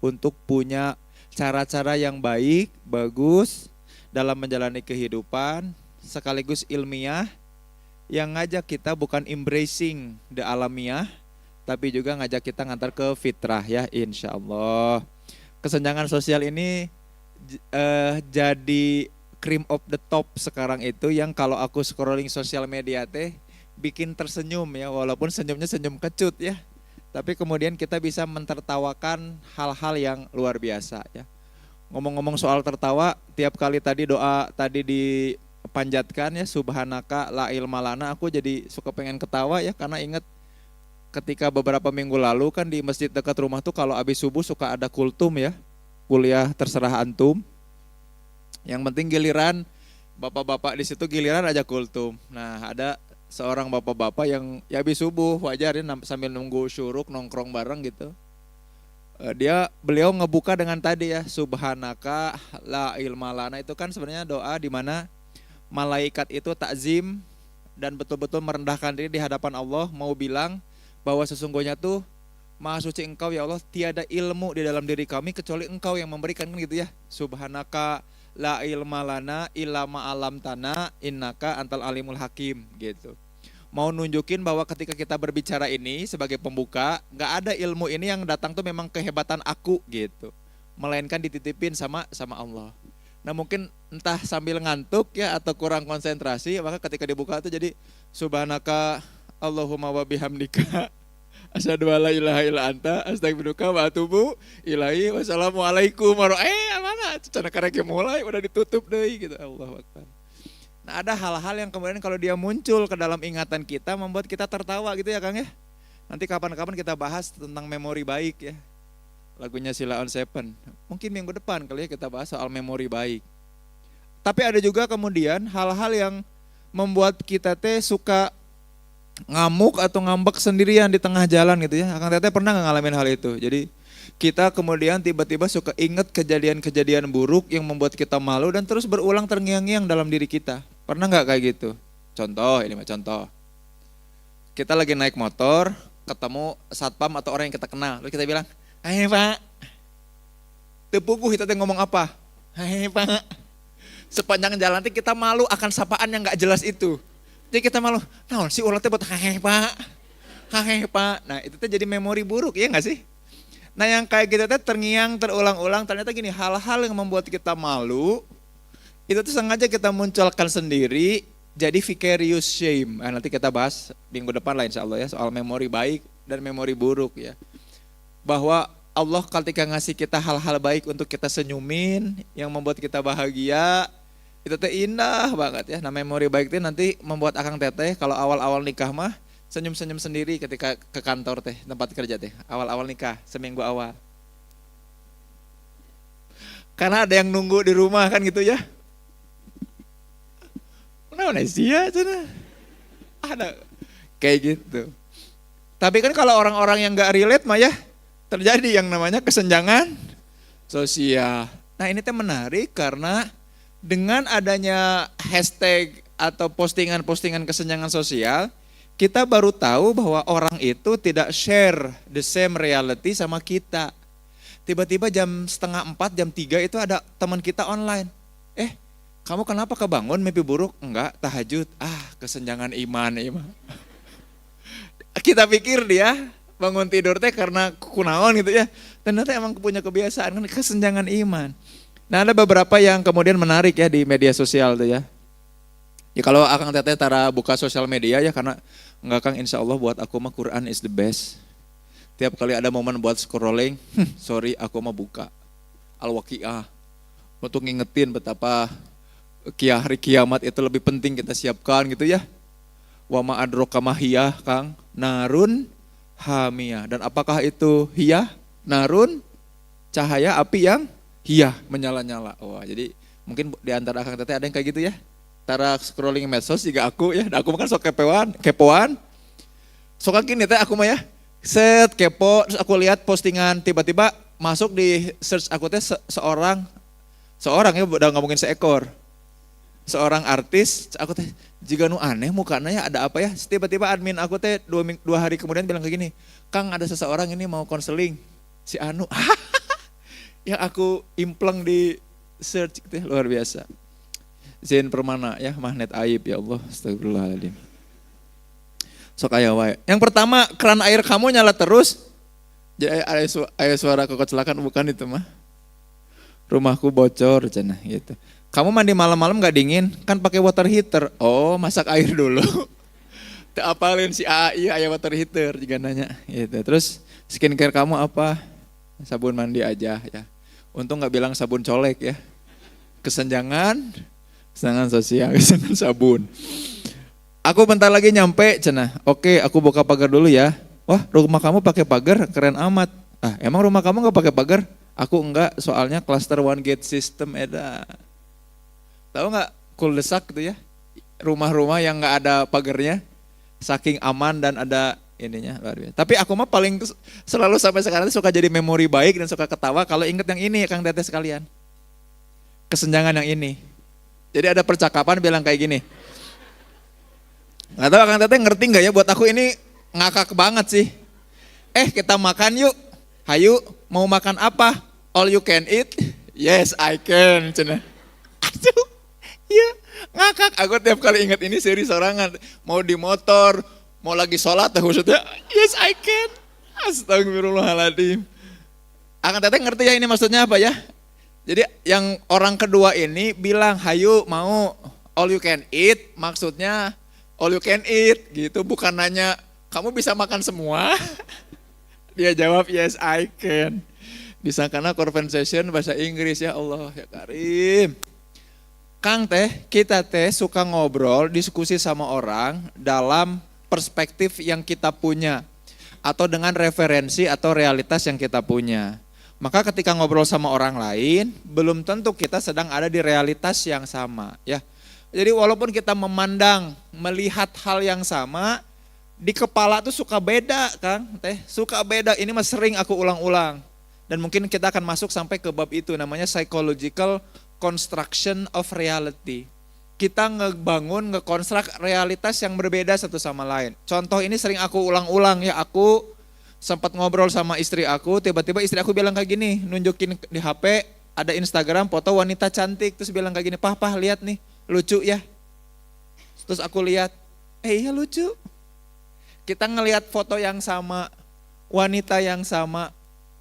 untuk punya cara-cara yang baik, bagus dalam menjalani kehidupan, sekaligus ilmiah yang ngajak kita bukan embracing the alamiah, tapi juga ngajak kita ngantar ke fitrah ya insya Allah. Kesenjangan sosial ini jadi cream of the top sekarang itu yang kalau aku scrolling sosial media teh bikin tersenyum ya, walaupun senyumnya senyum kecut ya. Tapi kemudian kita bisa mentertawakan hal-hal yang luar biasa ya. Ngomong-ngomong soal tertawa, tiap kali tadi doa tadi dipanjatkan ya subhanaka la ilma lana, aku jadi suka pengen ketawa ya karena inget ketika beberapa minggu lalu kan di masjid dekat rumah tuh kalau habis subuh suka ada kultum ya, kuliah terserah antum. Yang penting giliran bapak-bapak di situ giliran aja kultum. Nah ada seorang bapak-bapak yang ya habis subuh wajar ya sambil nunggu syuruk nongkrong bareng gitu. Beliau ngebuka dengan tadi ya subhanaka la ilma lana, itu kan sebenarnya doa di mana malaikat itu takzim dan betul-betul merendahkan diri di hadapan Allah, mau bilang bahwa sesungguhnya tuh maha suci engkau ya Allah, tiada ilmu di dalam diri kami kecuali engkau yang memberikan, kan gitu ya. Subhanaka la ilma lana illa ma alam tana innaka antal alimul hakim gitu. Mau nunjukin bahwa ketika kita berbicara ini sebagai pembuka, gak ada ilmu ini yang datang tuh memang kehebatan aku gitu, melainkan dititipin sama Allah. Nah mungkin entah sambil ngantuk ya atau kurang konsentrasi, maka ketika dibuka tuh jadi subhanaka Allahumma wa bihamdika asyhadu alla ilaha illa anta astaghfiruka wa atubu ilaihi wassalamualaikum mana cenah karek mulai udah ditutup deui gitu. Allahu akbar. Nah ada hal-hal yang kemudian kalau dia muncul ke dalam ingatan kita membuat kita tertawa gitu ya Kang ya. Nanti kapan-kapan kita bahas tentang memori baik ya. Lagunya Sheila on Seven. Mungkin minggu depan kali ya kita bahas soal memori baik. Tapi ada juga kemudian hal-hal yang membuat kita teh suka ngamuk atau ngambek sendirian di tengah jalan gitu ya. Akang Teteh pernah nggak ngalamin hal itu? Jadi kita kemudian tiba-tiba suka inget kejadian-kejadian buruk yang membuat kita malu dan terus berulang terngiang-ngiang dalam diri kita. Pernah nggak kayak gitu? Contoh, ini mah contoh. Kita lagi naik motor, ketemu satpam atau orang yang kita kenal. Lalu kita bilang, "Hai Pak." Tepuguh kita ngomong apa? "Hai Pak." Sepanjang jalan kita malu akan sapaan yang nggak jelas itu. Jadi kita malu, nah si ulatnya buat "Hai Pak." "Hai Pak." Nah itu tuh jadi memori buruk ya nggak sih? Nah yang kayak gitu tuh terngiang terulang-ulang, ternyata gini, hal-hal yang membuat kita malu itu tuh sengaja kita munculkan sendiri jadi vicarious shame. Nah, nanti kita bahas minggu depan lah insya Allah ya soal memori baik dan memori buruk ya. Bahwa Allah ketika ngasih kita hal-hal baik untuk kita senyumin yang membuat kita bahagia, itu tuh indah banget ya. Nah memori baik itu nanti membuat Akang Teteh kalau awal-awal nikah mah senyum-senyum sendiri ketika ke kantor teh, tempat kerja teh, awal-awal nikah, seminggu awal. Karena ada yang nunggu di rumah kan gitu ya. Kenapa sih ya? Ada kayak gitu. Tapi kan kalau orang-orang yang gak relate mah ya, terjadi yang namanya kesenjangan sosial. Nah ini teh menarik karena dengan adanya hashtag atau postingan-postingan kesenjangan sosial, kita baru tahu bahwa orang itu tidak share the same reality sama kita. Tiba-tiba jam 3:30, jam 3 itu ada teman kita online. Kamu kenapa kebangun mimpi buruk? Enggak, tahajud. Kesenjangan iman. Kita pikir dia bangun tidur teh karena kunaon gitu ya. Ternyata emang punya kebiasaan kan kesenjangan iman. Nah ada beberapa yang kemudian menarik ya di media sosial tuh ya. Ya kalau Akang Teteh tara buka sosial media ya karena enggak Kang, insya Allah buat aku mah Quran is the best. Tiap kali ada momen buat scrolling, sorry aku mah buka Al-Waqiah untuk ngingetin betapa hari kiamat itu lebih penting kita siapkan gitu ya. Wa ma adraka mahiyah Kang, narun hamiyah. Dan apakah itu hiyah? Narun, cahaya api yang hiyah, menyala-nyala. Wah, jadi mungkin di antara Akang Teteh ada yang kayak gitu ya. Tara scrolling medsos juga aku ya. Nah, aku kan sok kepoan. Sok gini teh aku mah ya. Set kepo, terus aku lihat postingan tiba-tiba masuk di search aku teh seorang ya udah ngomongin seekor. Seorang artis, aku teh jika nu aneh mukanya ya ada apa ya. Tiba-tiba admin aku teh 2 hari kemudian bilang kayak gini, "Kang ada seseorang ini mau konseling si Anu." yang aku impleng di search gitu ya, luar biasa. Zain Permana ya, magnet aib ya Allah, astagfirullahaladzim. Sok aya wae. Yang pertama, keran air kamu nyala terus. Jadi ada suara kekecelakaan, bukan itu mah. Rumahku bocor cenah gitu. Kamu mandi malam-malam gak dingin? Kan pakai water heater. Oh, masak air dulu. Teu apalin si AI aya water heater juga nanya gitu. Terus skincare kamu apa? Sabun mandi aja ya. Untung gak bilang sabun colek ya. Kesenjangan sosial, kesenjangan sabun. Aku bentar lagi nyampe cenah. Oke, aku buka pagar dulu ya. Wah, rumah kamu pakai pagar, keren amat. Ah, emang rumah kamu nggak pakai pagar? Aku enggak, soalnya cluster one gate system eda. Tahu nggak kuldesak gitu ya? Rumah-rumah yang nggak ada pagarnya, saking aman dan ada ininya luar biasa. Tapi aku mah paling selalu sampai sekarang suka jadi memori baik dan suka ketawa kalau inget yang ini, Kang Teteh sekalian. Kesenjangan yang ini. Jadi ada percakapan bilang kayak gini. Nggak tahu Kang Teteh ngerti nggak ya, buat aku ini ngakak banget sih. Kita makan yuk, hayu mau makan apa? All you can eat? Yes I can. Cina. Aduh, ya ngakak. Aku tiap kali ingat ini seri sorangan. Mau di motor, mau lagi sholat, maksudnya yes I can. Astagfirullahaladzim. Kang Teteh ngerti ya ini maksudnya apa ya? Jadi yang orang kedua ini bilang hayu mau all you can eat, maksudnya all you can eat gitu, bukan nanya kamu bisa makan semua. Dia jawab yes I can. Disangkana conversation bahasa Inggris, ya Allah ya Karim. Kang Teh, kita teh suka ngobrol, diskusi sama orang dalam perspektif yang kita punya atau dengan referensi atau realitas yang kita punya. Maka ketika ngobrol sama orang lain, belum tentu kita sedang ada di realitas yang sama, ya. Jadi walaupun kita memandang, melihat hal yang sama, di kepala tuh suka beda, Kang Teh, suka beda. Ini mah sering aku ulang-ulang. Dan mungkin kita akan masuk sampai ke bab itu, namanya psychological construction of reality. Kita ngebangun, ngekonstruk realitas yang berbeda satu sama lain. Contoh ini sering aku ulang-ulang ya, aku sempat ngobrol sama istri aku, tiba-tiba istri aku bilang kayak gini, nunjukin di HP, ada Instagram foto wanita cantik, terus bilang kayak gini, Pah lihat nih, lucu ya. Terus aku lihat, iya lucu. Kita ngelihat foto yang sama, wanita yang sama,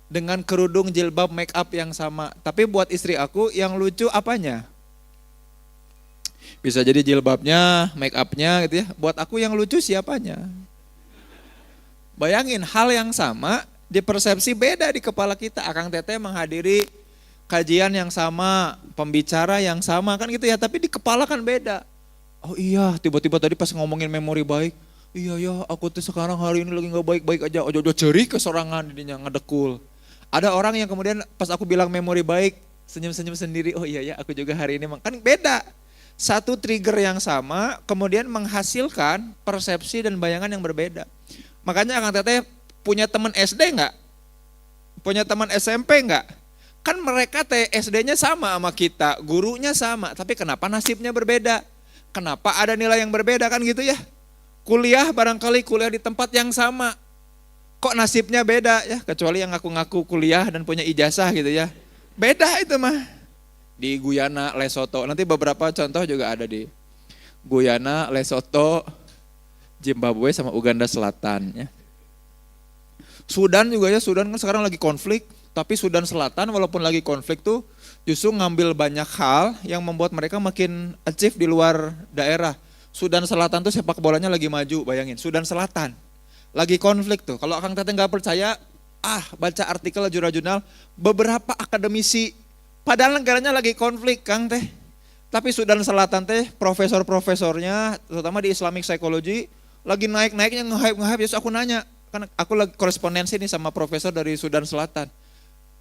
dengan kerudung, jilbab, make up yang sama. Tapi buat istri aku yang lucu apanya? Bisa jadi jilbabnya, make upnya gitu ya. Buat aku yang lucu siapanya? Bayangin hal yang sama, di persepsi beda di kepala kita. Akang Teteh menghadiri kajian yang sama, pembicara yang sama kan gitu ya. Tapi di kepala kan beda. Oh iya, tiba-tiba tadi pas ngomongin memori baik, iya ya aku tuh sekarang hari ini lagi gak baik-baik aja. Ojo jerih kesorangan dirinya, ngedekul. Ada orang yang kemudian pas aku bilang memori baik, senyum-senyum sendiri, oh iya ya aku juga hari ini, kan beda. Satu trigger yang sama kemudian menghasilkan persepsi dan bayangan yang berbeda. Makanya Kang Teteh punya teman SD enggak? Punya teman SMP enggak? Kan mereka teh SD-nya sama sama kita, gurunya sama, tapi kenapa nasibnya berbeda? Kenapa ada nilai yang berbeda kan gitu ya? Kuliah barangkali kuliah di tempat yang sama, kok nasibnya beda ya, kecuali yang ngaku-ngaku kuliah dan punya ijazah gitu ya. Beda itu mah. Di Guyana, Lesotho, nanti beberapa contoh juga ada di Guyana, Lesotho, Zimbabwe sama Uganda Selatan ya. Sudan juga ya, Sudan kan sekarang lagi konflik, tapi Sudan Selatan walaupun lagi konflik tuh justru ngambil banyak hal yang membuat mereka makin achieve di luar daerah. Sudan Selatan tuh sepak bolanya lagi maju, bayangin. Sudan Selatan lagi konflik tuh. Kalau Kang Teteh nggak percaya, baca artikel jurnal, beberapa akademisi, padahal negaranya lagi konflik Kang Teh. Tapi Sudan Selatan teh profesor-profesornya, terutama di Islamic Psychology, lagi naik-naiknya nge-hype. Terus aku nanya, kan aku lagi korespondensi nih sama profesor dari Sudan Selatan.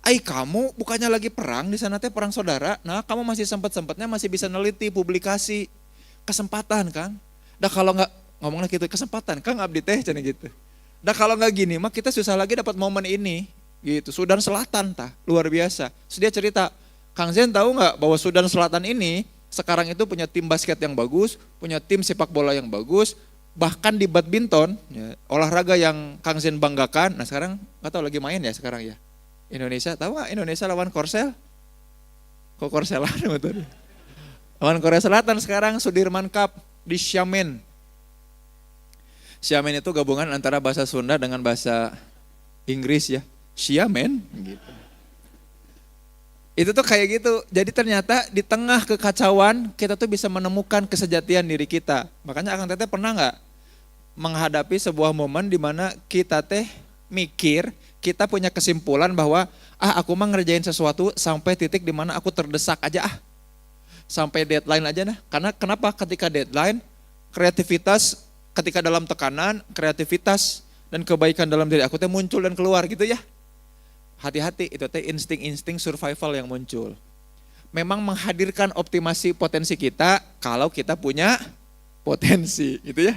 Kamu bukannya lagi perang di sana teh, perang saudara. Nah, kamu masih sempat-sempatnya masih bisa neliti, publikasi. Kesempatan, Kang. Dah kalau enggak ngomongnya gitu, kesempatan, Kang abdi teh cenah gitu. Dah kalau enggak gini, mah kita susah lagi dapat momen ini. Gitu. Sudan Selatan tah, luar biasa. Terus dia cerita, Kang Zen tahu enggak bahwa Sudan Selatan ini sekarang itu punya tim basket yang bagus, punya tim sepak bola yang bagus, bahkan di badminton, ya, olahraga yang Kang Zen banggakan. Nah sekarang nggak tahu lagi main ya sekarang ya. Indonesia, tahu nggak Indonesia lawan Korsel? Kok Korselan betul. Lawan Korea Selatan sekarang Sudirman Cup di Xiamen. Xiamen itu gabungan antara bahasa Sunda dengan bahasa Inggris ya. Xiamen gitu. Itu tuh kayak gitu. Jadi ternyata di tengah kekacauan kita tuh bisa menemukan kesejatian diri kita. Makanya Akang Teteh pernah nggak menghadapi sebuah momen di mana kita teh mikir, kita punya kesimpulan bahwa aku mah ngerjain sesuatu sampai titik di mana aku terdesak aja sampai deadline aja nah. Karena kenapa? Ketika deadline, kreativitas ketika dalam tekanan, kreativitas dan kebaikan dalam diri aku teh muncul dan keluar gitu ya. Hati-hati, itu teh insting-insting survival yang muncul. Memang menghadirkan optimasi potensi kita kalau kita punya potensi gitu ya.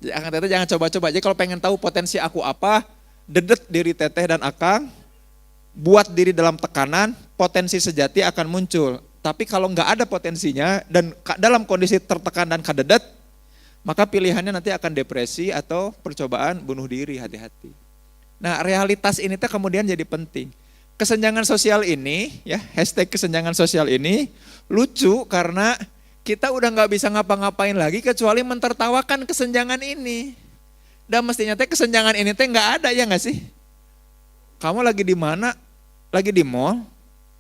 Jadi Akang Teteh jangan coba-coba. Jadi kalau pengen tahu potensi aku apa, dedet diri Teteh dan Akang, buat diri dalam tekanan, potensi sejati akan muncul. Tapi kalau nggak ada potensinya dan dalam kondisi tertekan dan kadedet, maka pilihannya nanti akan depresi atau percobaan bunuh diri, hati-hati. Nah realitas ini tuh kemudian jadi penting. Kesenjangan sosial ini, ya hashtag kesenjangan sosial ini lucu karena kita udah nggak bisa ngapa-ngapain lagi kecuali mentertawakan kesenjangan ini. Dan mestinya teh kesenjangan ini teh nggak ada ya nggak sih? Kamu lagi di mana? Lagi di mall?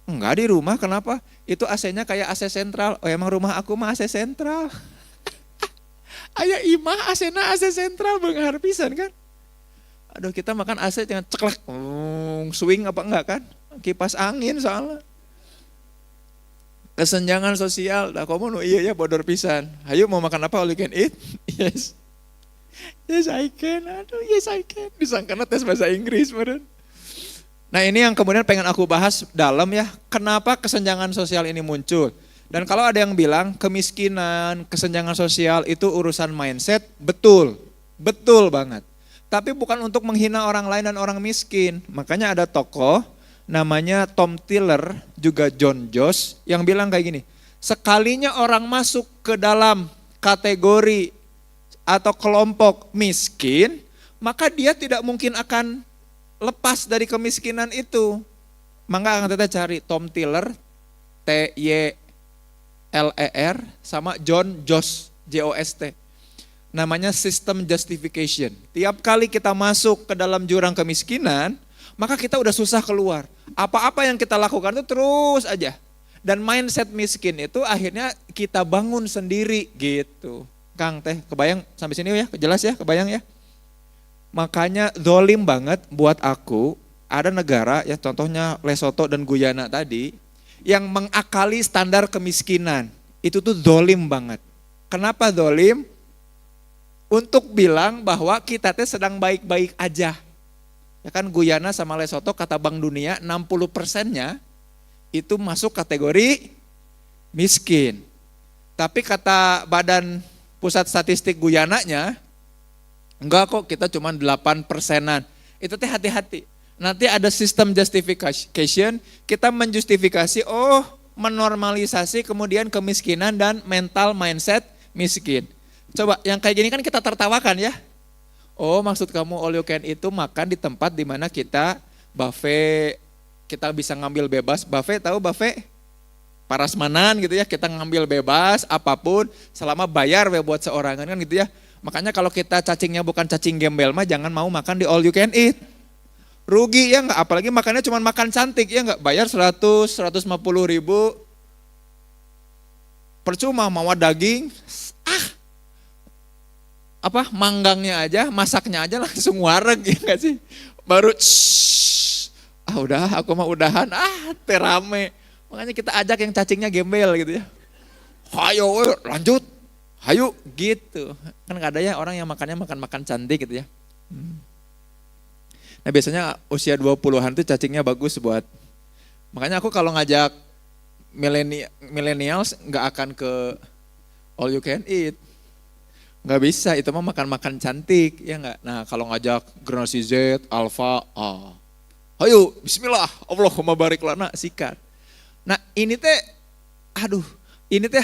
Enggak, di rumah. Kenapa? Itu AC-nya kayak AC sentral. Oh emang rumah aku mah AC sentral. Aya imah AC-na AC sentral beunghar pisan kan? Aduh kita makan AC jangan ceklek, swing apa enggak kan? Kipas angin soalnya. Kesenjangan sosial, dah kamu iya ya bodor pisan. Ayo mau makan apa all you can eat? Yes. Yes I can, aduh yes I can. Disangkana tes bahasa Inggris meren. Nah ini yang kemudian pengen aku bahas dalam ya, kenapa kesenjangan sosial ini muncul. Dan kalau ada yang bilang kemiskinan, kesenjangan sosial itu urusan mindset, betul, betul banget. Tapi bukan untuk menghina orang lain dan orang miskin. Makanya ada tokoh namanya Tom Tiller, juga John Josh yang bilang kayak gini. Sekalinya orang masuk ke dalam kategori atau kelompok miskin, maka dia tidak mungkin akan lepas dari kemiskinan itu. Maka akan kita cari Tom Tiller, T-Y-L-E-R sama John Josh, J-O-S-T. Namanya system justification. Tiap kali kita masuk ke dalam jurang kemiskinan, maka kita udah susah keluar. Apa-apa yang kita lakukan itu terus aja. Dan mindset miskin itu akhirnya kita bangun sendiri gitu. Kang Teh, kebayang sampai sini ya? Jelas ya, kebayang ya? Makanya zolim banget buat aku, ada negara ya contohnya Lesotho dan Guyana tadi, yang mengakali standar kemiskinan. Itu tuh zolim banget. Kenapa zolim? Untuk bilang bahwa kita teh sedang baik-baik aja. Ya kan Guyana sama Lesotho kata Bank Dunia 60%-nya itu masuk kategori miskin. Tapi kata Badan Pusat Statistik Guyananya, enggak kok kita cuma 8%-an. Itu teh hati-hati. Nanti ada sistem justification, kita menjustifikasi menormalisasi kemudian kemiskinan dan mental mindset miskin. Coba yang kayak gini kan kita tertawakan ya. Oh maksud kamu all you can itu makan di tempat di mana kita buffet, kita bisa ngambil bebas. Buffet tahu buffet? Parasmanan gitu ya, kita ngambil bebas apapun selama bayar buat seorangan kan gitu ya. Makanya kalau kita cacingnya bukan cacing gembel mah jangan mau makan di all you can eat. Rugi ya enggak, apalagi makannya cuma makan cantik ya enggak, bayar 100-150 ribu. Percuma mau daging, manggangnya aja, masaknya aja langsung wareg ya enggak sih? Baru udah aku mah udahan, terame. Makanya kita ajak yang cacingnya gembel gitu ya. Hayo lanjut, hayu gitu. Kan gak ada ya orang yang makannya makan cantik gitu ya. Nah biasanya usia 20-an tuh cacingnya bagus buat. Makanya aku kalau ngajak millennials gak akan ke all you can eat. Nggak bisa, itu mah makan-makan cantik, ya nggak? Nah kalau ngajak generasi Z, Alpha, ayo bismillah, Allahumma barik lana, sikat. Nah ini teh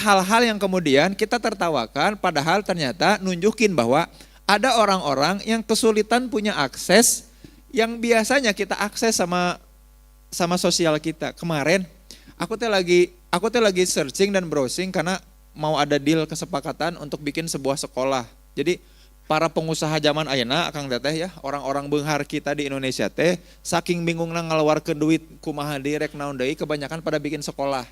hal-hal yang kemudian kita tertawakan, padahal ternyata nunjukin bahwa ada orang-orang yang kesulitan punya akses, yang biasanya kita akses sama sama sosial kita. Kemarin aku teh lagi searching dan browsing karena mau ada deal kesepakatan untuk bikin sebuah sekolah. Jadi para pengusaha zaman ayeuna Kang Teteh ya, orang-orang beunghar kita di Indonesia teh saking bingungna ngaluarkeun duit kumaha deui rek naon deui, kebanyakan pada bikin sekolah.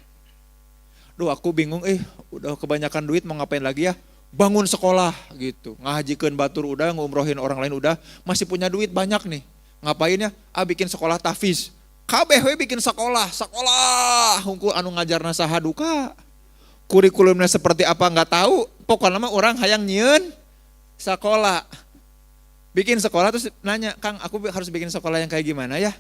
Duh aku bingung udah kebanyakan duit mau ngapain lagi ya? Bangun sekolah gitu. Ngahajikeun batur udah, ngumrohin orang lain udah, masih punya duit banyak nih. Ngapain ya? Bikin sekolah tahfiz. Kabeh we bikin sekolah, hungkul anu ngajarna saha duka. Kurikulumnya seperti apa nggak tahu, pokoknya mah orang hayang nyieun sekolah. Bikin sekolah terus nanya, Kang aku harus bikin sekolah yang kayak gimana ya?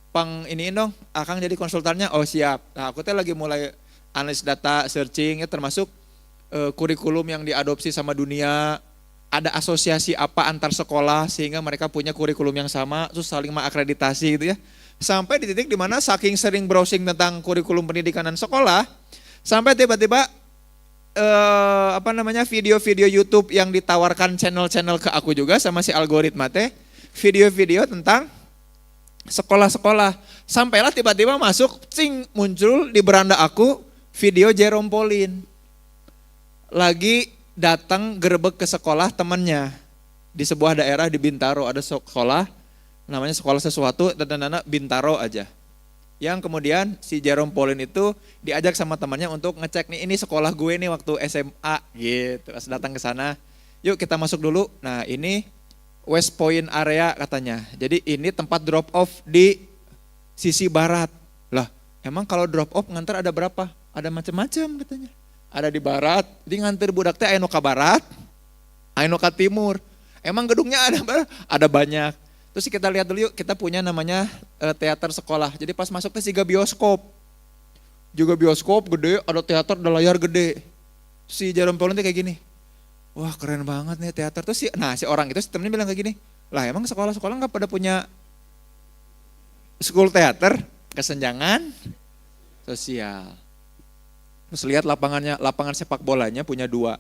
Pang iniin dong, Kang jadi konsultannya, oh siap. Nah aku teh lagi mulai analis data, searching ya termasuk kurikulum yang diadopsi sama dunia. Ada asosiasi apa antar sekolah sehingga mereka punya kurikulum yang sama, terus saling mengakreditasi gitu ya. Sampai di titik dimana saking sering browsing tentang kurikulum pendidikan dan sekolah, sampai tiba-tiba video-video YouTube yang ditawarkan channel-channel ke aku juga sama si algoritma teh, video-video tentang sekolah-sekolah. Sampailah tiba-tiba muncul di beranda aku video Jerome Pauline. Lagi datang gerebek ke sekolah temannya di sebuah daerah di Bintaro, ada sekolah namanya sekolah sesuatu dan Bintaro aja. Yang kemudian si Jerome Pauline itu diajak sama temannya untuk ngecek nih, ini sekolah gue nih waktu SMA gitu. Pas datang ke sana, yuk kita masuk dulu. Nah ini West Point area katanya. Jadi ini tempat drop off di sisi barat. Lah emang kalau drop off nganter ada berapa? Ada macam-macam katanya. Ada di barat, jadi nganter budak teh aya nu ka barat, aya nu ka timur. Emang gedungnya ada banyak. Terus kita lihat dulu yuk, kita punya namanya teater sekolah. Jadi pas masuk teh siga bioskop. Juga bioskop gede, ada teater, ada layar gede. Si Jerome Pauline kayak gini. Wah, keren banget nih teater. Terus si orang itu si temennya bilang kayak gini. Lah emang sekolah-sekolah enggak pada punya school teater, kesenjangan sosial. Terus lihat lapangan sepak bolanya punya 2.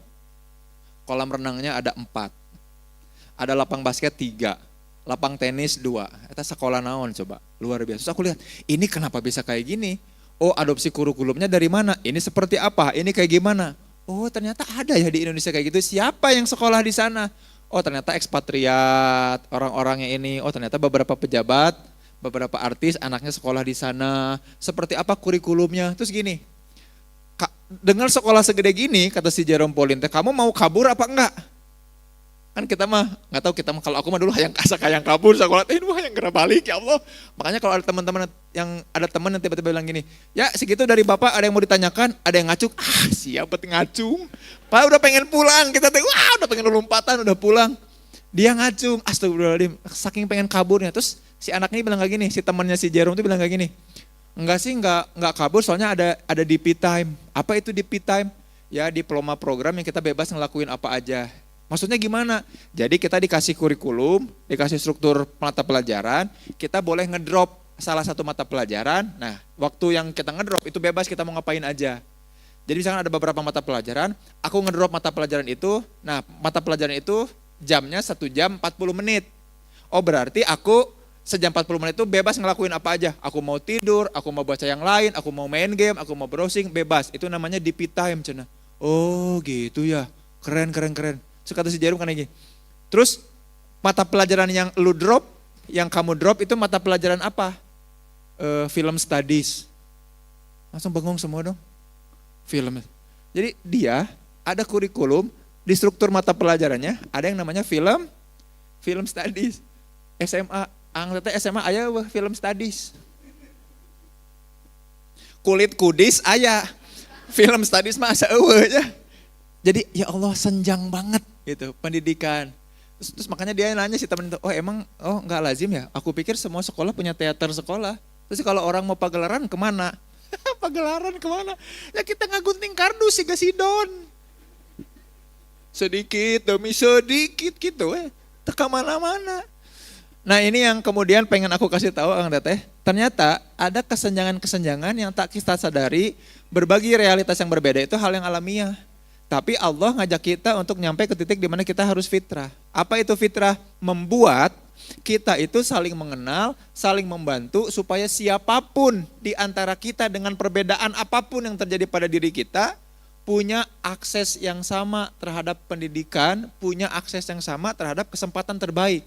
Kolam renangnya ada 4. Ada lapang basket 3. Lapang tenis 2. Itu sekolah naon coba, luar biasa. Terus aku lihat, ini kenapa bisa kayak gini? Oh adopsi kurikulumnya dari mana? Ini seperti apa? Ini kayak gimana? Oh ternyata ada ya di Indonesia kayak gitu. Siapa yang sekolah di sana? Oh ternyata ekspatriat, orang-orangnya ini. Oh ternyata beberapa pejabat, beberapa artis anaknya sekolah di sana. Seperti apa kurikulumnya? Terus gini, dengar sekolah segede gini, kata si Jerome Pauline, kamu mau kabur apa enggak? Kan kita mah, nggak tahu kita mah, kalau aku mah dulu hayang kabur sekolah, hayang gerak balik ya Allah. Makanya kalau ada teman-teman yang tiba-tiba bilang gini, ya segitu dari bapak ada yang mau ditanyakan, ada yang ngacung, siapa ngacung? Pak udah pengen pulang, kita udah pengen lompatan, udah pulang. Dia ngacung, astagfirullahaladzim, saking pengen kaburnya. Terus si anak ini bilang kayak gini, si temannya si Jerome itu bilang kayak gini, enggak kabur soalnya ada DP time. Apa itu DP time? Ya diploma program yang kita bebas ngelakuin apa aja. Maksudnya gimana? Jadi kita dikasih kurikulum, dikasih struktur mata pelajaran, kita boleh ngedrop salah satu mata pelajaran. Nah, waktu yang kita ngedrop itu bebas kita mau ngapain aja. Jadi misalkan ada beberapa mata pelajaran, aku ngedrop mata pelajaran itu, nah mata pelajaran itu jamnya 1 jam 40 menit. Oh berarti aku sejam 40 menit itu bebas ngelakuin apa aja. Aku mau tidur, aku mau baca yang lain, aku mau main game, aku mau browsing, bebas. Itu namanya DP time cenah. Oh gitu ya, keren. Terus kata si Jarum kan lagi. Terus mata pelajaran yang lu drop, yang kamu drop itu mata pelajaran apa? Film studies. Langsung bengong semua dong. Film. Jadi dia ada kurikulum di struktur mata pelajarannya, ada yang namanya film studies. SMA, angkatnya SMA aya film studies. Kulit kudis aya. Film studies mah asa eueuh ya. Jadi ya Allah senjang banget gitu pendidikan. Terus makanya dia nanya si temen itu, enggak lazim ya? Aku pikir semua sekolah punya teater sekolah. Terus kalau orang mau pagelaran kemana? Pagelaran kemana? Ya kita ngagunting kardus si gasidon. Sedikit demi sedikit gitu teka mana-mana. Nah ini yang kemudian pengen aku kasih tahu Kang Teteh. Ternyata ada kesenjangan-kesenjangan yang tak kita sadari, berbagi realitas yang berbeda itu hal yang alamiah. Tapi Allah ngajak kita untuk nyampe ke titik di mana kita harus fitrah. Apa itu fitrah? Membuat Kita itu saling mengenal, saling membantu supaya siapapun di antara kita dengan perbedaan apapun yang terjadi pada diri kita punya akses yang sama terhadap pendidikan, punya akses yang sama terhadap kesempatan terbaik.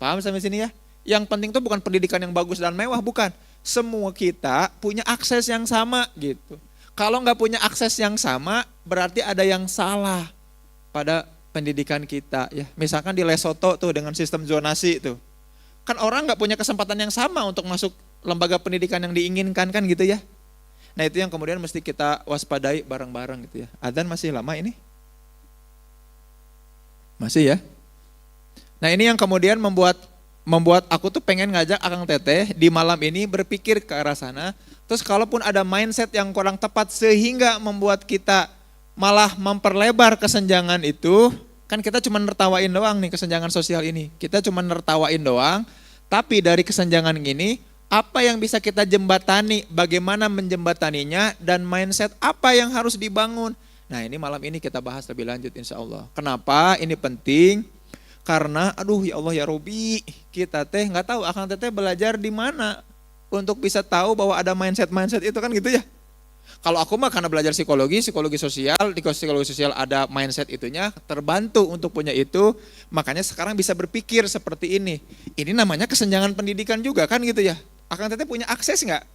Paham sampai sini ya? Yang penting itu bukan pendidikan yang bagus dan mewah, bukan. Semua kita punya akses yang sama gitu. Kalau nggak punya akses yang sama, berarti ada yang salah pada pendidikan kita ya. Misalkan di Lesotho tuh dengan sistem zonasi itu. Kan orang nggak punya kesempatan yang sama untuk masuk lembaga pendidikan yang diinginkan kan gitu ya. Nah itu yang kemudian mesti kita waspadai bareng-bareng gitu ya. Adzan masih lama ini? Masih ya? Nah ini yang kemudian membuat aku tuh pengen ngajak Akang Teteh di malam ini berpikir ke arah sana. Terus kalaupun ada mindset yang kurang tepat sehingga membuat kita malah memperlebar kesenjangan itu, kan kita cuma nertawain doang nih kesenjangan sosial ini. Kita cuma nertawain doang, tapi dari kesenjangan ini, apa yang bisa kita jembatani, bagaimana menjembataninya, dan mindset apa yang harus dibangun. Nah ini malam ini kita bahas lebih lanjut insya Allah. Kenapa ini penting? Karena aduh ya Allah ya Robi, kita teh nggak tahu Akang Teteh belajar di mana untuk bisa tahu bahwa ada mindset itu kan gitu ya. Kalau aku mah karena belajar psikologi sosial, di psikologi sosial ada mindset itunya, terbantu untuk punya itu, makanya sekarang bisa berpikir seperti ini. Ini namanya kesenjangan pendidikan juga kan gitu ya. Akang Teteh punya akses nggak?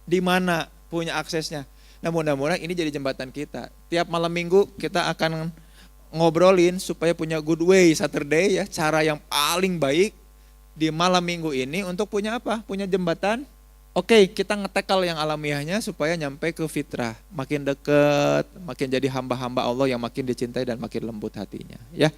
Di mana punya aksesnya? Nah mudah-mudahan ini jadi jembatan kita. Tiap malam minggu kita akan ngobrolin supaya punya good way Saturday ya, cara yang paling baik di malam minggu ini untuk punya apa? Punya jembatan. Oke, kita ngetekal yang alamiahnya supaya nyampe ke fitrah, makin deket, makin jadi hamba-hamba Allah yang makin dicintai dan makin lembut hatinya. Ya,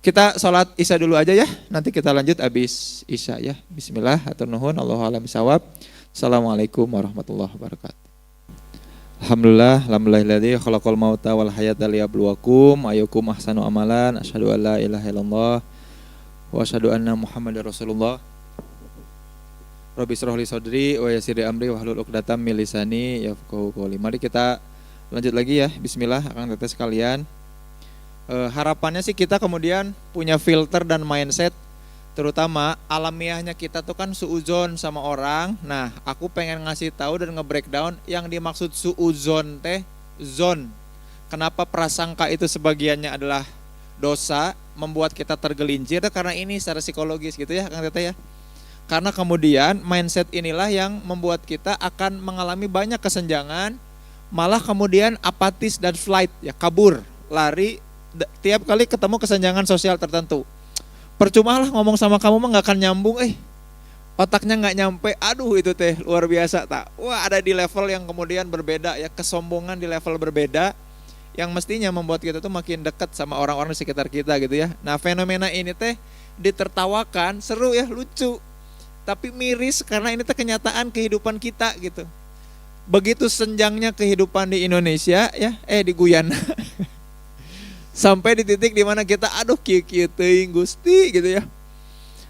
kita sholat isya dulu aja ya. Nanti kita lanjut abis isya ya. Bismillah, hatur nuhun, Allahu a'lam bishawab. Assalamualaikum warahmatullahi wabarakatuh. Alhamdulillahilladzi khalaqal mauta wal hayata liyabluwakum ayyukum ahsanu amalan. Asyhadu an la ilaha illallah wa asyhadu anna Muhammadar Rasulullah. Rabbi shrah li sadri wa yassir li amri wahlul 'uqdatam min lisani yafqahu qawli. Mari kita lanjut lagi ya. Bismillah, Akang Teteh sekalian. Harapannya sih kita kemudian punya filter dan mindset, terutama alamiahnya kita tuh kan suudzon sama orang. Nah, aku pengen ngasih tahu dan nge-breakdown yang dimaksud suudzon teh zon. Kenapa prasangka itu sebagiannya adalah dosa, membuat kita tergelincir karena ini secara psikologis gitu ya, Kang Teteh ya. Karena kemudian mindset inilah yang membuat kita akan mengalami banyak kesenjangan, malah kemudian apatis dan flight ya, kabur, lari tiap kali ketemu kesenjangan sosial tertentu. Percuma lah ngomong sama kamu mah gak akan nyambung, otaknya gak nyampe, aduh itu teh luar biasa tak. Wah ada di level yang kemudian berbeda ya, kesombongan di level berbeda yang mestinya membuat kita tuh makin dekat sama orang-orang di sekitar kita gitu ya. Nah fenomena ini teh ditertawakan, seru ya, lucu. Tapi miris karena ini teh kenyataan kehidupan kita gitu. Begitu senjangnya kehidupan di Indonesia ya, di Guyana. Sampai di titik dimana kita aduh kieu teuing Gusti gitu ya.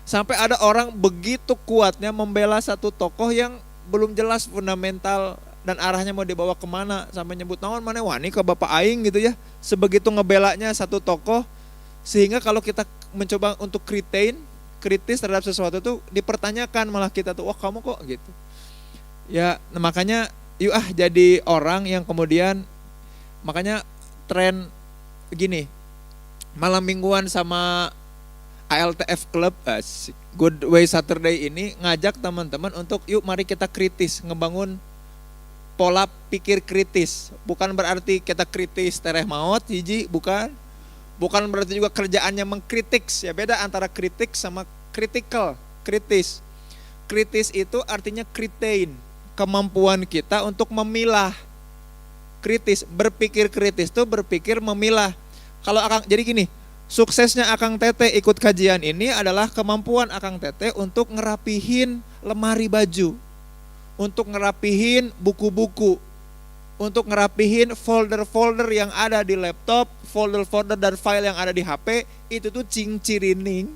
Sampai ada orang begitu kuatnya membela satu tokoh yang belum jelas fundamental dan arahnya mau dibawa kemana. Sampai nyebut naon mana wani ke Bapak Aing gitu ya. Sebegitu ngebelanya satu tokoh sehingga kalau kita mencoba untuk kritis terhadap sesuatu tuh dipertanyakan malah kita tuh wah kamu kok gitu. Ya makanya yuk jadi orang yang kemudian makanya tren gini malam mingguan sama ALTF Club Good Way Saturday ini ngajak teman-teman untuk yuk mari kita kritis ngebangun pola pikir kritis. Bukan berarti kita kritis tereh maut hiji, bukan berarti juga kerjaannya mengkritik ya, beda antara kritik sama critical. Kritis itu artinya kritain, kemampuan kita untuk memilah. Berpikir kritis itu berpikir memilah. Kalau Akang jadi gini, suksesnya Akang Teteh ikut kajian ini adalah kemampuan Akang Teteh untuk ngerapihin lemari baju, untuk ngerapihin buku-buku, untuk ngerapihin folder-folder yang ada di laptop, folder-folder dan file yang ada di HP, itu tuh cirining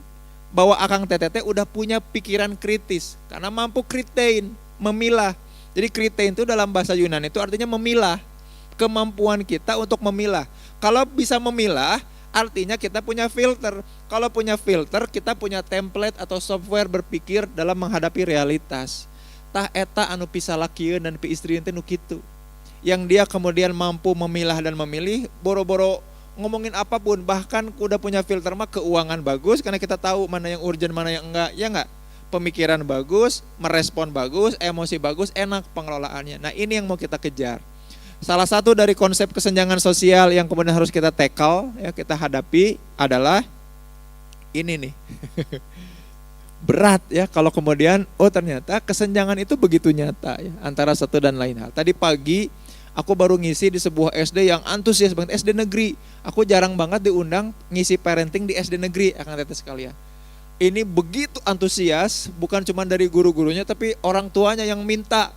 bahwa Akang Teteh udah punya pikiran kritis karena mampu kritain, memilah. Jadi kritain itu dalam bahasa Yunani itu artinya memilah, kemampuan kita untuk memilah. Kalau bisa memilah, artinya kita punya filter. Kalau punya filter, kita punya template atau software berpikir dalam menghadapi realitas. Tah eta anu pisalakieun dan piistrieun teh nu kitu. Yang dia kemudian mampu memilah dan memilih, boro-boro ngomongin apapun, bahkan udah punya filter mah keuangan bagus karena kita tahu mana yang urgent, mana yang enggak, ya enggak? Pemikiran bagus, merespon bagus, emosi bagus, enak pengelolaannya. Nah, ini yang mau kita kejar. Salah satu dari konsep kesenjangan sosial yang kemudian harus kita tackle, ya kita hadapi adalah ini nih. Berat ya kalau kemudian ternyata kesenjangan itu begitu nyata ya antara satu dan lain hal. Tadi pagi aku baru ngisi di sebuah SD yang antusias banget, SD negeri. Aku jarang banget diundang ngisi parenting di SD negeri, akan teteh sekalian. Ini begitu antusias, bukan cuma dari guru-gurunya tapi orang tuanya yang minta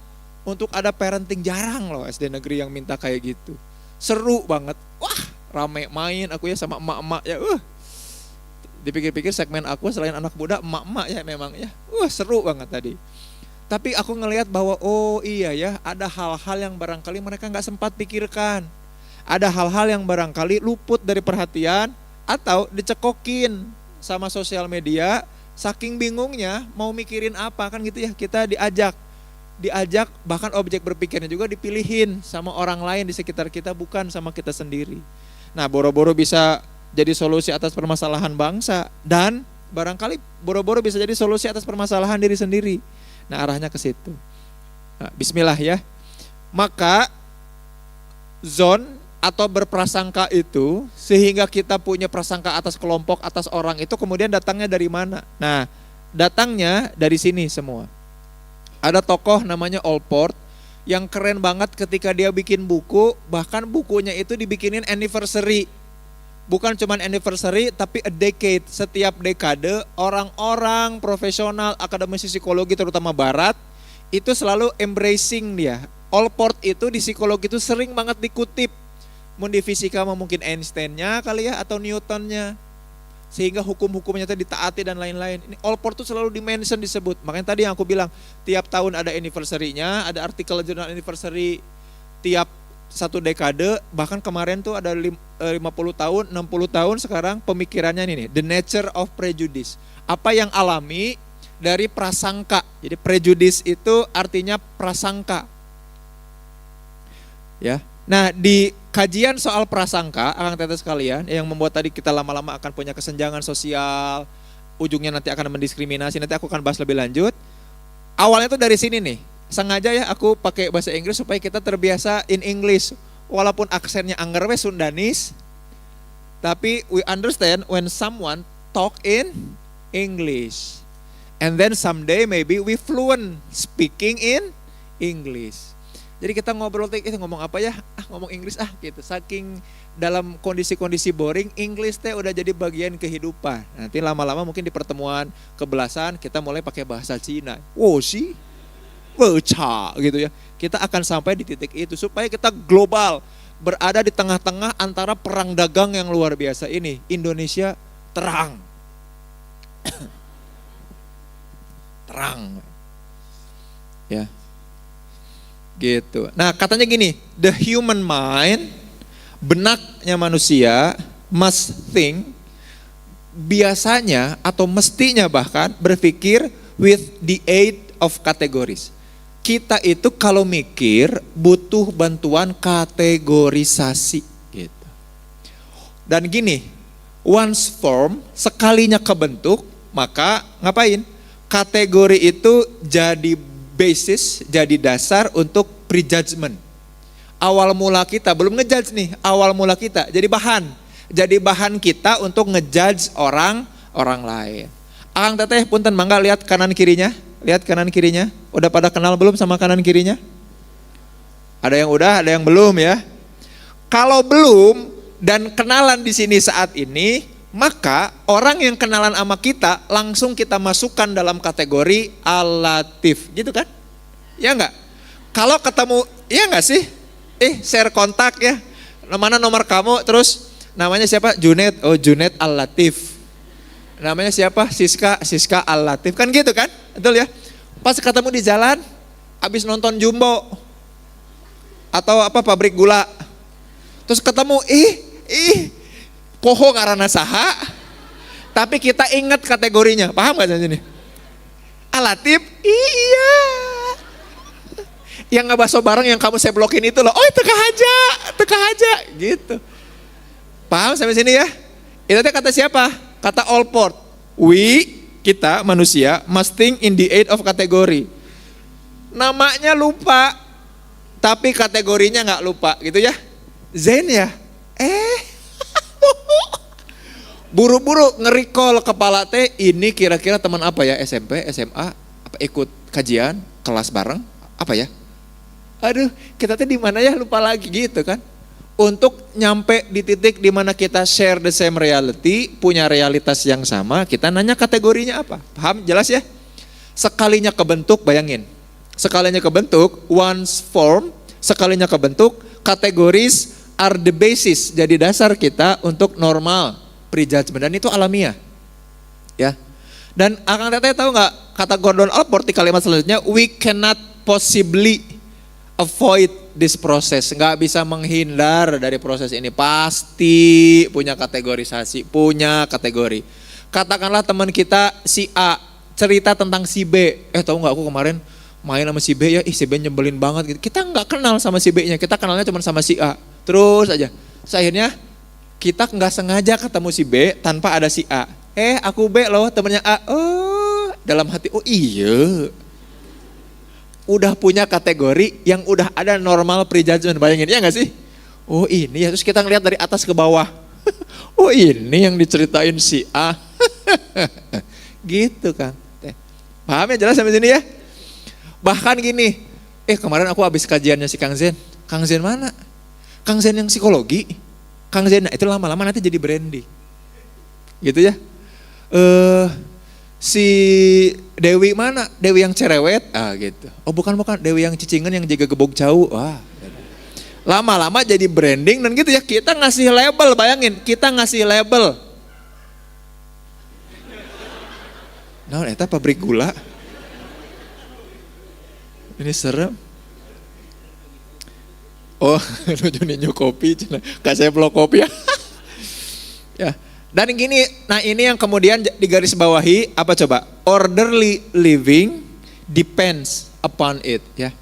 untuk ada parenting. Jarang loh SD negeri yang minta kayak gitu. Seru banget. Wah, rame main aku ya sama emak-emak ya. Dipikir-pikir segmen aku selain anak muda, emak-emak ya memang ya. Seru banget tadi. Tapi aku ngelihat bahwa iya ya, ada hal-hal yang barangkali mereka nggak sempat pikirkan. Ada hal-hal yang barangkali luput dari perhatian atau dicekokin sama sosial media, saking bingungnya mau mikirin apa kan gitu ya. Kita diajak bahkan objek berpikirnya juga dipilihin sama orang lain di sekitar kita, bukan sama kita sendiri. Nah, boro-boro bisa jadi solusi atas permasalahan bangsa dan barangkali boro-boro bisa jadi solusi atas permasalahan diri sendiri. Nah, arahnya ke situ. Nah, bismillah ya. Maka zon atau berprasangka itu sehingga kita punya prasangka atas kelompok, atas orang itu kemudian datangnya dari mana? Nah, datangnya dari sini semua. Ada tokoh namanya Allport yang keren banget ketika dia bikin buku, bahkan bukunya itu dibikinin anniversary. Bukan cuma anniversary tapi a decade. Setiap dekade orang-orang profesional akademisi psikologi terutama barat itu selalu embracing dia. Allport itu di psikologi itu sering banget dikutip. Mun di fisika mungkin Einstein-nya kali ya atau Newton-nya. Sehingga hukum-hukumnya itu ditaati dan lain-lain. Ini Allport itu selalu di-mention disebut. Makanya tadi yang aku bilang tiap tahun ada anniversary-nya, ada artikel jurnal anniversary tiap satu dekade, bahkan kemarin tuh ada 50 tahun, 60 tahun sekarang pemikirannya ini nih, the nature of prejudice. Apa yang alami dari prasangka. Jadi prejudice itu artinya prasangka. Ya. Nah, di kajian soal prasangka, akang teteh sekalian, yang membuat tadi kita lama-lama akan punya kesenjangan sosial, ujungnya nanti akan mendiskriminasi, nanti aku akan bahas lebih lanjut. Awalnya tuh dari sini nih. Sengaja ya aku pakai bahasa Inggris supaya kita terbiasa in English. Walaupun aksennya angger we Sundanis, tapi we understand when someone talk in English. And then someday maybe we fluent speaking in English. Jadi kita ngobrol ngomong apa ya? Ngomong Inggris gitu. Saking dalam kondisi-kondisi boring, English teh udah jadi bagian kehidupan. Nanti lama-lama mungkin di pertemuan kebelasan kita mulai pakai bahasa Cina. Sih Beca gitu ya. Kita akan sampai di titik itu supaya kita global, berada di tengah-tengah antara perang dagang yang luar biasa ini. Indonesia terang. Terang. Ya. Gitu. Nah, katanya gini, the human mind, benaknya manusia must think, biasanya atau mestinya bahkan berpikir with the aid of categories. Kita itu kalau mikir butuh bantuan kategorisasi gitu. Dan gini, once form, sekalinya kebentuk, maka ngapain? Kategori itu jadi basis, jadi dasar untuk prejudgment. Awal mula kita, belum ngejudge nih, awal mula kita jadi bahan. Jadi bahan kita untuk ngejudge orang lain. Akang teteh punten mangga lihat kanan kirinya. Lihat kanan kirinya, udah pada kenal belum sama kanan kirinya? Ada yang udah, ada yang belum ya. Kalau belum dan kenalan di sini saat ini, maka orang yang kenalan sama kita langsung kita masukkan dalam kategori alatif, gitu kan? Ya enggak? Kalau ketemu, ya enggak sih? Share kontak ya. Mana nomor kamu? Terus namanya siapa? Junet. Oh, Junet Al-Latif. Namanya siapa? Siska Al-Latif. Kan gitu kan? Betul ya? Pas ketemu di jalan, habis nonton Jumbo atau pabrik gula. Terus ketemu, Poho karena saha, tapi kita ingat kategorinya. Paham gak sini? Alatif, iya. Yang ngebaso bareng yang kamu saya blokin itu loh. Oh teka aja, gitu. Paham sampai sini ya? Itu kata siapa? Kata Allport. We, kita manusia, must think in the age of kategori. Namanya lupa, tapi kategorinya nggak lupa, gitu ya? Zen ya? Buru-buru nge-recall kepala teh, ini kira-kira teman apa ya? SMP, SMA, apa ikut kajian, kelas bareng, apa ya? Aduh, kita teh di mana ya, lupa lagi gitu kan. Untuk nyampe di titik di mana kita share the same reality, punya realitas yang sama, kita nanya kategorinya apa. Paham? Jelas ya? Sekalinya kebentuk, bayangin. Sekalinya kebentuk, once form, sekalinya kebentuk, categories are the basis, jadi dasar kita untuk normal prejudgment, dan itu alamiah. Ya. Dan Akang Teteh tahu nggak kata Gordon Allport di kalimat selanjutnya, we cannot possibly avoid this process, nggak bisa menghindar dari proses ini, pasti punya kategorisasi, punya kategori. Katakanlah teman kita si A cerita tentang si B, tahu nggak aku kemarin main sama si B ya, si B nyebelin banget gitu. Kita nggak kenal sama si B-nya, kita kenalnya cuma sama si A, terus aja. Akhirnya kita nggak sengaja ketemu si B tanpa ada si A. Aku B loh temennya A, oh dalam hati, oh iya. Udah punya kategori yang udah ada normal prejudgment, bayangin ya gak sih? Oh ini ya, terus kita ngeliat dari atas ke bawah. Oh ini yang diceritain si A. Gitu kan. Paham ya, jelas sampai sini ya? Bahkan gini, kemarin aku habis kajiannya si Kang Zen. Kang Zen mana? Kang Zen yang psikologi. Kang Zen, nah itu lama-lama nanti jadi branding. Gitu ya. Si Dewi mana? Dewi yang cerewet? Gitu. Oh bukan, Dewi yang cicingan yang jaga gebog jauh. Wah. Lama-lama jadi branding dan gitu ya. Kita ngasih label, bayangin. Kita ngasih label. Nah, eta pabrik gula. Ini serem. Oh, nuju ninju kopi, kasih blok kopi ya. Ya. Dan gini, nah ini yang kemudian digaris bawahi, apa coba? Orderly living depends upon it, ya.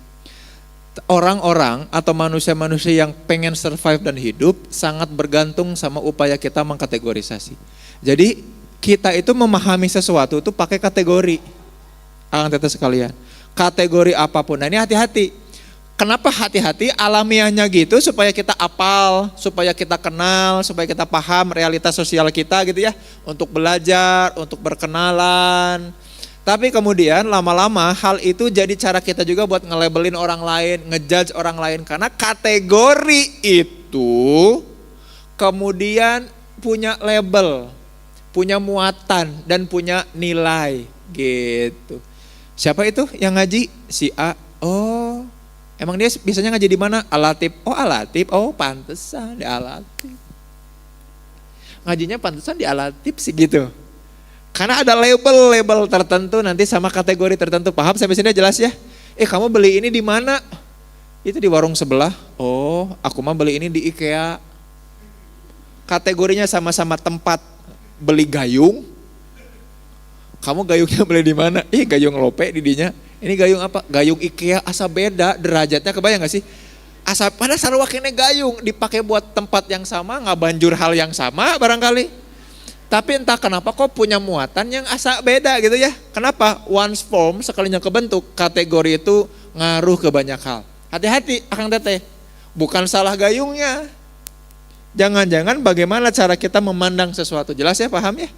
Orang-orang atau manusia-manusia yang pengen survive dan hidup sangat bergantung sama upaya kita mengkategorisasi. Jadi kita itu memahami sesuatu itu pakai kategori. Akang Teteh sekalian. Kategori apapun. Nah ini hati-hati. Kenapa hati-hati? Alamiahnya gitu supaya kita apal, supaya kita kenal, supaya kita paham realitas sosial kita gitu ya. Untuk belajar, untuk berkenalan. Tapi kemudian lama-lama hal itu jadi cara kita juga buat nge-labelin orang lain, ngejudge orang lain. Karena kategori itu kemudian punya label, punya muatan dan punya nilai gitu. Siapa itu yang ngaji? Si A. Oh. Emang dia biasanya ngaji di mana? Alatif. Oh Alatif, oh pantesan di Alatif. Ngajinya pantesan di Alatif sih gitu. Karena ada label-label tertentu nanti sama kategori tertentu. Paham sampai sini jelas ya? Kamu beli ini di mana? Itu di warung sebelah. Oh, aku mah beli ini di IKEA. Kategorinya sama-sama tempat beli gayung. Kamu gayungnya beli di mana? Gayung lope di dinya. Ini gayung apa? Gayung IKEA, asa beda derajatnya, kebayang gak sih? Asa pada sarua kene gayung dipakai buat tempat yang sama, nggak banjur hal yang sama barangkali. Tapi entah kenapa kok punya muatan yang asa beda gitu ya. Kenapa? Once form sekalinya kebentuk, kategori itu ngaruh ke banyak hal. Hati-hati Akang Teteh, bukan salah gayungnya. Jangan-jangan bagaimana cara kita memandang sesuatu, jelas ya, paham ya?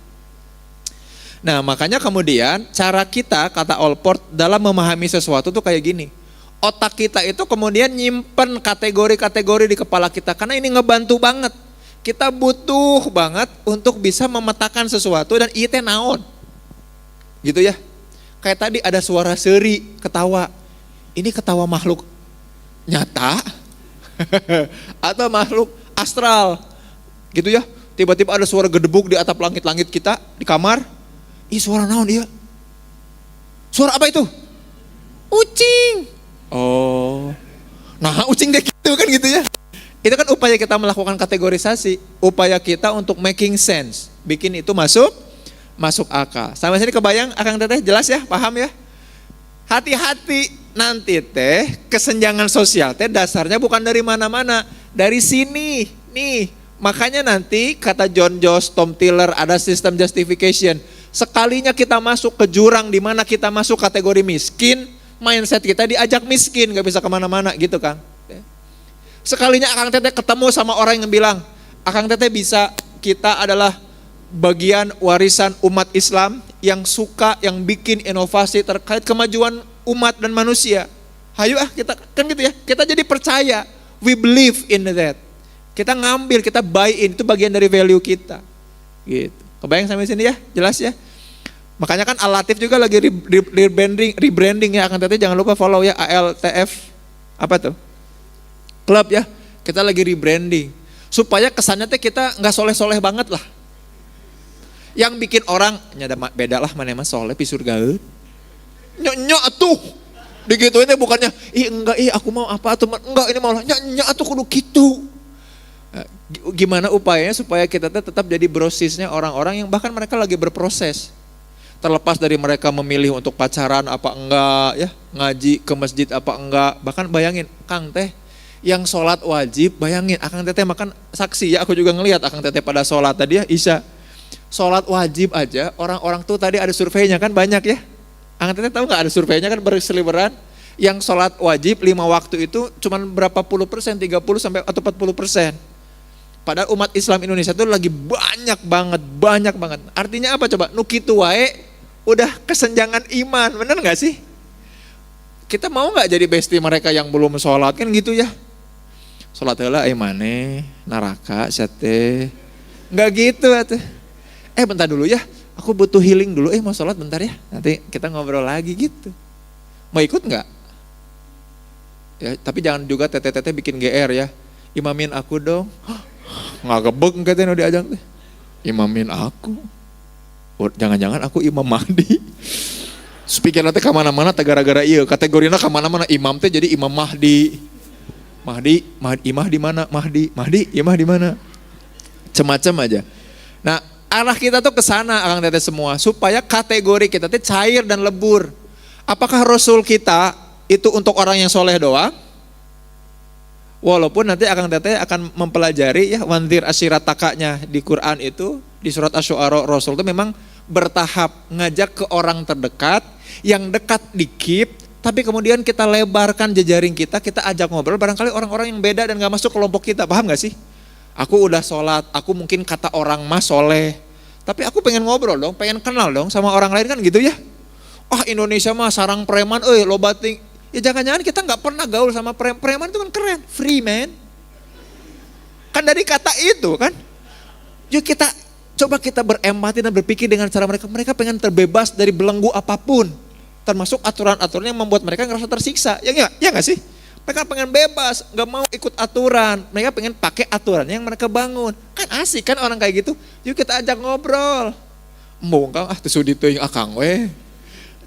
Nah makanya kemudian cara kita, kata Allport, dalam memahami sesuatu tuh kayak gini. Otak kita itu kemudian nyimpen kategori-kategori di kepala kita. Karena ini ngebantu banget. Kita butuh banget untuk bisa memetakan sesuatu dan iya teh naon. Gitu ya. Kayak tadi ada suara seri, ketawa. Ini ketawa makhluk nyata atau makhluk astral. Gitu ya. Tiba-tiba ada suara gedebuk di atap langit-langit kita di kamar. Suara naon dia? Suara apa itu? Ucing. Oh. Nah, ucing kayak gitu kan gitu ya. Itu kan upaya kita melakukan kategorisasi, upaya kita untuk making sense, bikin itu masuk akal. Sampai sini kebayang Akang Teteh, jelas ya, paham ya? Hati-hati nanti teh kesenjangan sosial teh dasarnya bukan dari mana-mana, dari sini nih. Makanya nanti kata John Joss, Tom Tiller ada sistem justification. Sekalinya kita masuk ke jurang di mana kita masuk kategori miskin, mindset kita diajak miskin, gak bisa kemana-mana gitu Kang. Sekalinya Akang Teteh ketemu sama orang yang bilang, Akang Teteh bisa, kita adalah bagian warisan umat Islam yang suka, yang bikin inovasi terkait kemajuan umat dan manusia. Hayu kita kan gitu ya, kita jadi percaya, we believe in that. Kita ngambil, kita buy in, itu bagian dari value kita. Gitu. Kebayang sampai sini ya, jelas ya. Makanya kan Al-Latif juga lagi rebranding ya, Akang Teteh jangan lupa follow ya ALTF apa tuh? Klub ya, kita lagi rebranding supaya kesannya teh kita nggak soleh-soleh banget lah. Yang bikin orang nyada beda lah mana emang soleh di surga. Nyok tuh, digituin teh bukannya, enggak aku mau apa tuh, enggak ini mau lah, nyok tuh kudu gitu. Gimana upayanya supaya kita tetap jadi brosisnya orang-orang yang bahkan mereka lagi berproses. Terlepas dari mereka memilih untuk pacaran apa enggak ya, ngaji ke masjid apa enggak, bahkan bayangin Kang Teh yang sholat wajib, bayangin Akang Teteh makan saksi ya, aku juga ngelihat Akang Teteh pada sholat tadi ya Isya. Sholat wajib aja, orang-orang tuh tadi ada surveinya kan banyak ya. Akang Teteh tahu nggak ada surveinya kan berseliweran. Yang sholat wajib 5 waktu itu cuman berapa puluh persen, 30 sampai atau 40%. Padahal umat Islam Indonesia tuh lagi banyak banget. Artinya apa coba? Nu kitu wae udah kesenjangan iman, bener nggak sih? Kita mau nggak jadi bestie mereka yang belum sholat kan gitu ya? Sholat heula maneh naraka sate. Nggak gitu atuh. Bentar dulu ya, aku butuh healing dulu, mau sholat bentar ya, nanti kita ngobrol lagi gitu. Mau ikut nggak? Ya, tapi jangan juga teteh-teteh bikin GR ya, imamin aku dong. Nggak gebek katanya diajak teh. Imamin aku. Jangan-jangan aku Imam Mahdi. Speaker nanti kemana-mana gara-gara iya, kategorinya kemana-mana imam teh jadi Imam Mahdi. Imah di mana? Imah di mana? Macam-macam aja. Nah, arah kita tuh ke sana Akang Teteh semua, supaya kategori kita tuh cair dan lebur. Apakah Rasul kita itu untuk orang yang soleh doang? Walaupun nanti Akang Teteh akan mempelajari ya wanzir ashiratakanya di Quran itu, di surat Asy-Syu'ara Rasul itu memang bertahap ngajak ke orang terdekat, yang dekat dikip, tapi kemudian kita lebarkan jejaring kita ajak ngobrol barangkali orang-orang yang beda dan gak masuk kelompok kita, paham gak sih? Aku udah sholat, aku mungkin kata orang mah soleh, tapi aku pengen ngobrol dong, pengen kenal dong sama orang lain kan gitu ya. Indonesia mah sarang preman, loba ting. Ya jangan-jangan kita gak pernah gaul sama preman itu kan keren, free man. Kan dari kata itu kan. Yuk coba kita berempati dan berpikir dengan cara mereka pengen terbebas dari belenggu apapun. Termasuk aturan-aturan yang membuat mereka ngerasa tersiksa, ya gak sih? Mereka pengen bebas, gak mau ikut aturan. Mereka pengen pakai aturan yang mereka bangun. Kan asik kan orang kayak gitu. Yuk kita ajak ngobrol. Embung Kang, tersudi teuing Akang we.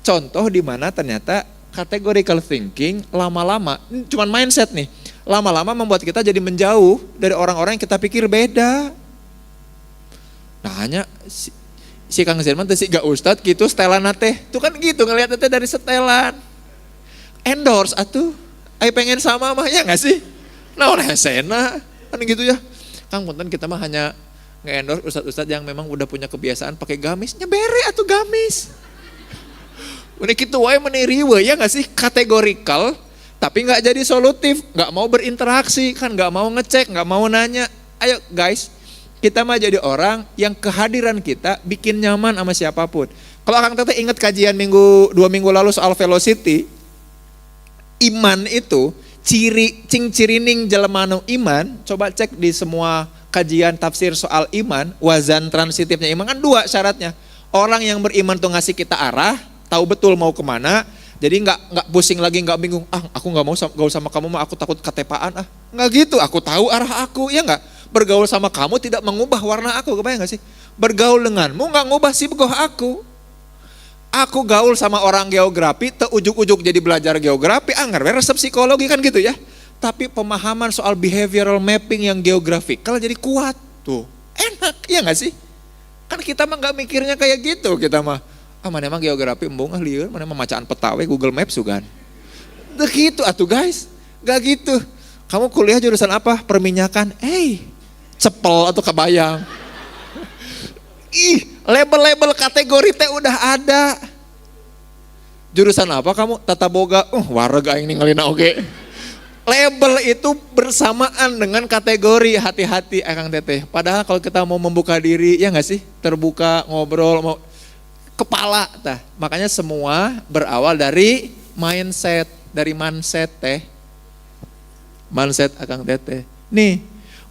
Contoh di mana ternyata categorical thinking lama-lama, cuman mindset nih. Lama-lama membuat kita jadi menjauh dari orang-orang yang kita pikir beda. Nah hanya si Kang Zirman teh si gak ustad gitu setelan teh. Tuh kan gitu ngelihat teh dari setelan. Endorse atuh. Ayo pengen sama mah ya gak sih? Nah orang sena kan gitu ya. Kang punten kita mah hanya nge-endorse ustad-ustad yang memang udah punya kebiasaan pakai gamis. Nyebere atuh gamis. Ini gitu wae meniriwe ya gak sih? Kategorikal tapi gak jadi solutif. Gak mau berinteraksi kan, gak mau ngecek, gak mau nanya. Ayo guys, kita mah jadi orang yang kehadiran kita bikin nyaman sama siapapun. Kalau Akang Teteh ingat kajian 2 minggu lalu soal velocity, iman itu cirining jelema nu iman, coba cek di semua kajian tafsir soal iman, wazan transitifnya iman kan 2 syaratnya. Orang yang beriman tuh ngasih kita arah, tahu betul mau kemana, jadi nggak pusing lagi, nggak bingung. Aku nggak mau gaul sama kamu, mah aku takut ketepaan. Nggak gitu. Aku tahu arah aku, ya nggak. Bergaul sama kamu tidak mengubah warna aku, kebayang nggak sih? Bergaul denganmu nggak ngubah sibgoh aku. Aku gaul sama orang geografi, ujuk-ujuk jadi belajar geografi, resep psikologi kan gitu ya. tapi pemahaman soal behavioral mapping yang geografikal jadi kuat tuh. Enak, ya nggak sih? Kan kita mah nggak mikirnya kayak gitu, kita mah mana emang geografi embung lieur, mana emang macaan peta we Google Maps kan. Begitu atuh guys, nggak gitu. Kamu kuliah jurusan apa? Perminyakan. Cepel atau kebayang. Label-label kategori teh udah ada. Jurusan apa kamu? Tata boga. Wareg aing ningalina oge. Label itu bersamaan dengan kategori, hati-hati Kang Teteh. Padahal kalau kita mau membuka diri, ya nggak sih? Terbuka, ngobrol, mau kepala. Makanya semua berawal dari mindset, dari mindset teh. Mindset Kang Teteh. Nih,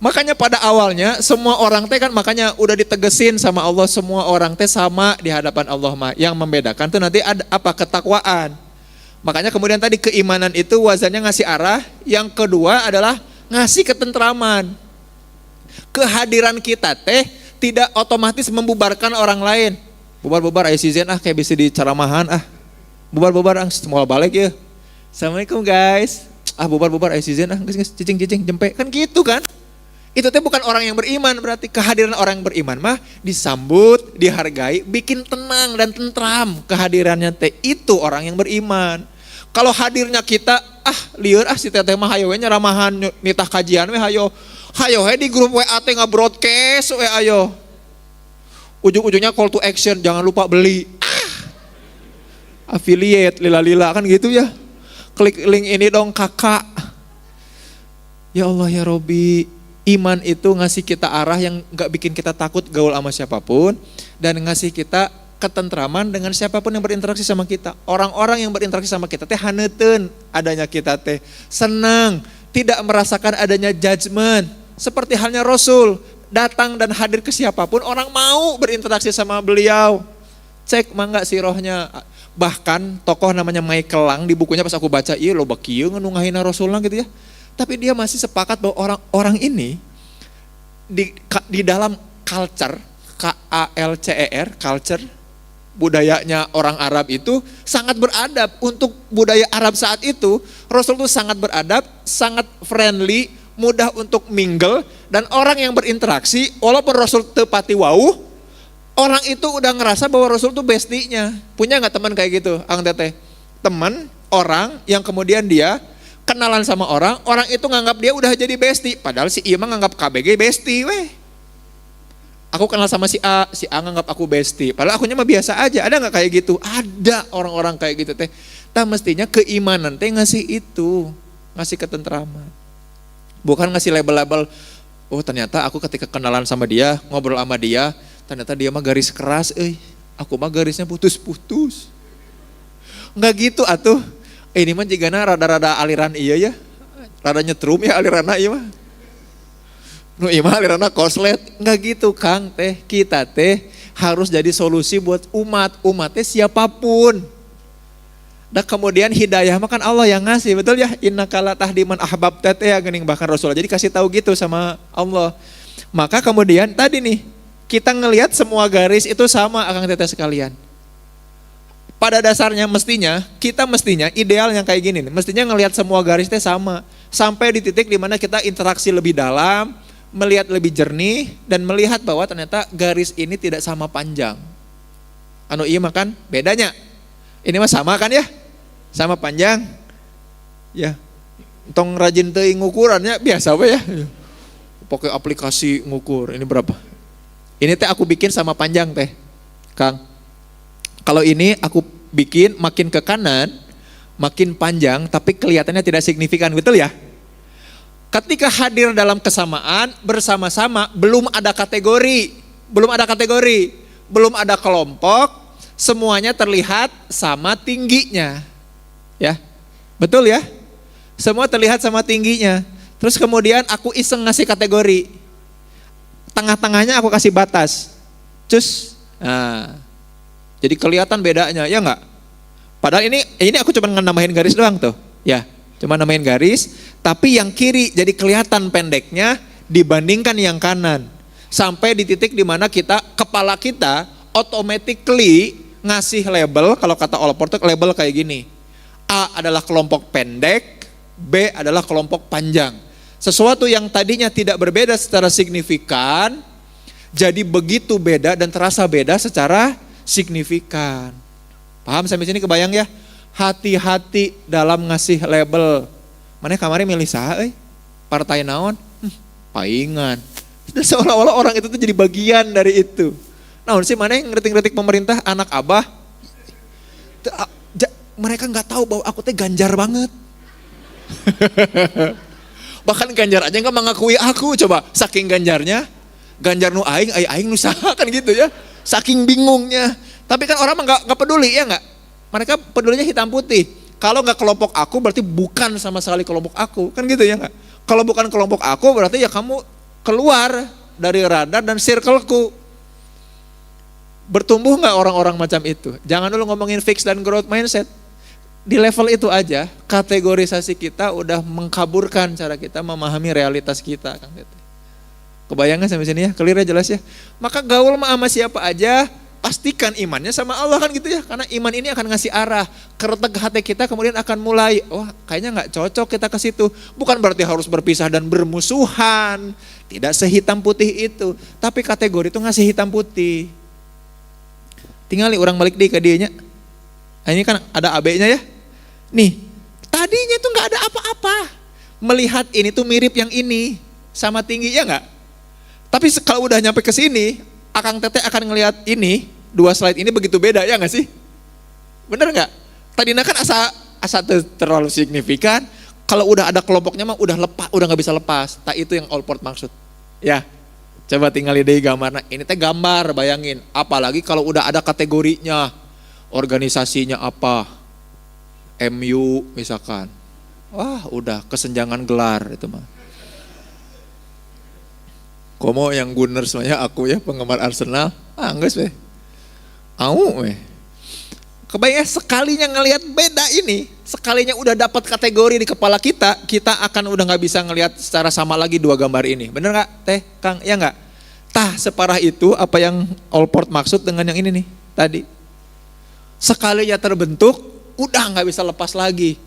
makanya pada awalnya semua orang teh kan makanya udah ditegesin sama Allah, semua orang teh sama di hadapan Allah mah. Yang membedakan tuh nanti ada apa? Ketakwaan. Makanya kemudian tadi keimanan itu wazannya ngasih arah, yang kedua adalah ngasih ketentraman. Kehadiran kita teh tidak otomatis membubarkan orang lain. Bubar-bubar aya si Zen kayak bisa diceramahan Bubar-bubar semua balik ya. Assalamualaikum guys. Bubar-bubar aya si Zen geus cicing-cicing jempe. Kan gitu kan? Itu teh bukan orang yang beriman, berarti kehadiran orang yang beriman mah disambut, dihargai, bikin tenang dan tentram kehadirannya teh itu orang yang beriman. Kalau hadirnya kita lieur si teteh mah hayo we nyaramahan nitah kajian we hayo di grup WA teh nga-broadcast we ayo. Ujung-ujungnya call to action, jangan lupa beli. Affiliate lila-lila kan gitu ya. Klik link ini dong kakak. Ya Allah ya Robi. Iman itu ngasih kita arah yang gak bikin kita takut gaul sama siapapun. Dan ngasih kita ketentraman dengan siapapun yang berinteraksi sama kita. Orang-orang yang berinteraksi sama kita teh haneuten adanya kita teh. Senang, tidak merasakan adanya judgement. Seperti halnya Rasul, datang dan hadir ke siapapun, orang mau berinteraksi sama beliau. Cek mangga sirohnya. Bahkan tokoh namanya Michael Lang di bukunya pas aku baca, iya lo bakieu nunggahina Rasulullah gitu ya. Tapi dia masih sepakat bahwa orang-orang ini di dalam culture, KALCER, culture, budayanya orang Arab itu sangat beradab. Untuk budaya Arab saat itu, Rasul itu sangat beradab, sangat friendly, mudah untuk mingle, dan orang yang berinteraksi, walaupun Rasul tepati wauh, orang itu udah ngerasa bahwa Rasul itu bestie-nya. Punya gak teman kayak gitu, Ang Teteh? Teman, orang yang kemudian dia kenalan sama orang itu nganggap dia udah jadi bestie. Padahal si Ima nganggap KBG bestie weh. Aku kenal sama si A nganggap aku bestie. Padahal akunya mah biasa aja. Ada gak kayak gitu? Ada orang-orang kayak gitu teh. Mestinya keimanan teh ngasih itu. Ngasih ketentraman. Bukan ngasih label-label. Oh ternyata aku ketika kenalan sama dia, ngobrol sama dia, ternyata dia mah garis keras. Aku mah garisnya putus-putus. Enggak gitu atuh. Ini mah jigana rada-rada aliran iya ya. Rada nyetrum ya aliranna iya mah. Nu imah aliranna koslet. Enggak gitu Kang teh. Kita teh harus jadi solusi buat umat. Umatnya siapapun. Dan kemudian hidayah mah kan Allah yang ngasih. Betul ya? Innaka la tahdi man ahbabta teh geuning bahkan Rasulullah. Jadi kasih tahu gitu sama Allah. Maka kemudian tadi nih kita ngelihat semua garis itu sama Akang Teteh sekalian. Pada dasarnya kita mestinya ideal yang kayak gini nih. Mestinya ngelihat semua garis teh sama. Sampai di titik dimana kita interaksi lebih dalam, melihat lebih jernih, dan melihat bahwa ternyata garis ini tidak sama panjang. Anu iya makan bedanya. Ini mah sama kan ya? Sama panjang. Ya. Tong rajin teuing ngukurannya biasa we ya. Pakai aplikasi ngukur. Ini berapa? Ini teh aku bikin sama panjang teh. Kang. Kalau ini aku bikin makin ke kanan, makin panjang, tapi kelihatannya tidak signifikan, betul ya? Ketika hadir dalam kesamaan, bersama-sama, belum ada kategori, belum ada kelompok, semuanya terlihat sama tingginya. Ya, betul ya? Semua terlihat sama tingginya. Terus kemudian aku iseng ngasih kategori. Tengah-tengahnya aku kasih batas. Cus. Nah. Jadi kelihatan bedanya, ya enggak? Padahal ini aku cuma nambahin garis doang tuh. Ya, cuma nambahin garis, tapi yang kiri jadi kelihatan pendeknya dibandingkan yang kanan. Sampai di titik dimana kepala kita automatically ngasih label, kalau kata Olport label kayak gini. A adalah kelompok pendek, B adalah kelompok panjang. Sesuatu yang tadinya tidak berbeda secara signifikan, jadi begitu beda dan terasa beda secara signifikan. Paham sampai sini, kebayang ya? Hati-hati dalam ngasih label. Mana kemarin milih saha partai naon? Paingan. Seolah-olah orang itu tuh jadi bagian dari itu. Naon sih mana yang ngeretik-ngeretik pemerintah anak abah? Mereka nggak tahu bahwa aku teh Ganjar banget. Bahkan Ganjar aja nggak mengakui aku, coba saking Ganjarnya, Ganjar nu aing nu saha kan gitu ya, saking bingungnya. Tapi kan orang mah nggak peduli ya nggak, mereka pedulinya hitam putih. Kalau nggak kelompok aku berarti bukan sama sekali kelompok aku, kan gitu ya nggak? Kalau bukan kelompok aku berarti ya kamu keluar dari radar dan circleku. Bertumbuh nggak orang-orang macam itu? Jangan dulu ngomongin fix dan growth mindset. Di level itu aja, kategorisasi kita udah mengkaburkan cara kita memahami realitas kita. Kebayang gak sampai sini ya? Clear ya, jelas ya? Maka gaul sama siapa aja, pastikan imannya sama Allah kan gitu ya. Karena iman ini akan ngasih arah. Kereteg hati kita kemudian akan mulai, oh kayaknya gak cocok kita ke situ. Bukan berarti harus berpisah dan bermusuhan. Tidak sehitam putih itu. Tapi kategori itu ngasih hitam putih. Tinggal orang balik deh ke dianya. Ini kan ada AB-nya ya. Nih, tadinya tuh gak ada apa-apa. Melihat ini tuh mirip yang ini. Sama tinggi ya gak? Tapi kalau udah nyampe ke sini, Akang Teteh akan ngelihat ini, dua slide ini begitu beda ya gak sih? Bener gak? Tadinya kan asa terlalu signifikan. Kalau udah ada kelompoknya mah udah lepas, udah gak bisa lepas. Tak itu yang Allport maksud. Ya, coba tinggal ide gambarnya. Ini teh gambar, bayangin. Apalagi kalau udah ada kategorinya. Organisasinya apa? MU misalkan. Wah udah kesenjangan gelar itu mah. Komo yang Gunner semuanya aku ya penggemar Arsenal. Enggak weh. Weh. Kebayang sekalinya ngelihat beda ini. Sekalinya udah dapat kategori di kepala kita. Kita akan udah gak bisa ngelihat secara sama lagi dua gambar ini. Bener gak Teh Kang? Ya gak? Tah separah itu apa yang Allport maksud dengan yang ini nih tadi. Sekalinya terbentuk, udah gak bisa lepas lagi.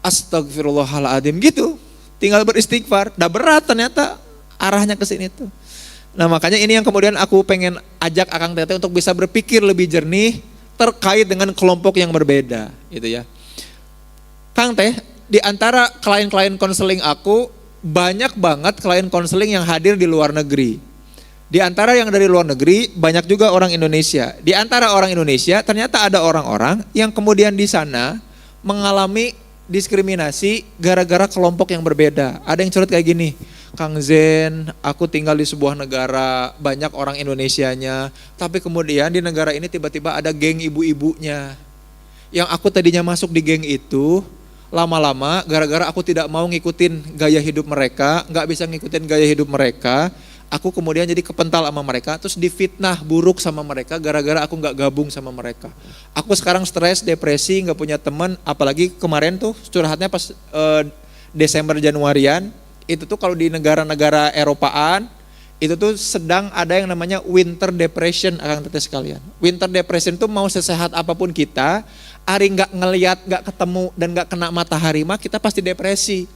Astagfirullahaladzim gitu. Tinggal beristighfar. Udah berat ternyata arahnya ke sini tuh. Nah makanya ini yang kemudian aku pengen ajak Akang Teteh untuk bisa berpikir lebih jernih terkait dengan kelompok yang berbeda gitu ya. Kang Teh, di antara klien-klien konseling aku, banyak banget klien konseling yang hadir di luar negeri. Di antara yang dari luar negeri, banyak juga orang Indonesia. Di antara orang Indonesia, ternyata ada orang-orang yang kemudian di sana mengalami diskriminasi gara-gara kelompok yang berbeda. Ada yang curhat kayak gini, Kang Zen, aku tinggal di sebuah negara, banyak orang Indonesianya, tapi kemudian di negara ini tiba-tiba ada geng ibu-ibunya. Yang aku tadinya masuk di geng itu, lama-lama gara-gara aku tidak mau ngikutin gaya hidup mereka, gak bisa ngikutin gaya hidup mereka, aku kemudian jadi kepental sama mereka, terus difitnah buruk sama mereka gara-gara aku gak gabung sama mereka. Aku sekarang stres, depresi, gak punya teman, apalagi kemarin tuh curhatnya pas Desember Januarian, itu tuh kalau di negara-negara Eropaan, itu tuh sedang ada yang namanya winter depression, Akang Teteh sekalian. Winter depression tuh mau sesehat apapun kita, hari gak ngeliat, gak ketemu, dan gak kena matahari mah kita pasti depresi.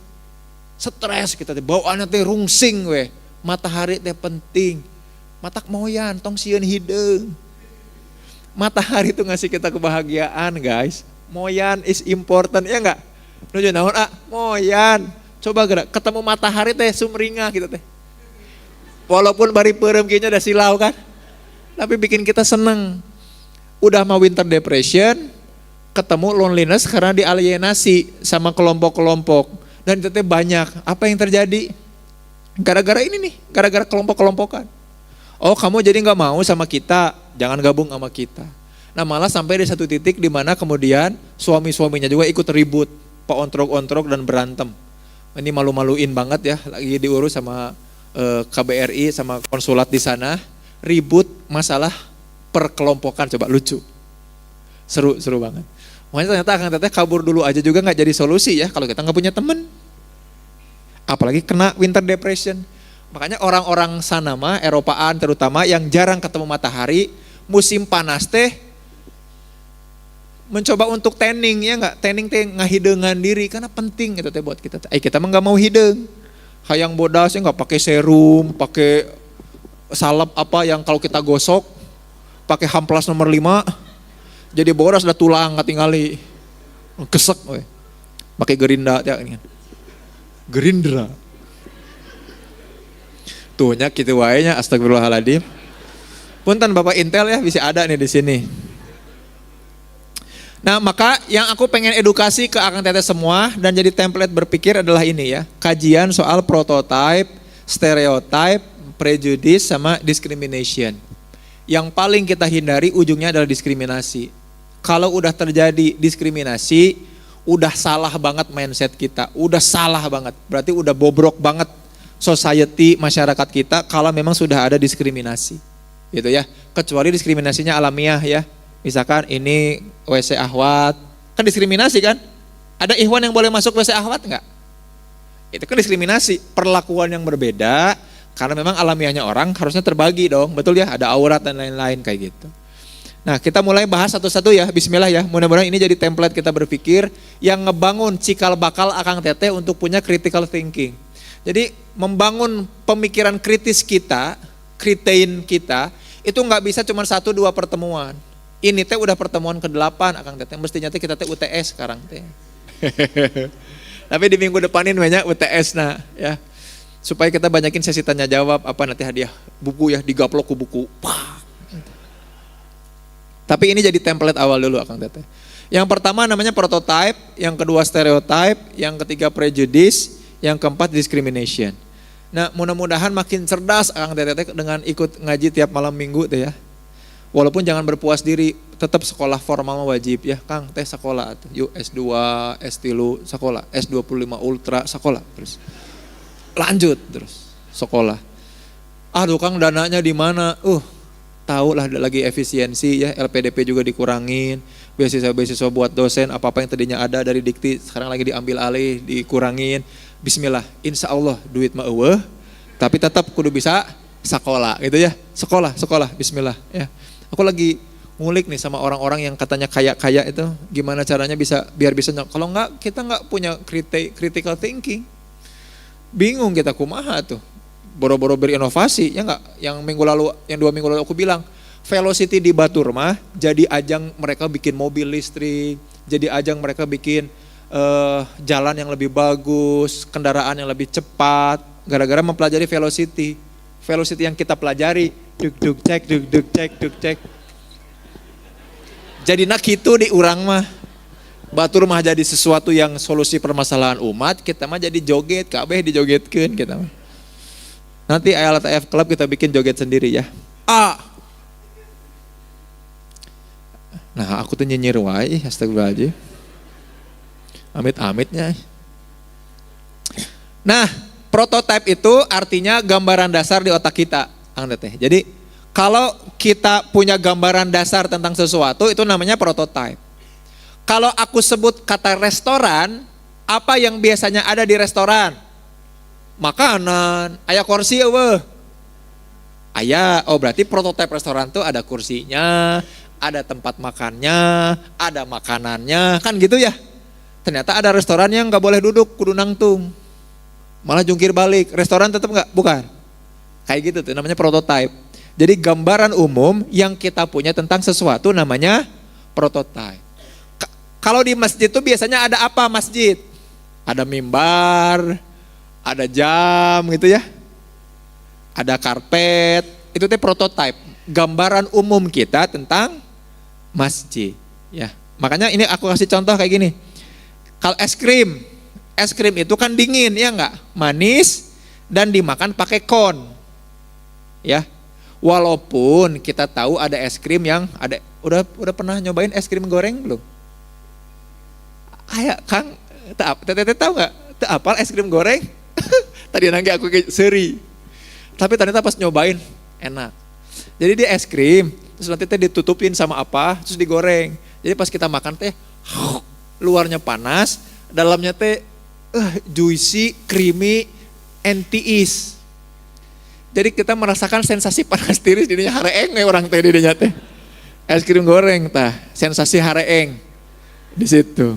Stres kita, bawaannya teh rungsing weh. Matahari teh penting. Matak moyan, tong sieun hideung. Matahari tuh ngasih kita kebahagiaan guys. Moyan is important, ya enggak? Nuju naon moyan. Coba gerak, ketemu matahari teh sumringah gitu teh. Walaupun bari peureum kieu nya udah silau kan. Tapi bikin kita seneng. Udah mah winter depression, ketemu loneliness karena dialienasi sama kelompok-kelompok. Dan itu teh banyak. Apa yang terjadi? Gara-gara ini nih, gara-gara kelompok-kelompokan. Oh kamu jadi gak mau sama kita, jangan gabung sama kita. Nah malah sampai di satu titik di mana kemudian suami-suaminya juga ikut ribut, ontrok-ontrok dan berantem. Ini malu-maluin banget ya, lagi diurus sama KBRI, sama konsulat di sana, ribut masalah perkelompokan, coba lucu. Seru banget. Makanya ternyata Akang Teteh kabur dulu aja juga gak jadi solusi ya, kalau kita gak punya temen. Apalagi kena winter depression. Makanya orang-orang sana mah Eropaan terutama yang jarang ketemu matahari, musim panas teh mencoba untuk tanning ya enggak? Tanning teh ngahideungan diri karena penting itu teh buat kita. Kita mah enggak mau hideung. Hayang bodas ya enggak pakai serum, pakai salep apa yang kalau kita gosok pakai hamplas nomor 5 jadi bodas udah tulang katingali. Kesek we. Pakai gerinda teh kan. Gerindra. Tuhnya kitu wae nya astagfirullahaladzim. Punten Bapak Intel ya bisa ada nih di sini. Nah maka yang aku pengen edukasi ke Akang Teteh semua dan jadi template berpikir adalah ini ya. Kajian soal prototype, stereotype, prejudice sama discrimination. Yang paling kita hindari ujungnya adalah diskriminasi. Kalau udah terjadi diskriminasi, udah salah banget mindset kita. Udah salah banget, berarti udah bobrok banget society, masyarakat kita kalau memang sudah ada diskriminasi. Gitu ya, kecuali diskriminasinya alamiah ya. Misalkan ini WC Ahwat, kan diskriminasi kan? Ada Ikhwan yang boleh masuk WC Ahwat enggak? Itu kan diskriminasi, perlakuan yang berbeda karena memang alamiahnya orang harusnya terbagi dong, betul ya? Ada aurat dan lain-lain kayak gitu. Nah kita mulai bahas satu-satu ya, bismillah ya. Mudah-mudahan ini jadi template kita berpikir yang ngebangun cikal bakal Akang Teteh untuk punya critical thinking. Jadi membangun pemikiran kritis kita, kritain kita, itu nggak bisa cuma 1-2 pertemuan. Ini teh udah pertemuan ke-8 Akang Teteh, mestinya teh kita teh UTS sekarang teh. Tapi di minggu depan ini banyak UTS nah ya. Supaya kita banyakin sesi tanya jawab, apa nanti hadiah buku ya, digaplok ke buku. Pah. Tapi ini jadi template awal dulu Akang Teteh. Yang pertama namanya prototype, yang kedua stereotype, yang ketiga prejudice, yang keempat discrimination. Nah mudah-mudahan makin cerdas Akang Teteh dengan ikut ngaji tiap malam minggu teh ya. Walaupun jangan berpuas diri, tetap sekolah formal wajib ya. Kang teh sekolah tuh, yuk S2, S3 sekolah, S25 Ultra sekolah terus. Lanjut terus sekolah. Aduh Kang dananya di mana? Tahu lah lagi efisiensi ya, LPDP juga dikurangin, beasiswa-beasiswa buat dosen, apa-apa yang tadinya ada dari Dikti sekarang lagi diambil alih, dikurangin. Bismillah, insya Allah duit mah eueuh, tapi tetap kudu bisa sekolah gitu ya, sekolah, bismillah ya. Aku lagi ngulik nih sama orang-orang yang katanya kaya-kaya itu, gimana caranya biar bisa, kalau enggak kita enggak punya critical thinking, bingung kita kumaha tuh. Boro-boro berinovasi ya enggak, yang 2 minggu lalu aku bilang Velocity di Batur mah jadi ajang mereka bikin mobil listrik, jadi ajang mereka bikin jalan yang lebih bagus, kendaraan yang lebih cepat, gara-gara mempelajari velocity yang kita pelajari duk cek jadi nak itu di urang mah Batur mah jadi sesuatu yang solusi permasalahan umat, kita mah jadi joget, kabeh dijogetkeun kita mah. Nanti ALTF Club kita bikin joget sendiri ya. Nah aku tuh nyinyir wae, astagfirullahaladzim. Amit-amitnya. Nah prototype itu artinya gambaran dasar di otak kita. Jadi kalau kita punya gambaran dasar tentang sesuatu itu namanya prototype. Kalau aku sebut kata restoran, apa yang biasanya ada di restoran? Makanan, aya kursi eueuh. Aya, berarti prototipe restoran tuh ada kursinya, ada tempat makannya, ada makanannya, kan gitu ya. Ternyata ada restoran yang nggak boleh duduk, kudu nangtung. Malah jungkir balik, restoran tetap nggak? Bukan. Kayak gitu tuh namanya prototype. Jadi gambaran umum yang kita punya tentang sesuatu namanya prototype. Kalau di masjid itu biasanya ada apa masjid? Ada mimbar, ada jam gitu ya. Ada karpet, itu teh prototype. Gambaran umum kita tentang masjid. Ya, makanya ini aku kasih contoh kayak gini. Kalau es krim itu kan dingin ya enggak? Manis dan dimakan pakai kon. Ya. Walaupun kita tahu ada es krim yang ada, udah pernah nyobain es krim goreng belum? Ayo Kang, teteh tahu nggak? Teu apal es krim goreng? Tadi nanti aku seri. Tapi ternyata pas nyobain enak. Jadi dia es krim, terus nanti teh ditutupin sama apa, terus digoreng. Jadi pas kita makan teh, luarnya panas, dalamnya teh juicy, creamy, and tiis. Jadi kita merasakan sensasi panas tiris, dirinya hareeng orang teh dirinya teh. Es krim goreng tah, sensasi hareeng. Di situ.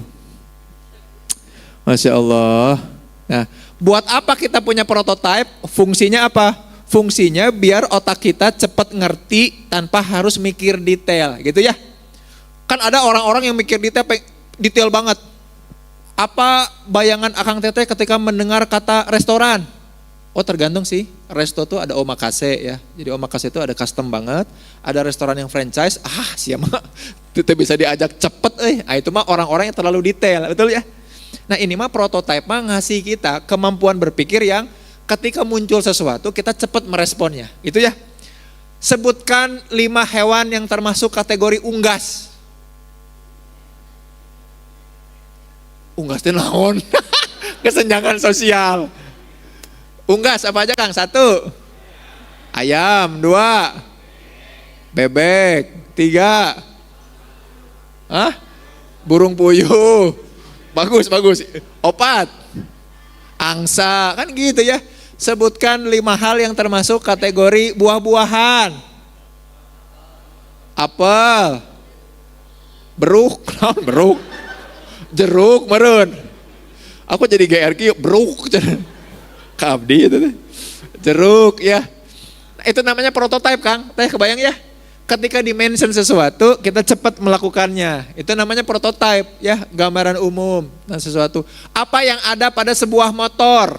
Masya Allah. Nah, buat apa kita punya prototype? Fungsinya apa? Fungsinya biar otak kita cepat ngerti tanpa harus mikir detail, gitu ya. Kan ada orang-orang yang mikir detail banget. Apa bayangan Akang Teteh ketika mendengar kata restoran? Oh tergantung sih, resto tuh ada omakase ya. Jadi omakase itu ada custom banget, ada restoran yang franchise, siapa itu bisa diajak cepet itu mah orang-orang yang terlalu detail, betul ya? Nah ini mah prototype mah ngasih kita kemampuan berpikir yang ketika muncul sesuatu kita cepat meresponnya, gitu ya. Sebutkan 5 hewan yang termasuk kategori unggas. Unggas itu naon? Kesenjangan sosial. Unggas apa aja Kang? 1. Ayam. 2. Bebek. 3. Burung puyuh. Bagus. 4. Angsa. Kan gitu ya. Sebutkan 5 hal yang termasuk kategori buah-buahan. Apel. Beruk. Beruk. Jeruk meren. Aku jadi GRQ beruk. Kabdi itu teh. Jeruk ya. Nah, itu namanya prototype Kang. Teh kebayang ya. Ketika dimention sesuatu kita cepat melakukannya. Itu namanya prototype ya. Gambaran umum dan sesuatu. Apa yang ada pada sebuah motor?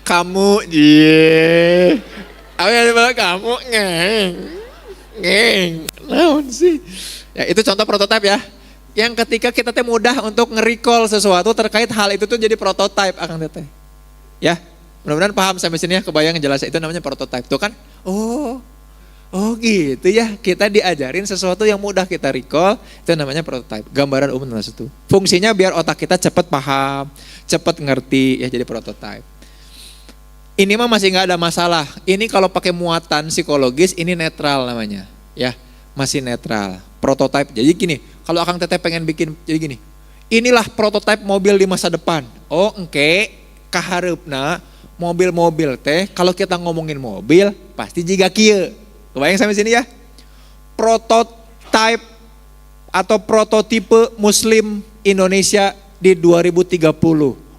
Kamu. Apa yang ada kamu? Ngeng. Naon sih? Ya itu contoh prototype ya. Yang ketika kita teh mudah untuk nge-recall sesuatu terkait hal itu tuh jadi prototype Akang Teteh. Ya, mudah-mudahan paham sampai sini ya, kebayang jelas itu namanya prototype. Tuh kan, oh gitu ya, kita diajarin sesuatu yang mudah kita recall, itu namanya prototype. Gambaran umum nomor 1. Fungsinya biar otak kita cepat paham, cepat ngerti, ya jadi prototype. Ini mah masih nggak ada masalah. Ini kalau pakai muatan psikologis, ini netral namanya. Ya, masih netral. Prototype, jadi gini, kalau Akang Teteh pengen bikin, jadi gini, inilah prototype mobil di masa depan. Oh kahareupna mobil-mobil teh, kalau kita ngomongin mobil, pasti jiga kieu. Kebayang sampai sini ya? Prototype atau prototipe Muslim Indonesia di 2030.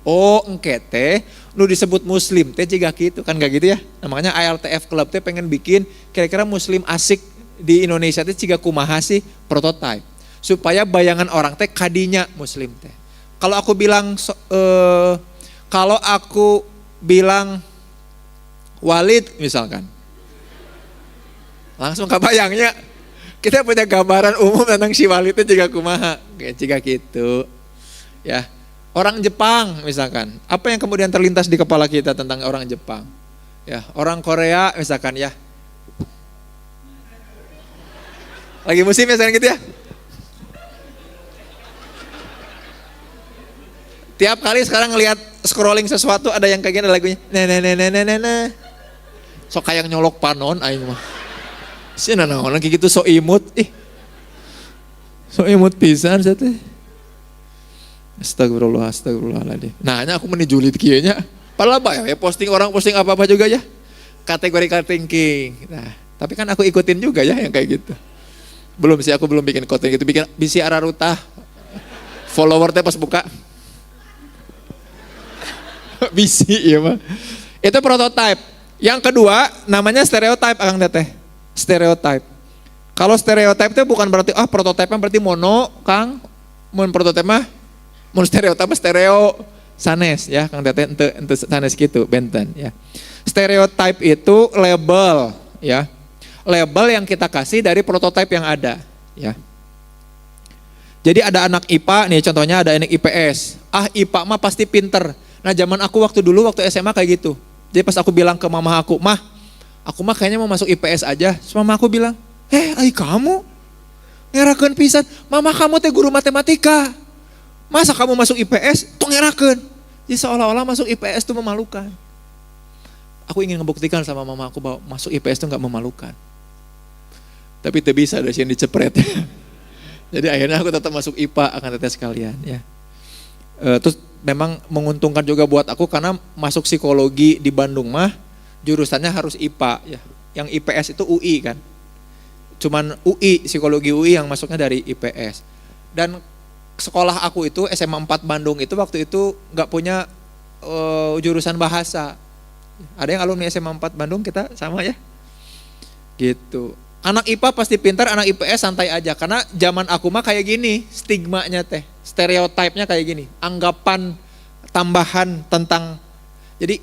Oh teh, nu disebut Muslim teh jiga kitu, kan gak gitu ya? Nah, makanya ALTF Club teh pengen bikin kira-kira Muslim asik di Indonesia teh jiga kumaha sih prototype. Supaya bayangan orang teh kadinya Muslim teh. Kalau aku bilang Walid misalkan, langsung kebayangnya kita punya gambaran umum tentang si Walid teh jiga kumaha, kayak jiga gitu. Ya, orang Jepang misalkan, apa yang kemudian terlintas di kepala kita tentang orang Jepang? Ya, orang Korea misalkan ya. Lagi musim ya sekarang gitu ya. Tiap kali sekarang ngelihat scrolling sesuatu ada yang kayak gini lagunya. Nah. Sok kayak nyolok panon aing mah. Si naon lagi gitu so imut. So imut pisan saya teh. Astagfirullahaladzim. Nah, aku menjulit kieu nya. Padahal ya posting apa-apa juga ya. Kategori thinking. Nah, tapi kan aku ikutin juga ya yang kayak gitu. Belum sih, aku belum bikin konten gitu, bikin bisi araruta. Follower teh pas buka. Bisi ya mah. Itu prototype. Yang kedua namanya stereotype Akang Teteh. Stereotype. Kalau stereotype itu bukan berarti prototype berarti mono, Kang. Mun prototype mah mun stereotype stereo sanes ya, Kang Teteh ente sanes gitu, benten ya. Stereotype itu label ya. Label yang kita kasih dari prototype yang ada ya. Jadi ada anak IPA nih, contohnya ada anak IPS. IPA mah pasti pinter. Nah zaman aku waktu SMA kayak gitu. Jadi pas aku bilang ke mama aku, aku mah kayaknya mau masuk IPS aja. Terus mama aku bilang, kamu ngerakeun pisan, mama kamu teh guru matematika. Masa kamu masuk IPS tuh ngerakeun? Jadi seolah-olah masuk IPS itu memalukan. Aku ingin membuktikan sama mama aku bahwa masuk IPS itu gak memalukan. Tapi tidak bisa, ada yang dicepret. Jadi akhirnya aku tetap masuk IPA, Akang Teteh sekalian ya. Terus memang menguntungkan juga buat aku karena masuk psikologi di Bandung mah jurusannya harus IPA ya. Yang IPS itu UI kan. cuman UI, psikologi UI yang masuknya dari IPS. Dan sekolah aku itu SMA 4 Bandung itu waktu itu nggak punya jurusan bahasa. Ada yang alumni SMA 4 Bandung, kita sama ya. Gitu. Anak IPA pasti pintar, anak IPS santai aja. Karena zaman aku mah kayak gini, stigmanya teh, stereotipnya kayak gini. Anggapan tambahan tentang, jadi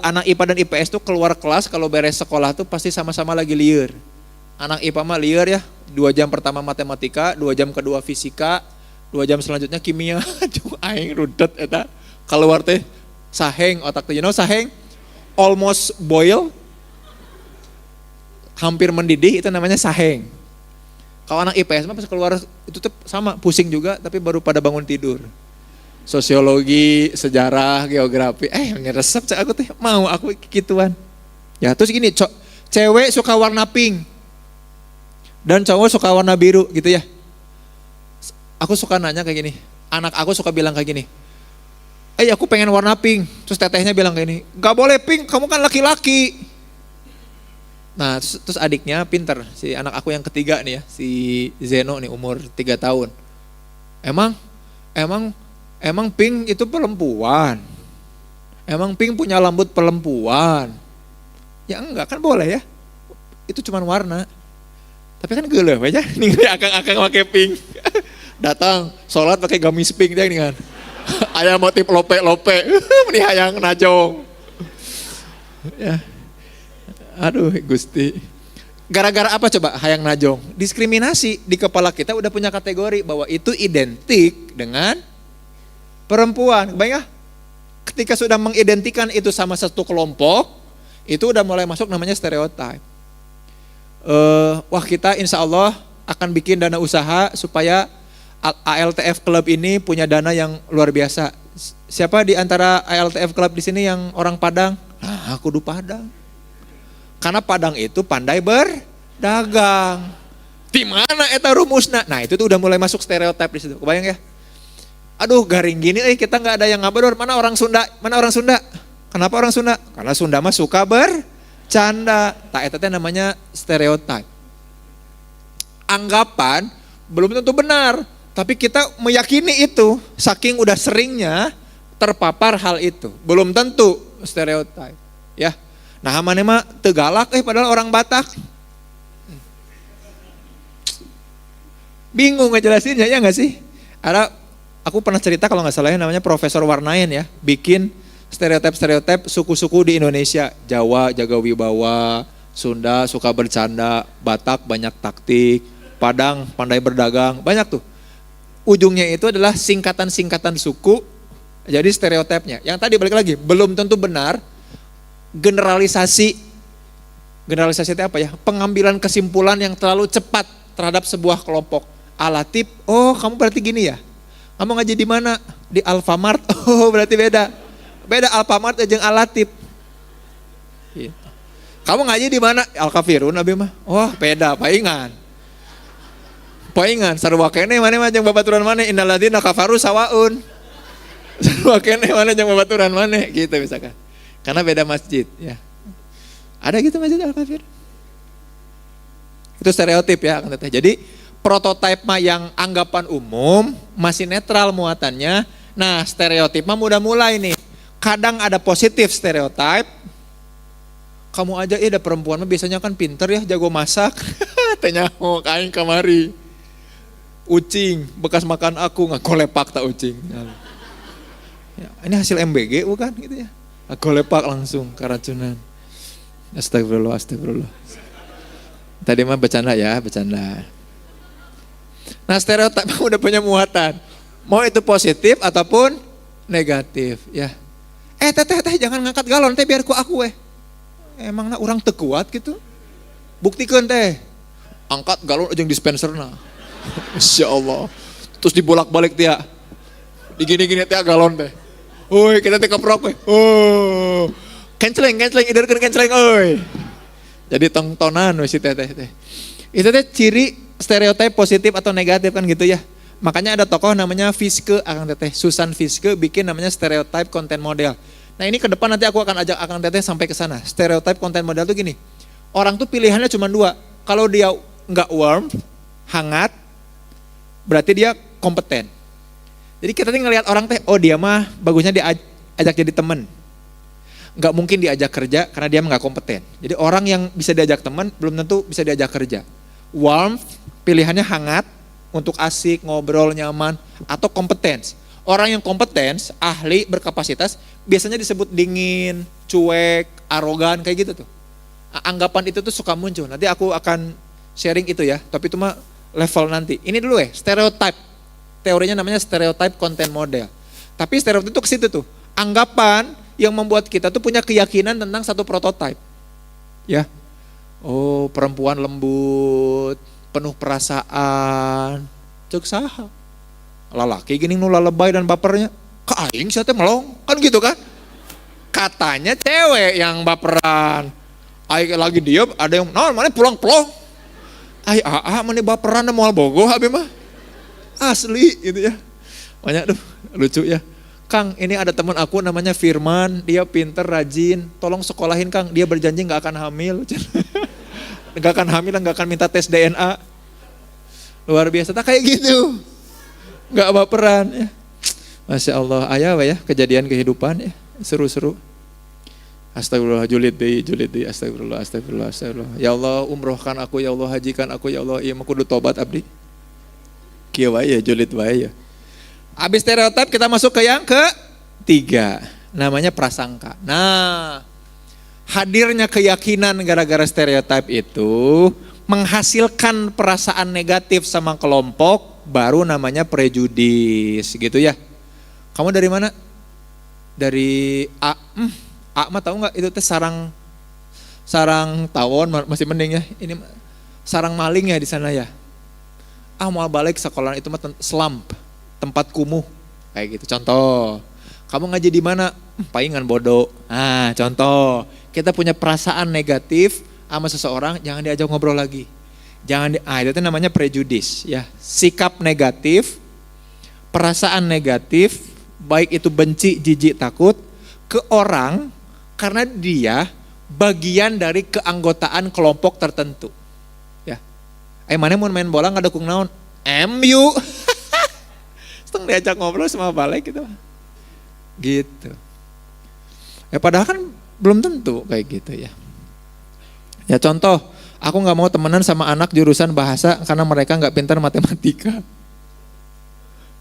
anak IPA dan IPS tuh keluar kelas kalau beres sekolah tuh pasti sama-sama lagi liar. Anak IPA mah liar ya, 2 jam pertama matematika, 2 jam kedua fisika, 2 jam selanjutnya kimia. Aing rudet eta. Keluar teh saheng otak teh, you know saheng? Almost boil. Hampir mendidih, itu namanya saheng. Kalau anak IPS mah pas keluar itu tuh sama, pusing juga tapi baru pada bangun tidur. Sosiologi, sejarah, geografi, ngeresep aku teh, mau aku gituan. Ya terus gini, cewek suka warna pink dan cowok suka warna biru gitu ya. Aku suka nanya kayak gini, anak aku suka bilang kayak gini, aku pengen warna pink. Terus tetehnya bilang kayak gini, gak boleh pink, kamu kan laki-laki. Nah terus adiknya pinter, si anak aku yang ketiga nih ya, si Zeno nih umur 3 tahun. Emang pink itu perempuan? Emang pink punya rambut perempuan? Ya enggak, kan boleh ya. Itu cuma warna. Tapi kan gelap aja nih akang-akang pakai pink. Datang sholat pakai gamis pink deh nih kan. Aya motif lope-lope. Meni hayang najong. Ya. Aduh Gusti. Gara-gara apa coba hayang najong? Diskriminasi di kepala kita udah punya kategori bahwa itu identik dengan perempuan. Kebayang? Ketika sudah mengidentikan itu sama satu kelompok, itu udah mulai masuk namanya stereotip. Wah kita insya Allah akan bikin dana usaha supaya ALTF Club ini punya dana yang luar biasa. Siapa di antara ALTF Club di sini yang orang Padang? Nah, aku di Padang. Karena Padang itu pandai berdagang. Di mana eta rumusna? Nah itu tuh udah mulai masuk stereotip di situ. Kebayang ya? Aduh garing gini, kita nggak ada yang ngabador. Mana orang Sunda? Mana orang Sunda? Kenapa orang Sunda? Karena Sunda mah suka bercanda. Tak eta teh namanya stereotip. Anggapan belum tentu benar, tapi kita meyakini itu saking udah seringnya terpapar hal itu. Belum tentu stereotip, ya. Nah, mana mah tegalak padahal orang Batak. Bingung ngejelasinnya ya nggak sih? Aku pernah cerita kalau nggak salah namanya Profesor Warnain ya, bikin stereotip suku-suku di Indonesia. Jawa jaga wibawa, Sunda suka bercanda, Batak banyak taktik, Padang pandai berdagang, banyak tuh. Ujungnya itu adalah singkatan-singkatan suku, jadi stereotipnya. Yang tadi balik lagi, belum tentu benar. Generalisasi itu apa ya? Pengambilan kesimpulan yang terlalu cepat terhadap sebuah kelompok. Alatip, oh kamu berarti gini ya? Kamu ngaji di mana? Di Alfamart. Oh berarti beda. Beda Alfamart jeung Alatip. Gitu. Kamu ngaji di mana? Al-Kafirun abi mah. Wah beda, paingan. Sarua kene mana mah jeung babaturan mana? Innalladzina kafaru sawaun. Sarua kene mana jeung babaturan mana? Gitu misalkan. Karena beda masjid ya. Ada gitu masjid Al-Kafir. Itu stereotip ya. Jadi prototipe mah yang anggapan umum masih netral muatannya. Nah stereotip mah udah mulai nih. Kadang ada positif stereotip. Kamu aja ada perempuan mah biasanya kan pinter ya, jago masak. Tanya mau kain kamari. Ucing bekas makan aku nggak golepak tak ucing. Ya, ini hasil MBG bukan gitu ya. Golepak langsung keracunan. Astagfirullah. Tadi mah bercanda ya, bercanda. Nah stereotip udah punya muatan. Mau itu positif ataupun negatif ya. Teh jangan ngangkat galon teh biar ku aku Emangnya orang teu kuat gitu. Buktikeun teh. Angkat galon jeung dispenserna. Masya Allah. Terus dibolak-balik dia. Digini-gini teh galon teh. Oi, kita teh keprok we. Oh. Kenceleng iderkeun kenceleng euy. Jadi tongtonan we si teteh teh. Itu teh ciri stereotip positif atau negatif kan gitu ya. Makanya ada tokoh namanya Fiske, Akang Teteh. Susan Fiske bikin namanya stereotip konten model. Nah ini ke depan nanti aku akan ajak Akang Teteh sampai ke sana. Stereotip konten model tuh gini. Orang tuh pilihannya cuma 2. Kalau dia nggak warm, hangat, berarti dia kompeten. Jadi kita ngelihat orang teh, oh dia mah bagusnya diajak jadi teman. Nggak mungkin diajak kerja karena dia nggak kompeten. Jadi orang yang bisa diajak teman belum tentu bisa diajak kerja. Warm, pilihannya hangat, untuk asik, ngobrol, nyaman, atau kompetens. Orang yang kompetens, ahli, berkapasitas, biasanya disebut dingin, cuek, arogan, kayak gitu tuh. Anggapan itu tuh suka muncul. Nanti aku akan sharing itu ya, tapi itu mah level nanti. Ini dulu stereotype. Teorinya namanya stereotype content model. Tapi stereotype itu ke situ tuh. Anggapan yang membuat kita tuh punya keyakinan tentang satu prototype. Ya. Oh, perempuan lembut, penuh perasaan. Cek saha. Lalaki gini nu lebay dan bapernya. Ka aing sia teh melong. Kan gitu kan? Katanya cewek yang baperan. Aing lagi diam, ada yang naon mana pulang-pulang. Ai mana baperan moal bogoh abi mah. Asli gitu ya. Banyak tuh lucu ya. Kang, ini ada teman aku namanya Firman, dia pinter, rajin, tolong sekolahin Kang, dia berjanji gak akan hamil. Gak akan hamil, gak akan minta tes DNA. Luar biasa, tak kayak gitu. Gak baperan ya. Masya Allah, ayah ya kejadian kehidupan ya, seru-seru. Astagfirullah, julid deh, astagfirullah. Ya Allah, umrohkan aku, ya Allah, hajikan aku, ya Allah, iya kudu tobat abdi. Kieu wae ya, julid wae ya. Habis stereotip kita masuk ke yang ketiga, namanya prasangka. Nah, hadirnya keyakinan gara-gara stereotip itu menghasilkan perasaan negatif sama kelompok, baru namanya prejudis gitu ya. Kamu dari mana? Dari mah tahu nggak itu teh sarang tawon masih mending ya. Ini sarang maling ya di sana ya. Mau balik sekolah itu mah slump, tempat kumuh kayak gitu. Contoh, kamu ngaji di mana? Palingan bodoh. Contoh, kita punya perasaan negatif sama seseorang, jangan diajak ngobrol lagi. Itu namanya prejudis ya. Sikap negatif, perasaan negatif, baik itu benci, jijik, takut ke orang karena dia bagian dari keanggotaan kelompok tertentu. Ya. Mana mau main bola nggak dukung naon? MU. Setengah diajak ngobrol sama balik gitu. Gitu. Padahal kan belum tentu kayak gitu ya. Ya contoh, aku nggak mau temenan sama anak jurusan bahasa karena mereka nggak pintar matematika.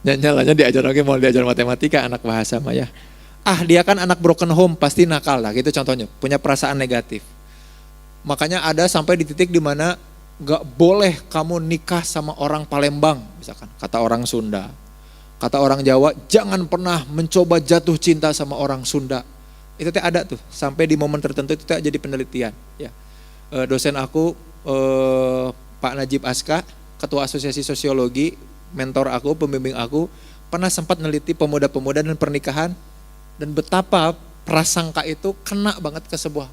Jalan-jalannya mau diajar matematika anak bahasa mah ya. Dia kan anak broken home pasti nakal lah gitu contohnya, punya perasaan negatif. Makanya ada sampai di titik dimana gak boleh kamu nikah sama orang Palembang misalkan, kata orang Sunda. Kata orang Jawa, jangan pernah mencoba jatuh cinta sama orang Sunda. Itu teh ada tuh, sampai di momen tertentu itu teh jadi penelitian. Ya. Dosen aku, Pak Najib Aska, Ketua Asosiasi Sosiologi, mentor aku, pembimbing aku, pernah sempat neliti pemuda-pemuda dan pernikahan, dan betapa prasangka itu kena banget ke sebuah,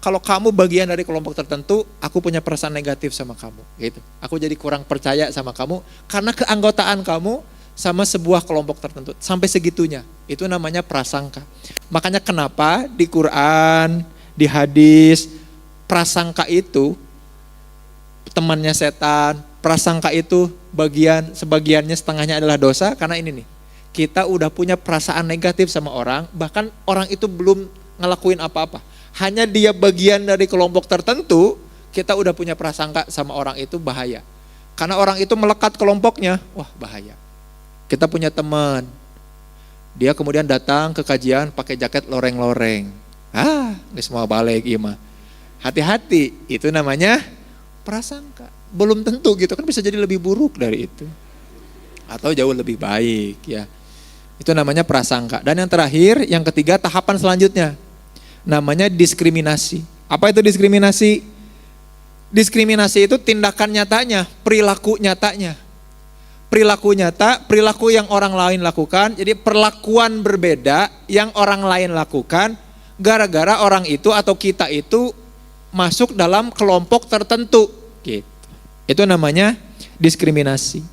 kalau kamu bagian dari kelompok tertentu, aku punya perasaan negatif sama kamu, gitu. Aku jadi kurang percaya sama kamu karena keanggotaan kamu sama sebuah kelompok tertentu, sampai segitunya. Itu namanya prasangka. Makanya kenapa di Quran, di hadis, prasangka itu temannya setan, prasangka itu sebagiannya setengahnya adalah dosa karena ini nih. Kita udah punya perasaan negatif sama orang, bahkan orang itu belum ngelakuin apa-apa. Hanya dia bagian dari kelompok tertentu, kita udah punya prasangka sama orang itu bahaya. Karena orang itu melekat kelompoknya, wah bahaya. Kita punya teman, dia kemudian datang ke kajian pakai jaket loreng-loreng. Ini semua balik ima. Hati-hati, itu namanya prasangka. Belum tentu gitu kan, bisa jadi lebih buruk dari itu. Atau jauh lebih baik ya. Itu namanya prasangka. Dan yang terakhir, yang ketiga tahapan selanjutnya. Namanya diskriminasi. Apa itu diskriminasi? Diskriminasi itu tindakan nyatanya, perilaku nyatanya. Perilaku nyata, perilaku yang orang lain lakukan. Jadi perlakuan berbeda yang orang lain lakukan gara-gara orang itu atau kita itu masuk dalam kelompok tertentu. Gitu. Itu namanya diskriminasi.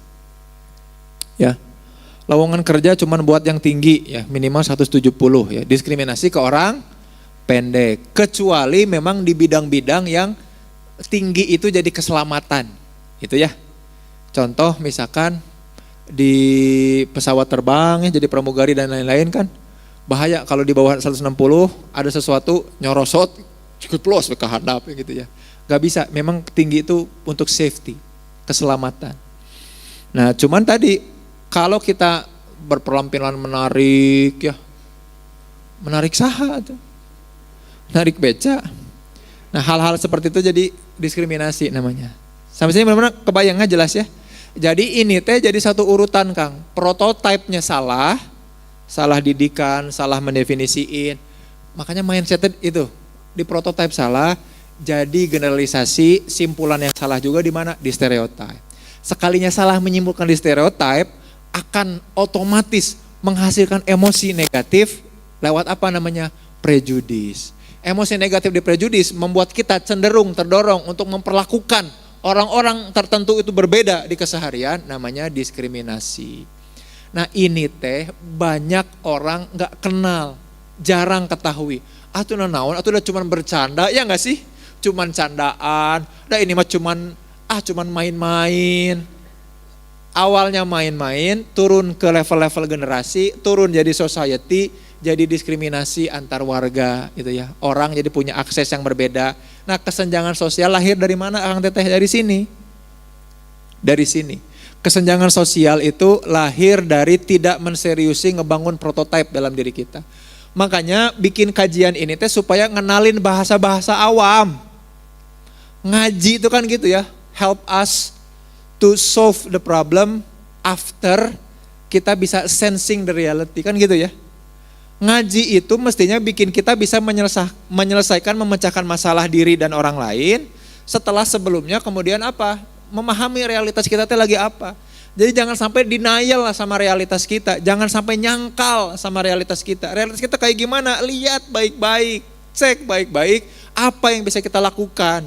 Ya. Lowongan kerja cuma buat yang tinggi ya, minimal 170 ya. Diskriminasi ke orang pendek. Kecuali memang di bidang-bidang yang tinggi itu jadi keselamatan, gitu ya. Contoh misalkan di pesawat terbang ya, jadi pramugari dan lain-lain kan, bahaya kalau di bawah 160 ada sesuatu nyorosot, cukup plus ke hadap gitu ya. Gak bisa, memang tinggi itu untuk safety, keselamatan. Nah cuman tadi kalau kita berpenampilan menarik ya, menarik saha tuh, menarik beca. Nah hal-hal seperti itu jadi diskriminasi namanya. Sampai sini benar-benar kebayangnya jelas ya. Jadi ini teh jadi satu urutan Kang, prototipenya salah, salah didikan, salah mendefinisiin. Makanya mindset itu di prototipe salah, jadi generalisasi, simpulan yang salah juga di mana? Di stereotip. Sekalinya salah menyimpulkan di stereotip, akan otomatis menghasilkan emosi negatif lewat apa namanya? Prejudis. Emosi negatif di prejudis membuat kita cenderung terdorong untuk memperlakukan orang-orang tertentu itu berbeda di keseharian, namanya diskriminasi. Nah ini teh banyak orang gak kenal, jarang ketahui. Atuh naon, atuh udah cuman bercanda, ya gak sih? Cuman candaan, nah ini mah cuman main-main. Awalnya main-main, turun ke level-level generasi, turun jadi society, jadi diskriminasi antar warga gitu ya. Orang jadi punya akses yang berbeda. Nah kesenjangan sosial lahir dari mana Akang Teteh? Dari sini. Dari sini. Kesenjangan sosial itu lahir dari tidak menseriusi ngebangun prototipe dalam diri kita. Makanya bikin kajian ini teh supaya ngenalin bahasa-bahasa awam. Ngaji itu kan gitu ya. Help us to solve the problem after kita bisa sensing the reality, kan gitu ya. Ngaji itu mestinya bikin kita bisa menyelesaikan, memecahkan masalah diri dan orang lain setelah sebelumnya kemudian apa? Memahami realitas kita teh lagi apa. Jadi jangan sampai denial lah sama realitas kita, jangan sampai nyangkal sama realitas kita. Realitas kita kayak gimana? Lihat baik-baik, cek baik-baik apa yang bisa kita lakukan.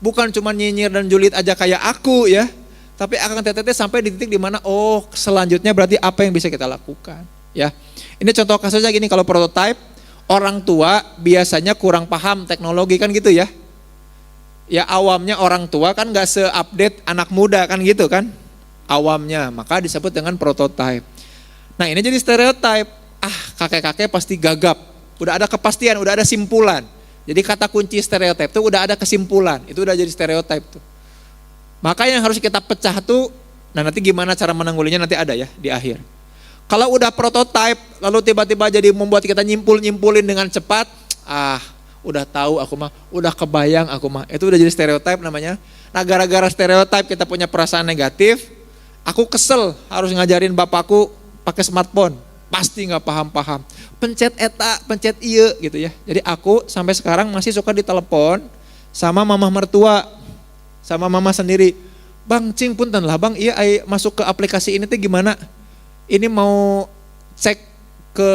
Bukan cuma nyinyir dan julid aja kayak aku ya, tapi Akang Teteh sampai di titik dimana selanjutnya berarti apa yang bisa kita lakukan ya. Ini contoh kasusnya gini, kalau prototipe orang tua biasanya kurang paham teknologi kan gitu ya. Ya awamnya orang tua kan gak se-update anak muda kan gitu kan. Awamnya, maka disebut dengan prototipe. Nah ini jadi stereotype, kakek-kakek pasti gagap. Udah ada kepastian, udah ada simpulan. Jadi kata kunci stereotype itu udah ada kesimpulan, itu udah jadi stereotype tuh. Maka yang harus kita pecah tuh, nah nanti gimana cara menanggulinya nanti ada ya di akhir. Kalau udah prototype, lalu tiba-tiba jadi membuat kita nyimpulin dengan cepat, udah tahu aku mah, udah kebayang aku mah, itu udah jadi stereotype namanya. Nah gara-gara stereotype kita punya perasaan negatif, aku kesel harus ngajarin bapakku pakai smartphone, pasti nggak paham-paham. Pencet eta, pencet iya gitu ya. Jadi aku sampai sekarang masih suka ditelepon sama mama mertua, sama mama sendiri. Bang Cing punten lah bang, iya masuk ke aplikasi ini tuh gimana? Ini mau cek ke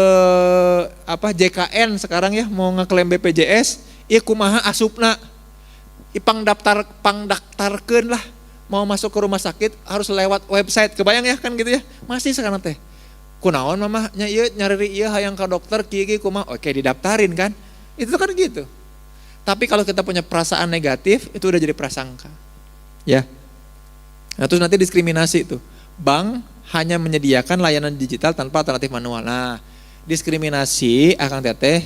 JKN sekarang ya, mau ngeklaim BPJS, iya kumaha asupna, pangdaftarkeun lah, mau masuk ke rumah sakit harus lewat website, kebayang ya kan gitu ya, masih sekarang teh, kunaon mamahnya iya nyari iya hayang ke dokter kieu kumaha, oke didaftarin kan, itu kan gitu. Tapi kalau kita punya perasaan negatif, itu udah jadi prasangka, ya. Nah terus nanti diskriminasi itu, bank hanya menyediakan layanan digital tanpa alternatif manual. Nah, diskriminasi Akang Teteh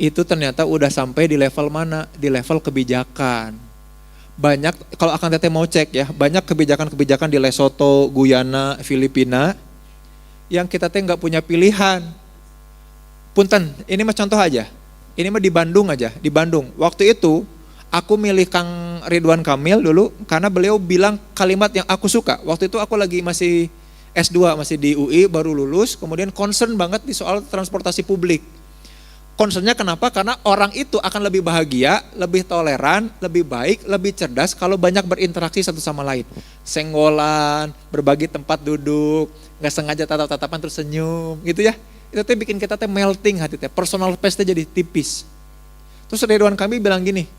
itu ternyata udah sampai di level mana? Di level kebijakan. Banyak, kalau Akang Teteh mau cek ya, banyak kebijakan-kebijakan di Lesotho, Guyana, Filipina yang kita teh nggak punya pilihan. Punten, ini mah contoh aja. Ini mah di Bandung aja, di Bandung. Waktu itu aku milih Kang Ridwan Kamil dulu karena beliau bilang kalimat yang aku suka. Waktu itu aku lagi masih S2, masih di UI, baru lulus, kemudian concern banget di soal transportasi publik. Concernnya kenapa? Karena orang itu akan lebih bahagia, lebih toleran, lebih baik, lebih cerdas kalau banyak berinteraksi satu sama lain. Senggolan, berbagi tempat duduk, gak sengaja tatap-tatapan terus senyum gitu ya. Itu tuh bikin kita tuh melting hati teh, personal space jadi tipis. Terus Ridwan kami bilang gini,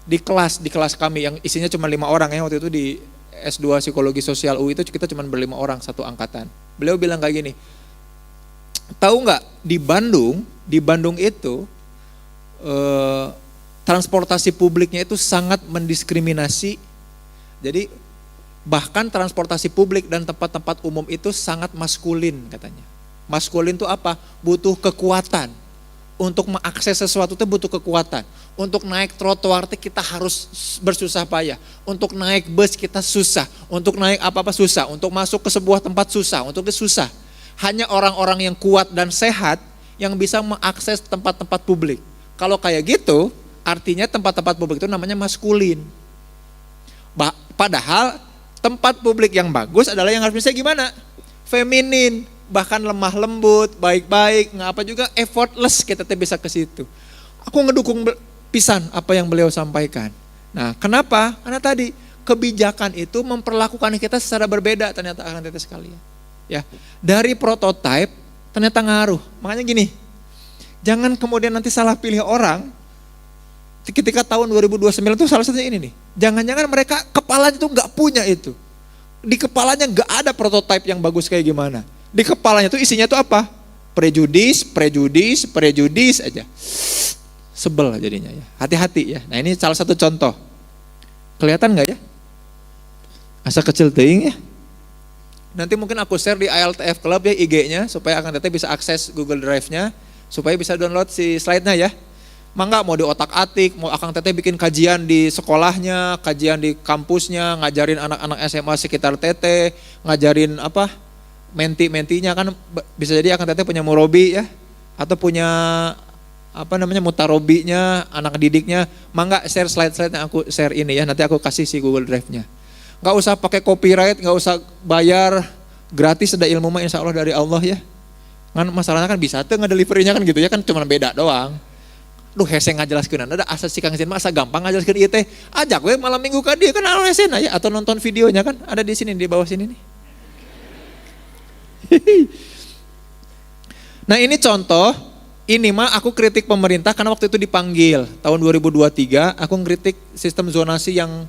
di kelas kami yang isinya cuma 5 orang ya, waktu itu di S2 Psikologi Sosial UI itu kita cuma ber5 orang satu angkatan. Beliau bilang kayak gini, tahu nggak di Bandung itu transportasi publiknya itu sangat mendiskriminasi. Jadi bahkan transportasi publik dan tempat-tempat umum itu sangat maskulin katanya. Maskulin itu apa? Butuh kekuatan. Untuk mengakses sesuatu itu butuh kekuatan. Untuk naik trotoar kita harus bersusah payah. Untuk naik bus kita susah. Untuk naik apa-apa susah. Untuk masuk ke sebuah tempat susah. Untuk itu susah. Hanya orang-orang yang kuat dan sehat yang bisa mengakses tempat-tempat publik. Kalau kayak gitu, artinya tempat-tempat publik itu namanya maskulin. Padahal tempat publik yang bagus adalah yang harus bisa gimana? Feminin. Bahkan lemah lembut, baik-baik, ngapa juga effortless kita bisa ke situ. Aku ngedukung pisan apa yang beliau sampaikan. Nah, kenapa? Karena tadi kebijakan itu memperlakukan kita secara berbeda ternyata akan teteh sekalian. Ya, dari prototipe ternyata ngaruh. Makanya gini, jangan kemudian nanti salah pilih orang. Ketika tahun 2029 itu salah satunya ini nih. Jangan-jangan mereka kepalanya itu nggak punya itu. Di kepalanya nggak ada prototipe yang bagus kayak gimana. Di kepalanya tuh isinya tuh apa? Prejudis aja. Sebel jadinya ya. Hati-hati ya. Nah ini salah satu contoh. Kelihatan nggak ya? Asa kecil teing ya. Nanti mungkin aku share di ILTF Club ya IG-nya supaya Akang Teteh bisa akses Google Drive-nya supaya bisa download si slide-nya ya. Mangga mau di otak-atik, mau Akang Teteh bikin kajian di sekolahnya, kajian di kampusnya, ngajarin anak-anak SMA sekitar Teteh, ngajarin apa? Menti-mentinya kan bisa jadi Akang Teteh punya murobi ya atau punya apa namanya mutarobinya, anak didiknya. Mangga share slide-slide yang aku share ini ya, nanti aku kasih si Google Drive-nya. Nggak usah pakai copyright, nggak usah bayar, gratis ada ilmu mah insya Allah dari Allah ya. Kan masalahnya kan bisa tuh ngedeliverynya kan gitu ya, kan cuma beda doang. Duh hese ngajelaskeun ada asal si Kang Sin mah asa gampang ngajelaskeun ieu teh. Ajak we malam minggu ka dieu kan anu hese ya atau nonton videonya kan ada di sini di bawah sini nih. Nah ini contoh, ini mah aku kritik pemerintah karena waktu itu dipanggil tahun 2023 aku ngeritik sistem zonasi yang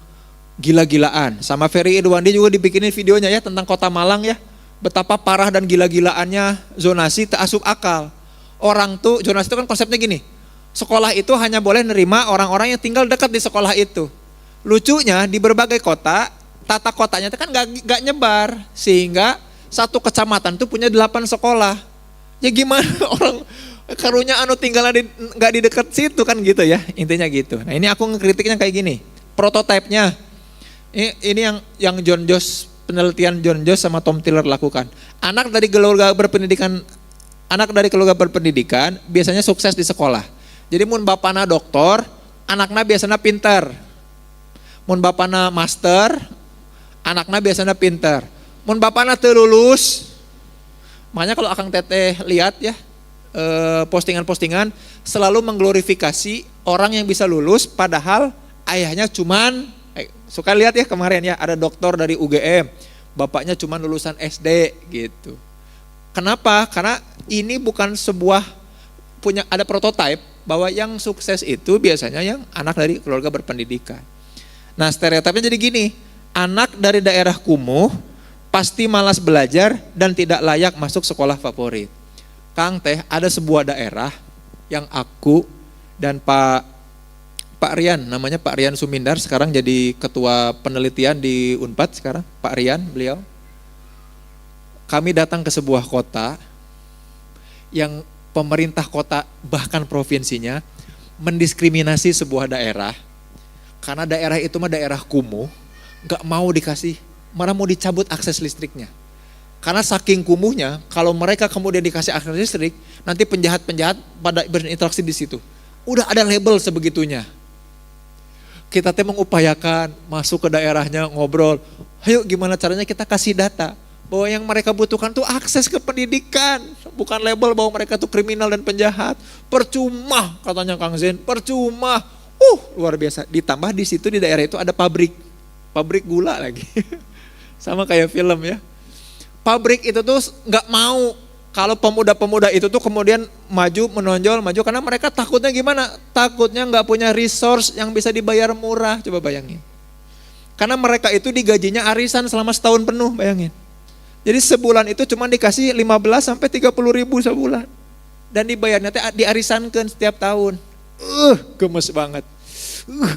gila-gilaan. Sama Ferry Idwandi juga dibikinin videonya ya tentang kota Malang ya. Betapa parah dan gila-gilaannya zonasi tak asup akal. Orang tuh, zonasi itu kan konsepnya gini, sekolah itu hanya boleh nerima orang-orang yang tinggal dekat di sekolah itu. Lucunya di berbagai kota, tata kotanya itu kan gak nyebar sehingga satu kecamatan tuh punya 8 sekolah. Ya gimana orang karunya anu tinggalnya gak di dekat situ kan gitu ya, intinya gitu. Nah ini aku ngekritiknya kayak gini, prototipenya. Ini yang John Josh, penelitian John Josh sama Tom Tiller lakukan. Anak dari keluarga berpendidikan biasanya sukses di sekolah. Jadi mun bapana doktor, anaknya biasanya pinter. Mun bapana master, anaknya biasanya pinter. Mun bapana teu lulus, makanya kalau Akang Teteh lihat ya postingan-postingan selalu mengglorifikasi orang yang bisa lulus padahal ayahnya cuman suka lihat ya kemarin ya ada dokter dari UGM, bapaknya cuman lulusan SD gitu. Kenapa? Karena ini bukan sebuah ada prototipe bahwa yang sukses itu biasanya yang anak dari keluarga berpendidikan. Nah stereotipnya jadi gini, anak dari daerah kumuh pasti malas belajar dan tidak layak masuk sekolah favorit. Kang Teh, ada sebuah daerah yang aku dan Pak Rian, namanya Pak Rian Sumindar, sekarang jadi ketua penelitian di Unpad sekarang, Pak Rian beliau. Kami datang ke sebuah kota yang pemerintah kota bahkan provinsinya mendiskriminasi sebuah daerah karena daerah itu mah daerah kumuh, gak mau dikasih, malah mau dicabut akses listriknya. Karena saking kumuhnya, kalau mereka kemudian dikasih akses listrik, nanti penjahat-penjahat pada berinteraksi di situ. Udah ada label sebegitunya. Kita mengupayakan masuk ke daerahnya, ngobrol. Ayo gimana caranya kita kasih data bahwa yang mereka butuhkan tuh akses ke pendidikan, bukan label bahwa mereka tuh kriminal dan penjahat. Percuma katanya Kang Zen, percuma. Luar biasa. Ditambah di situ di daerah itu ada pabrik gula lagi. Sama kayak film ya. Pabrik itu tuh nggak mau kalau pemuda-pemuda itu tuh kemudian menonjol karena mereka takutnya gimana? Takutnya nggak punya resource yang bisa dibayar murah. Coba bayangin. Karena mereka itu digajinya arisan selama setahun penuh, bayangin. Jadi sebulan itu cuma dikasih 15 sampai 30 ribu sebulan. Dan dibayarnya diarisankan setiap tahun. Gemes banget.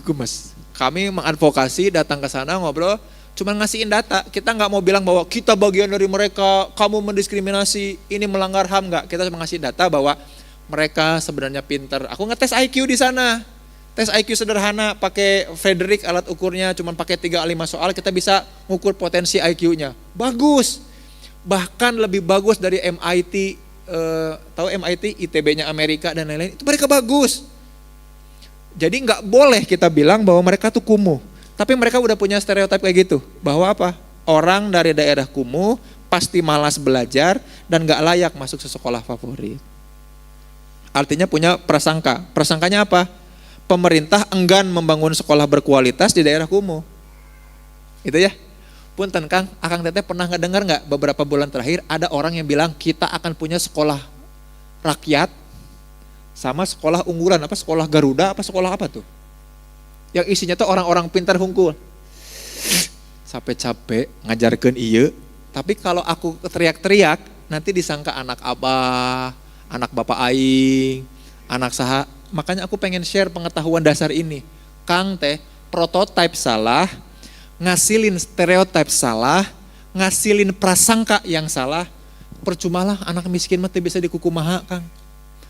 Gemes. Kami mengadvokasi, datang ke sana ngobrol, cuma ngasihin data. Kita nggak mau bilang bahwa kita bagian dari mereka, kamu mendiskriminasi, ini melanggar HAM, nggak. Kita cuma ngasih data bahwa mereka sebenarnya pinter. Aku ngetes IQ di sana. Tes IQ sederhana, pakai Frederick alat ukurnya, cuma pakai 3-5 soal, kita bisa ngukur potensi IQ-nya. Bagus. Bahkan lebih bagus dari MIT, tahu MIT, ITB-nya Amerika dan lain-lain. Itu mereka bagus. Jadi nggak boleh kita bilang bahwa mereka tuh kumuh. Tapi mereka udah punya stereotip kayak gitu. Bahwa apa? Orang dari daerah kumuh pasti malas belajar dan nggak layak masuk ke sekolah favorit. Artinya punya prasangka. Prasangkanya apa? Pemerintah enggan membangun sekolah berkualitas di daerah kumuh. Itu ya. Punten Kang, Akang Teteh pernah ngedengar nggak beberapa bulan terakhir ada orang yang bilang kita akan punya sekolah rakyat sama sekolah unggulan, apa sekolah Garuda, apa sekolah apa tuh? Yang isinya tuh orang-orang pintar hungkul. Sampai capek ngajarkeun ieu, tapi kalau aku teriak-teriak nanti disangka anak abah, anak bapak aing, anak saha. Makanya aku pengen share pengetahuan dasar ini. Kang teh prototipe salah, ngasilin stereotip salah, ngasilin prasangka yang salah. Percumalah anak miskin mah teu bisa dikukumaha, Kang.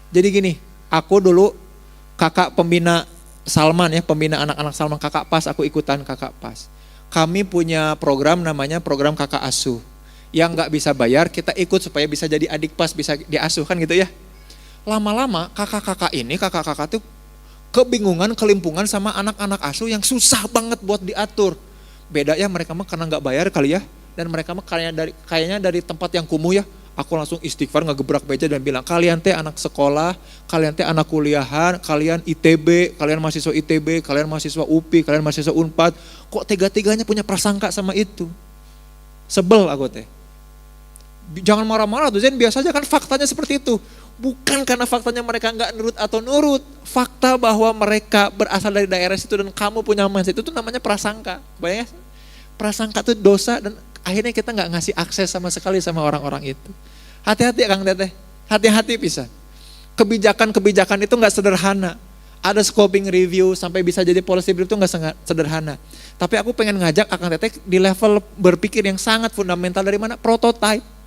Jadi gini, aku dulu kakak pembina Salman ya, pembina anak-anak Salman, kakak pas, aku ikutan kakak pas. Kami punya program namanya program kakak asuh. Yang nggak bisa bayar kita ikut supaya bisa jadi adik pas, bisa diasuh kan gitu ya. Lama-lama kakak-kakak tuh kebingungan, kelimpungan sama anak-anak asuh yang susah banget buat diatur. Beda ya, mereka mah karena nggak bayar kali ya, dan mereka mah kayaknya dari tempat yang kumuh ya. Aku langsung istighfar ngegebrak meja dan bilang, kalian teh anak sekolah, kalian teh anak kuliahan, kalian ITB, kalian mahasiswa ITB, kalian mahasiswa UPI, kalian mahasiswa Unpad, kok tega-teganya punya prasangka sama itu. Sebel aku teh. Jangan marah-marah tuh, Zen, biasa aja kan faktanya seperti itu. Bukan karena faktanya mereka nggak nurut atau nurut, fakta bahwa mereka berasal dari daerah situ dan kamu punya mindset itu tuh namanya prasangka. Bayangin, prasangka itu dosa dan akhirnya kita nggak ngasih akses sama sekali sama orang-orang itu. Hati-hati Kang Teteh, hati-hati pisan. Kebijakan-kebijakan itu nggak sederhana. Ada scoping review sampai bisa jadi policy brief itu nggak sederhana. Tapi aku pengen ngajak Kang Teteh di level berpikir yang sangat fundamental dari mana? Prototype.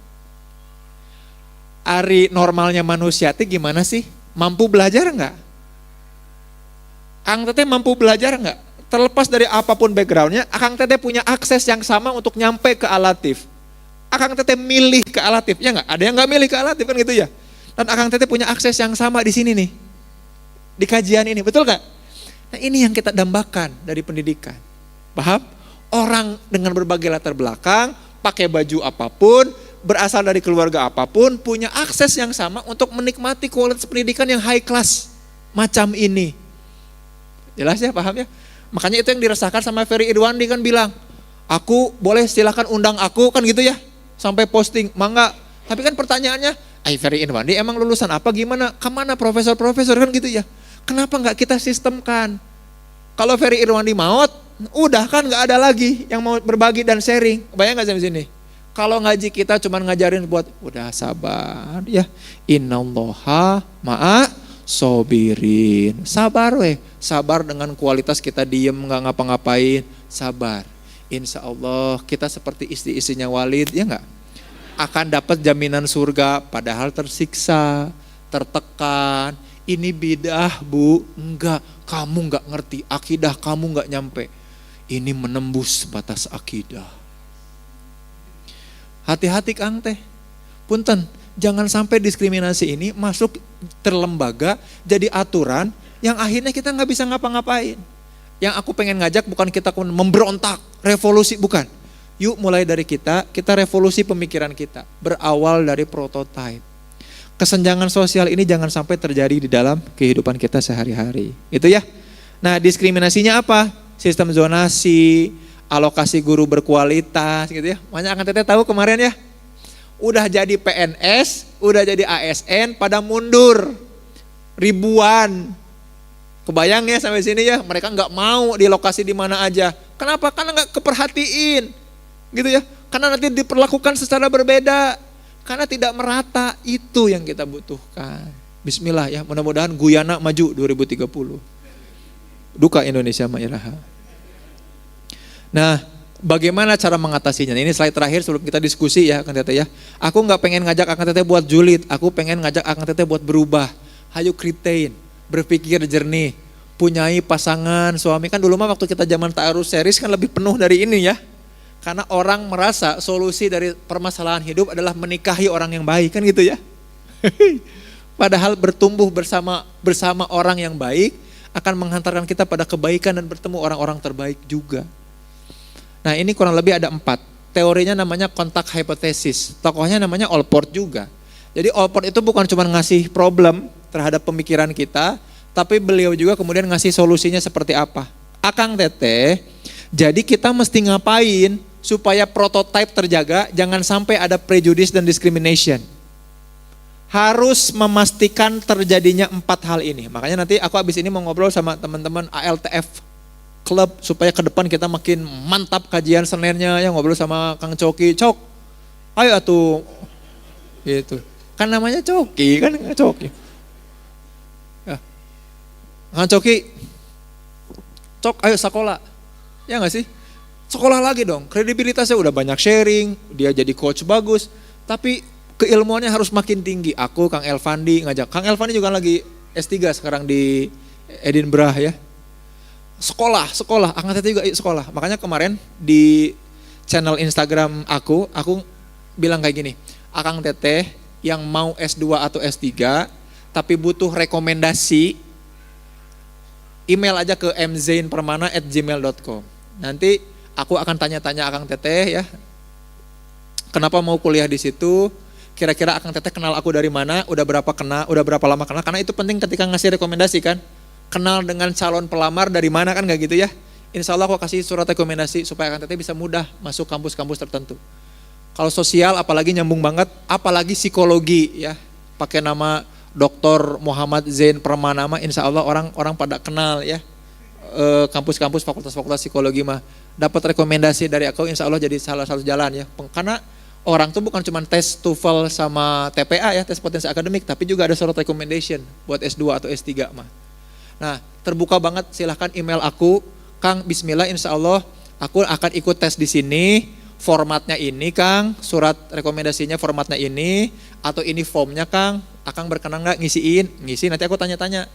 Ari normalnya manusia itu gimana sih? Mampu belajar enggak? Akang Teteh mampu belajar enggak? Terlepas dari apapun backgroundnya, Akang Teteh punya akses yang sama untuk nyampe ke alatif. Akang Teteh milih ke alatif, ya enggak? Ada yang enggak milih ke alatif kan gitu ya? Dan Akang Teteh punya akses yang sama di sini nih. Di kajian ini, betul enggak? Nah ini yang kita dambakan dari pendidikan. Paham? Orang dengan berbagai latar belakang, pakai baju apapun, berasal dari keluarga apapun, punya akses yang sama untuk menikmati kualitas pendidikan yang high class macam ini. Jelas ya, paham ya? Makanya itu yang dirasakan sama Ferry Irwandi kan bilang, aku boleh silakan undang aku kan gitu ya, sampai posting, mangga. Tapi kan pertanyaannya, Ferry Irwandi emang lulusan apa gimana? Kemana profesor-profesor kan gitu ya? Kenapa nggak kita sistemkan? Kalau Ferry Irwandi maut, udah kan nggak ada lagi yang mau berbagi dan sharing. Bayang nggak sampai sini? Kalau ngaji kita cuma ngajarin buat udah sabar ya. Innallaha ma'a sobirin. Sabar weh. Sabar dengan kualitas kita diem gak ngapa-ngapain. Sabar. Insya Allah kita seperti istri-istrinya Walid ya enggak? Akan dapat jaminan surga padahal tersiksa, tertekan. Ini bidah bu. Enggak. Kamu enggak ngerti. Akidah kamu enggak nyampe. Ini menembus batas akidah. Hati-hati Kang Teh, punten, jangan sampai diskriminasi ini masuk terlembaga jadi aturan yang akhirnya kita nggak bisa ngapa-ngapain. Yang aku pengen ngajak bukan kita memberontak, revolusi, bukan. Yuk mulai dari kita revolusi pemikiran kita, berawal dari prototype. Kesenjangan sosial ini jangan sampai terjadi di dalam kehidupan kita sehari-hari, itu ya. Nah diskriminasinya apa? Sistem zonasi, alokasi guru berkualitas gitu ya. Makanya Akang Teteh tahu kemarin ya. Udah jadi PNS, udah jadi ASN pada mundur. Ribuan. Kebayang ya sampai sini ya, mereka nggak mau di lokasi di mana aja. Kenapa? Karena nggak keperhatiin. Gitu ya. Karena nanti diperlakukan secara berbeda. Karena tidak merata, itu yang kita butuhkan. Bismillah ya, mudah-mudahan Guyana maju 2030. Duka Indonesia mah iraha. Nah, bagaimana cara mengatasinya? Ini slide terakhir sebelum kita diskusi ya Akang Teteh ya. Aku nggak pengen ngajak Akang Teteh buat julid, aku pengen ngajak Akang Teteh buat berubah. Hayu kritain, berpikir jernih, punyai pasangan, suami. Kan dulu mah waktu kita zaman ta'aruf series kan lebih penuh dari ini ya. Karena orang merasa solusi dari permasalahan hidup adalah menikahi orang yang baik kan gitu ya. Padahal bertumbuh bersama orang yang baik akan menghantarkan kita pada kebaikan dan bertemu orang-orang terbaik juga. Nah ini kurang lebih ada 4. Teorinya namanya kontak hipotesis. Tokohnya namanya Allport juga. Jadi Allport itu bukan cuma ngasih problem terhadap pemikiran kita, tapi beliau juga kemudian ngasih solusinya seperti apa. Akang Teteh, jadi kita mesti ngapain supaya prototipe terjaga, jangan sampai ada prejudice dan discrimination. Harus memastikan terjadinya 4 hal ini. Makanya nanti aku habis ini mau ngobrol sama teman-teman ALTF Club supaya ke depan kita makin mantap kajian Seninnya ya, ngobrol sama Kang Coki. Cok, ayo atuh. Gitu. Kan namanya Coki, kan Coki. Ya. Kang Coki, Cok ayo sekolah. Ya enggak sih? Sekolah lagi dong. Kredibilitasnya udah banyak sharing, dia jadi coach bagus, tapi keilmuannya harus makin tinggi. Aku, Kang Elvandi ngajak. Kang Elvandi juga lagi S3 sekarang di Edinburgh ya. Sekolah. Akang Teteh juga sekolah. Makanya kemarin di channel Instagram aku bilang kayak gini. Akang Teteh yang mau S2 atau S3 tapi butuh rekomendasi, email aja ke mzainpermana@gmail.com. Nanti aku akan tanya-tanya Akang Teteh ya. Kenapa mau kuliah di situ? Kira-kira Akang Teteh kenal aku dari mana, udah berapa lama kenal, karena itu penting ketika ngasih rekomendasi kan. Kenal dengan calon pelamar dari mana kan, gak gitu ya. Insya Allah aku kasih surat rekomendasi supaya Akang Teteh bisa mudah masuk kampus-kampus tertentu. Kalau sosial apalagi nyambung banget, apalagi psikologi ya. Pakai nama Dr. Muhammad Zain Permana mah insya Allah orang pada kenal ya. Kampus-kampus fakultas-fakultas psikologi mah. Dapat rekomendasi dari aku insya Allah jadi salah satu jalan ya. Karena orang tuh bukan cuma tes TOEFL sama TPA ya, tes potensi akademik, tapi juga ada surat recommendation buat S2 atau S3 mah. Nah, terbuka banget, silahkan email aku, Kang, bismillah insya Allah aku akan ikut tes di sini, formatnya ini Kang, surat rekomendasinya formatnya ini, atau ini formnya Kang, Akang berkenan nggak ngisi, nanti aku tanya-tanya,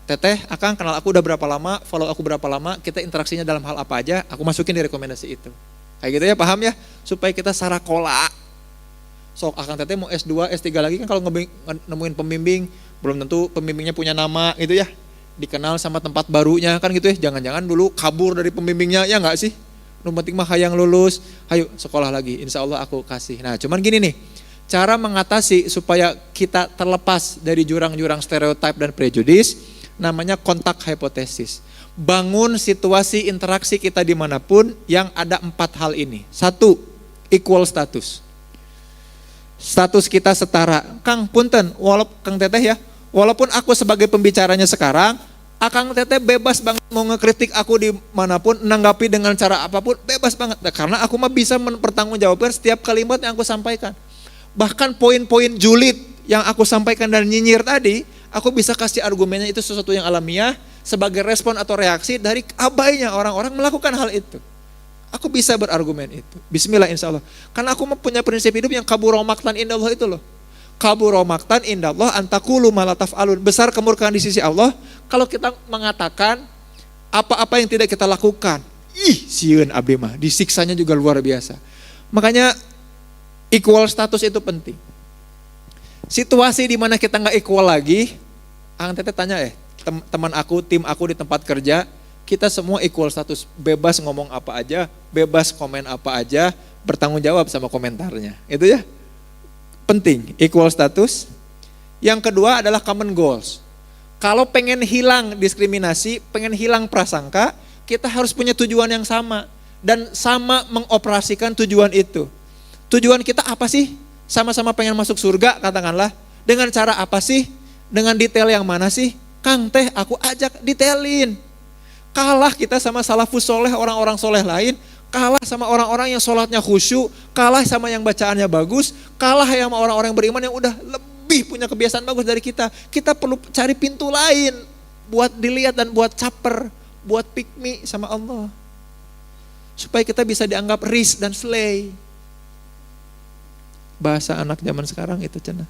Teteh, Akang kenal aku udah berapa lama, follow aku berapa lama, kita interaksinya dalam hal apa aja, aku masukin di rekomendasi itu. Kayak gitu ya, paham ya? Supaya kita sarakola. Sok Akang Teteh mau S2, S3 lagi kan kalau nemuin pembimbing, belum tentu pembimbingnya punya nama gitu ya. Dikenal sama tempat barunya kan gitu ya. Jangan-jangan dulu kabur dari pembimbingnya, ya enggak sih? Nu penting mah hayang lulus, hayu sekolah lagi, insya Allah aku kasih. Nah cuman gini nih, cara mengatasi supaya kita terlepas dari jurang-jurang stereotip dan prejudice, namanya kontak hipotesis. Bangun situasi interaksi kita dimanapun yang ada 4 hal ini. 1, equal status. Status kita setara. Kang punten, Kang Teteh ya, walaupun aku sebagai pembicaranya sekarang, Akang Teteh bebas banget mau ngekritik aku dimanapun, menanggapi dengan cara apapun, bebas banget. Nah, karena aku mah bisa mempertanggungjawabkan setiap kalimat yang aku sampaikan. Bahkan poin-poin julid yang aku sampaikan dan nyinyir tadi, aku bisa kasih argumennya itu sesuatu yang alamiah sebagai respon atau reaksi dari abainya orang-orang melakukan hal itu. Aku bisa berargumen itu. Bismillah insya Allah. Karena aku punya prinsip hidup yang kabura maqtan indallah itu loh. Kabura maqtan indallah antakulu malataf alun. Besar kemurkaan di sisi Allah kalau kita mengatakan apa-apa yang tidak kita lakukan. Sieun abdi mah, disiksanya juga luar biasa. Makanya equal status itu penting. Situasi di mana kita nggak equal lagi, Akang Teteh tanya teman aku, tim aku di tempat kerja, kita semua equal status, bebas ngomong apa aja, bebas komen apa aja, bertanggung jawab sama komentarnya. Itu ya. Penting, equal status. Yang kedua adalah common goals. Kalau pengen hilang diskriminasi, pengen hilang prasangka, kita harus punya tujuan yang sama. Dan sama mengoperasikan tujuan itu. Tujuan kita apa sih? Sama-sama pengen masuk surga katakanlah. Dengan cara apa sih? Dengan detail yang mana sih? Kang Teh aku ajak detailin. Kalah kita sama salafus soleh, orang-orang soleh lain. Kalah sama orang-orang yang sholatnya khusyuk, kalah sama yang bacaannya bagus, kalah sama orang-orang beriman yang udah lebih punya kebiasaan bagus dari kita. Kita perlu cari pintu lain buat dilihat dan buat caper, buat pick me sama Allah. Supaya kita bisa dianggap ris dan slay. Bahasa anak zaman sekarang itu cenah.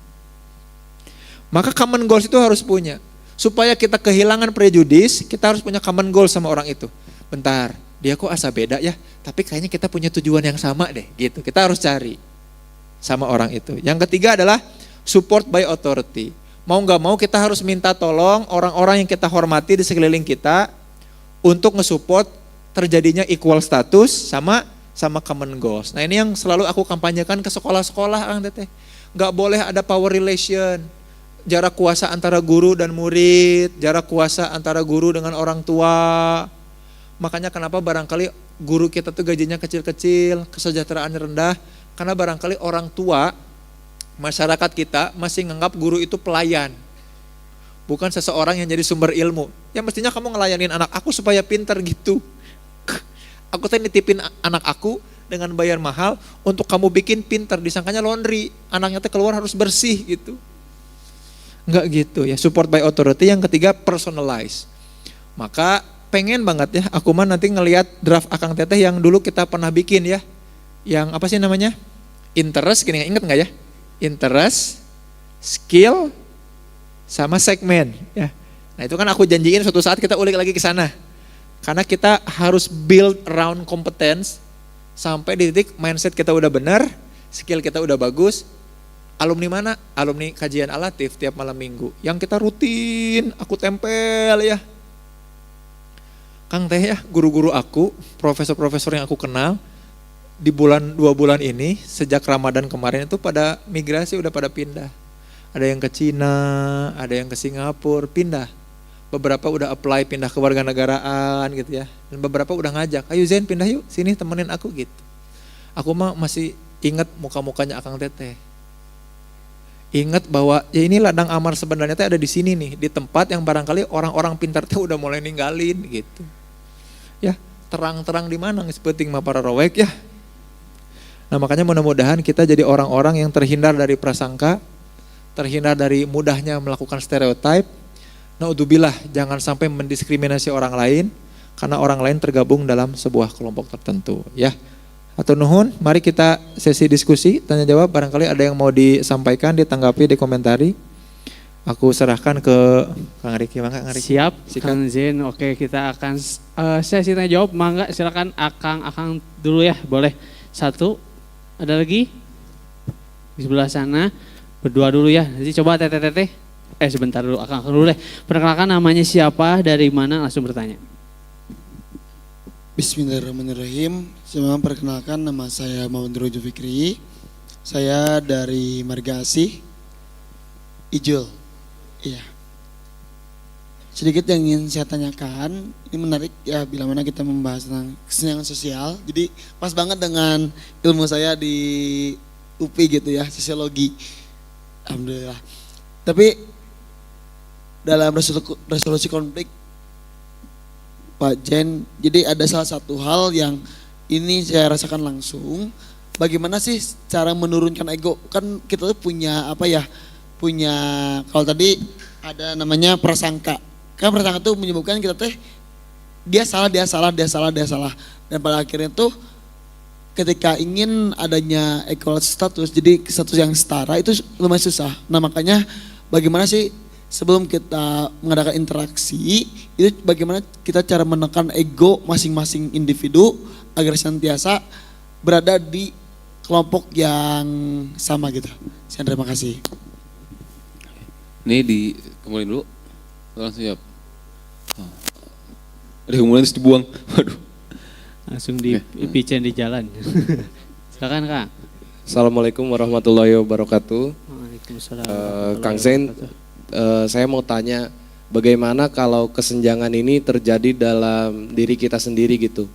Maka common goals itu harus punya. Supaya kita kehilangan prejudis, kita harus punya common goal sama orang itu. Bentar, dia kok asa beda ya, tapi kayaknya kita punya tujuan yang sama deh gitu. Kita harus cari sama orang itu. Yang ketiga adalah support by authority. Mau gak mau kita harus minta tolong orang-orang yang kita hormati di sekeliling kita untuk nge-support terjadinya equal status sama common goals. Nah ini yang selalu aku kampanyekan ke sekolah-sekolah, Kang Teteh. Gak boleh ada power relation, jarak kuasa antara guru dan murid, jarak kuasa antara guru dengan orang tua. Makanya kenapa barangkali guru kita tuh gajinya kecil-kecil, kesejahteraannya rendah, karena barangkali orang tua, masyarakat kita masih nganggap guru itu pelayan. Bukan seseorang yang jadi sumber ilmu. Ya mestinya kamu ngelayanin anak aku supaya pintar gitu. Aku tadi nitipin anak aku dengan bayar mahal untuk kamu bikin pintar, disangkanya laundry, anaknya teh keluar harus bersih gitu. Enggak gitu ya, support by authority. Yang ketiga personalize. Maka pengen banget ya, aku mah nanti ngelihat draft Akang Teteh yang dulu kita pernah bikin ya. Yang apa sih namanya? Interest, gini inget enggak ya? Interest, skill, sama segmen ya. Nah itu kan aku janjiin suatu saat kita ulik lagi ke sana. Karena kita harus build around competence sampai di titik mindset kita udah benar, skill kita udah bagus. Alumni mana? Alumni kajian alatif tiap malam minggu. Yang kita rutin, aku tempel ya. Kang Teh ya, guru-guru aku, profesor-profesor yang aku kenal, di 2 bulan ini, sejak Ramadan kemarin itu pada migrasi, udah pada pindah. Ada yang ke Cina, ada yang ke Singapura, pindah. Beberapa udah apply pindah ke warganegaraan gitu ya. Dan beberapa udah ngajak, ayo Zen pindah yuk, sini temenin aku gitu. Aku mah masih ingat muka-mukanya Akang Teteh. Ingat bahwa ya ini ladang amal sebenarnya teh ada di sini nih, di tempat yang barangkali orang-orang pintar teh udah mulai ninggalin gitu. Ya, terang-terang di mana geus peuting mah para rowek ya. Nah, makanya mudah-mudahan kita jadi orang-orang yang terhindar dari prasangka, terhindar dari mudahnya melakukan stereotip. Naudzubillah, jangan sampai mendiskriminasi orang lain karena orang lain tergabung dalam sebuah kelompok tertentu ya. Hatur nuhun, mari kita sesi diskusi, tanya jawab, barangkali ada yang mau disampaikan, ditanggapi, dikomentari. Aku serahkan ke Kang Riki, mangga Kang Riki. Siap, Kang Zen. Oke, kita akan sesi tanya jawab, mangga silakan Akang dulu ya, boleh. 1, ada lagi? Di sebelah sana, berdua dulu ya, nanti coba teteh. Sebentar dulu, Akang dulu deh. Perkenalkan namanya siapa, dari mana, langsung bertanya. Bismillahirrahmanirrahim. Saya perkenalkan, nama saya Maundro Fikri. Saya dari Marga Asih, Ijul. Iya. Sedikit yang ingin saya tanyakan, ini menarik ya bila mana kita membahas tentang kesenjangan sosial. Jadi pas banget dengan ilmu saya di UPI gitu ya, sosiologi. Alhamdulillah. Tapi dalam resolusi konflik Pak Jen, jadi ada salah satu hal yang ini saya rasakan langsung. Bagaimana sih cara menurunkan ego? Kan kita tuh punya apa ya? Punya, kalau tadi ada namanya prasangka. Kan prasangka tuh menyebabkan kita teh dia salah. Dan pada akhirnya tuh ketika ingin adanya equal status, jadi status yang setara itu lumayan susah. Nah makanya bagaimana sih sebelum kita mengadakan interaksi, itu bagaimana kita cara menekan ego masing-masing individu agar senantiasa berada di kelompok yang sama gitu. Saya terima kasih. Ini dikemulin dulu, langsung siap. Ada kemulian terus dibuang, waduh. Langsung dipicen di jalan. Silakan Kang. Assalamualaikum warahmatullahi wabarakatuh. Waalaikumsalam. Kang Zain, saya mau tanya, bagaimana kalau kesenjangan ini terjadi dalam diri kita sendiri gitu,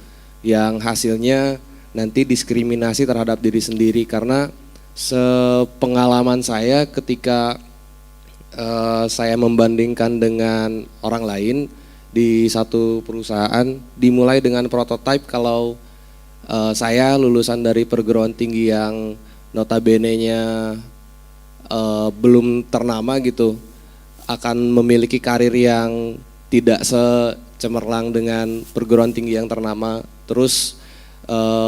yang hasilnya nanti diskriminasi terhadap diri sendiri, karena sepengalaman saya ketika saya membandingkan dengan orang lain di satu perusahaan, dimulai dengan prototipe kalau saya lulusan dari perguruan tinggi yang notabene-nya belum ternama gitu, akan memiliki karir yang tidak cemerlang dengan perguruan tinggi yang ternama, terus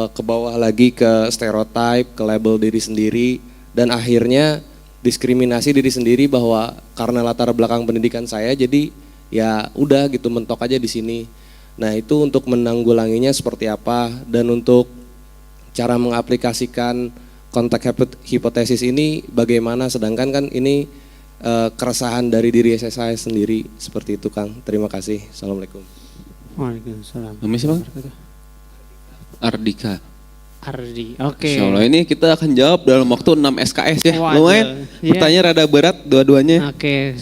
ke bawah lagi ke stereotype, ke label diri sendiri, dan akhirnya diskriminasi diri sendiri bahwa karena latar belakang pendidikan saya jadi ya udah gitu mentok aja di sini. Nah itu untuk menanggulanginya seperti apa, dan untuk cara mengaplikasikan konteks hipotesis ini bagaimana, sedangkan kan ini keresahan dari diri saya sendiri seperti itu Kang. Terima kasih. Assalamualaikum. Waalaikumsalam. Namanya siapa? Ardika. Ardi, oke. Insya Allah ini kita akan jawab dalam waktu 6 SKS ya. Waduh, Lumayan, iya. pertanyaan rada berat dua-duanya. Oke.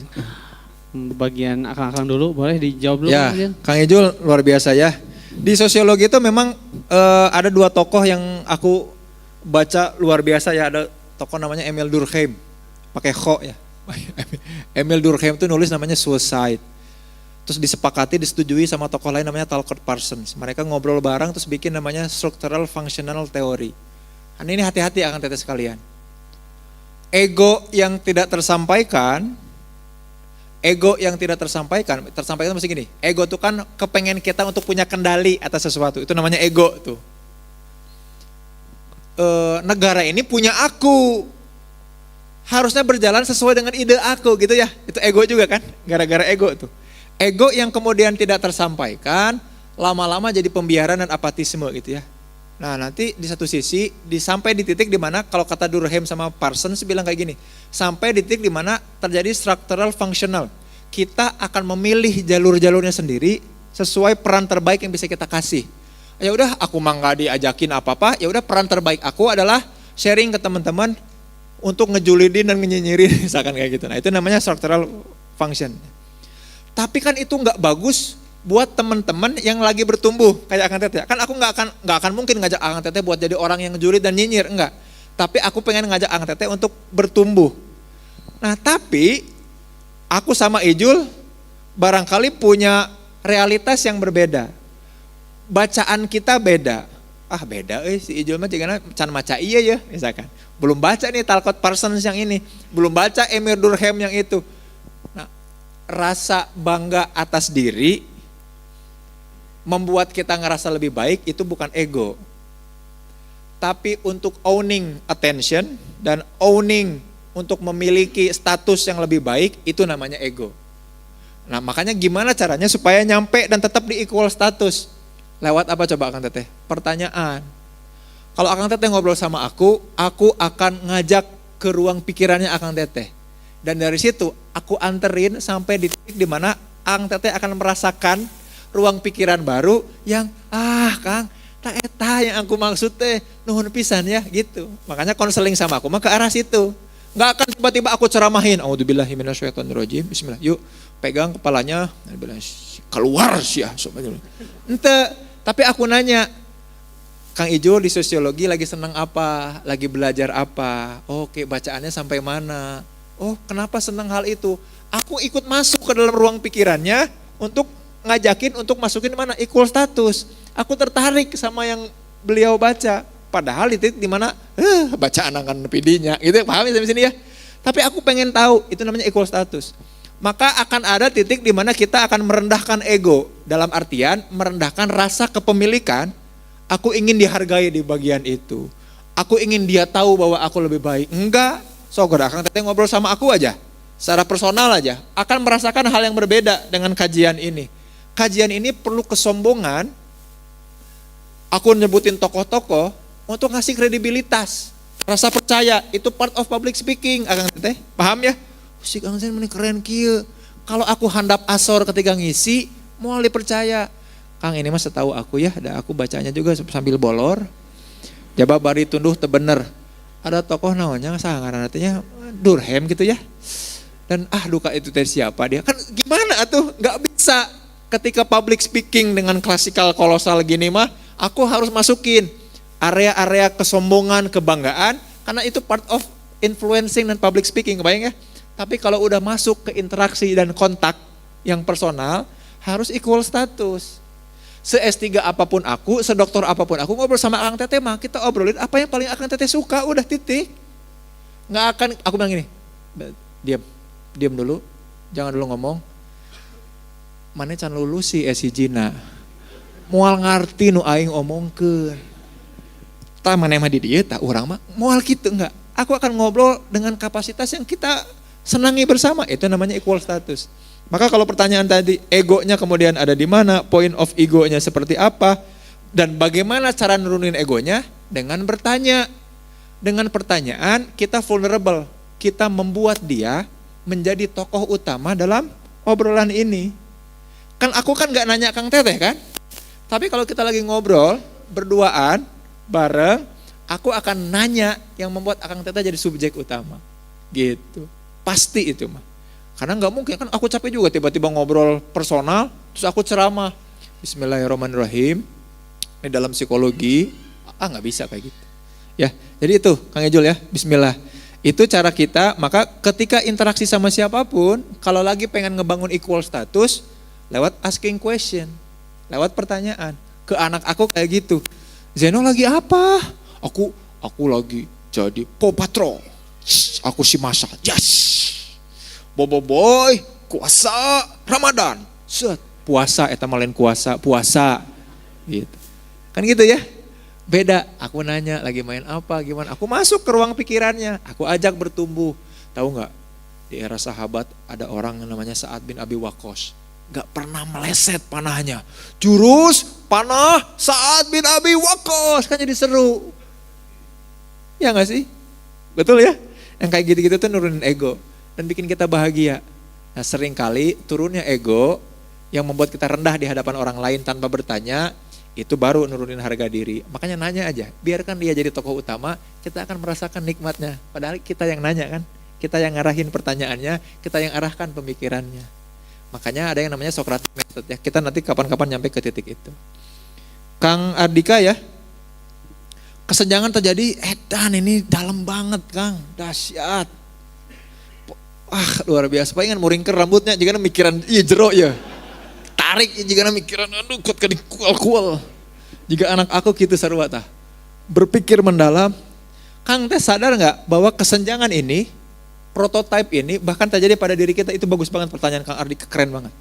Bagian akang-akang dulu, boleh dijawab dulu Ya, Kang Ijul? Kang Ijul luar biasa ya. Di sosiologi itu memang ada dua tokoh yang aku baca luar biasa ya. Ada tokoh namanya Emil Durkheim, pakai kho ya. Emil Durkheim itu nulis namanya Suicide. Terus disepakati, disetujui sama tokoh lain namanya Talcott Parsons. Mereka ngobrol bareng terus bikin namanya Structural Functional Theory. Ini hati-hati akan tetes sekalian. Ego yang tidak tersampaikan, tersampaikan itu mesti gini. Ego itu kan kepengen kita untuk punya kendali atas sesuatu. Itu namanya ego tuh. Negara ini punya aku. Harusnya berjalan sesuai dengan ide aku gitu ya. Itu ego juga kan, gara-gara ego tuh. Ego yang kemudian tidak tersampaikan, lama-lama jadi pembiaran dan apatisme gitu ya. Nah nanti di satu sisi, sampai di titik dimana kalau kata Durkheim sama Parsons bilang kayak gini, sampai di titik dimana terjadi structural functional. Kita akan memilih jalur-jalurnya sendiri sesuai peran terbaik yang bisa kita kasih. Ya udah, aku mah nggak diajakin apa-apa, ya udah peran terbaik aku adalah sharing ke teman-teman untuk ngejulidin dan ngenyinyirin misalkan kayak gitu. Nah itu namanya structural function. Tapi kan itu nggak bagus buat teman-teman yang lagi bertumbuh kayak Akang Teteh. Kan aku nggak akan mungkin ngajak Akang Teteh buat jadi orang yang ngejulit dan nyinyir, enggak. Tapi aku pengen ngajak Akang Teteh untuk bertumbuh. Nah tapi aku sama Ijul barangkali punya realitas yang berbeda. Bacaan kita beda. Beda si Ijul mah jangan can maca iya ya misalkan. Belum baca nih Talcott Parsons yang ini, belum baca Emil Durkheim yang itu. Rasa bangga atas diri membuat kita ngerasa lebih baik itu bukan ego. Tapi untuk owning attention dan owning untuk memiliki status yang lebih baik itu namanya ego. Nah makanya gimana caranya supaya nyampe dan tetap di equal status? Lewat apa coba Akang Teteh? Pertanyaan. Kalau Akang Teteh ngobrol sama aku akan ngajak ke ruang pikirannya Akang Teteh. Dan dari situ aku anterin sampai di titik di mana Akang Teteh akan merasakan ruang pikiran baru yang Kang, tak eta yang aku maksud teh nuhun pisan ya gitu. Makanya konseling sama aku mah ke arah situ. Enggak akan tiba-tiba aku ceramahin, auzubillahi minasyaitonirrajim. Bismillah. Yuk, pegang kepalanya, bilang keluar sih ya. Ente, tapi aku nanya, Kang Ijul di sosiologi lagi senang apa? Lagi belajar apa? Oke, bacaannya sampai mana? Oh, kenapa senang hal itu? Aku ikut masuk ke dalam ruang pikirannya untuk ngajakin untuk masukin mana? Equal status. Aku tertarik sama yang beliau baca. Padahal di titik dimana bacaan akan pidinya. Gitu, paham ya sampai sini ya? Tapi aku pengen tahu, itu namanya equal status. Maka akan ada titik dimana kita akan merendahkan ego. Dalam artian merendahkan rasa kepemilikan. Aku ingin dihargai di bagian itu. Aku ingin dia tahu bahwa aku lebih baik. Enggak. Akang Teteh ngobrol sama aku aja, secara personal aja, akan merasakan hal yang berbeda dengan kajian ini. Kajian ini perlu kesombongan, aku nyebutin tokoh-tokoh untuk ngasih kredibilitas, rasa percaya, itu part of public speaking, Akang Teteh, paham ya? Si Kang Sen meni keren kieu. Kalau aku handap asor ketika ngisi, mau dipercaya. Kang ini mah setahu aku ya, ada aku bacanya juga sambil bolor. Jaba bari tunduh teu bener. Ada tokoh namanya sangaran artinya Durkheim gitu ya. Dan duka itu teh siapa dia? Kan gimana atuh? Enggak bisa ketika public speaking dengan klasikal kolosal gini mah, aku harus masukin area-area kesombongan, kebanggaan karena itu part of influencing dan public speaking, kebayang ya? Tapi kalau udah masuk ke interaksi dan kontak yang personal, harus equal status. Se-S3 apapun aku, sedoktor apapun aku ngobrol sama Akang Teteh mah, kita obrolin apa yang paling Akang Teteh suka, udah titik. Nggak akan, aku bilang gini, diam dulu, jangan dulu ngomong. mana can lulus sih hijina. Moal ngarti nu aing omongkeun. Tah maneh mah di dieu tah urang mah moal kitu enggak. Aku akan ngobrol dengan kapasitas yang kita senangi bersama. Itu namanya equal status. Maka kalau pertanyaan tadi egonya kemudian ada di mana, point of egonya seperti apa, dan bagaimana cara nurunin egonya dengan bertanya. Dengan pertanyaan kita vulnerable. Kita membuat dia menjadi tokoh utama dalam obrolan ini. Kan aku kan gak nanya Kang Teteh kan? Tapi kalau kita lagi ngobrol, berduaan, bareng, aku akan nanya yang membuat Kang Teteh jadi subjek utama. Gitu. Pasti itu mah. Karena gak mungkin kan aku capek juga tiba-tiba ngobrol personal, terus aku ceramah. Bismillahirrahmanirrahim. Ini dalam psikologi, gak bisa kayak gitu. Ya, jadi itu Kang Ejul ya, bismillah. Itu cara kita, maka ketika interaksi sama siapapun, kalau lagi pengen ngebangun equal status, lewat asking question, lewat pertanyaan. Ke anak aku kayak gitu, Zeno lagi apa? Aku lagi jadi Paw Patrol. Aku si Masa, yes. Bobo boy, kuasa Ramadan. Set, puasa, eta malen puasa. Gitu. Kan gitu ya. Beda, aku nanya lagi main apa, gimana. Aku masuk ke ruang pikirannya, aku ajak bertumbuh. Tahu nggak? Di era sahabat ada orang yang namanya Sa'ad bin Abi Waqqas. Gak pernah meleset panahnya. Jurus panah Sa'ad bin Abi Waqqas. Kan jadi seru. Ya gak sih? Betul ya? Yang kayak gitu-gitu tuh nurunin ego. Dan bikin kita bahagia. Nah seringkali turunnya ego yang membuat kita rendah di hadapan orang lain tanpa bertanya. Itu baru nurunin harga diri. Makanya nanya aja. Biarkan dia jadi tokoh utama. Kita akan merasakan nikmatnya. Padahal kita yang nanya kan. Kita yang ngarahin pertanyaannya. Kita yang arahkan pemikirannya. Makanya ada yang namanya Socratic Method ya. Kita nanti kapan-kapan nyampe ke titik itu. Kang Ardika ya. Kesenjangan terjadi, edan ini dalam banget Kang. Dahsyat. Luar biasa. Pengen muringker rambutnya jika mikiran iya jero ya. Tarik jika mikiran aduh kok kadi kual-kual. Jika anak aku gitu sarua tah. Berpikir mendalam. Kang teh sadar enggak bahwa kesenjangan ini prototipe ini bahkan terjadi pada diri kita. Itu bagus banget pertanyaan Kang Ardi, keren banget.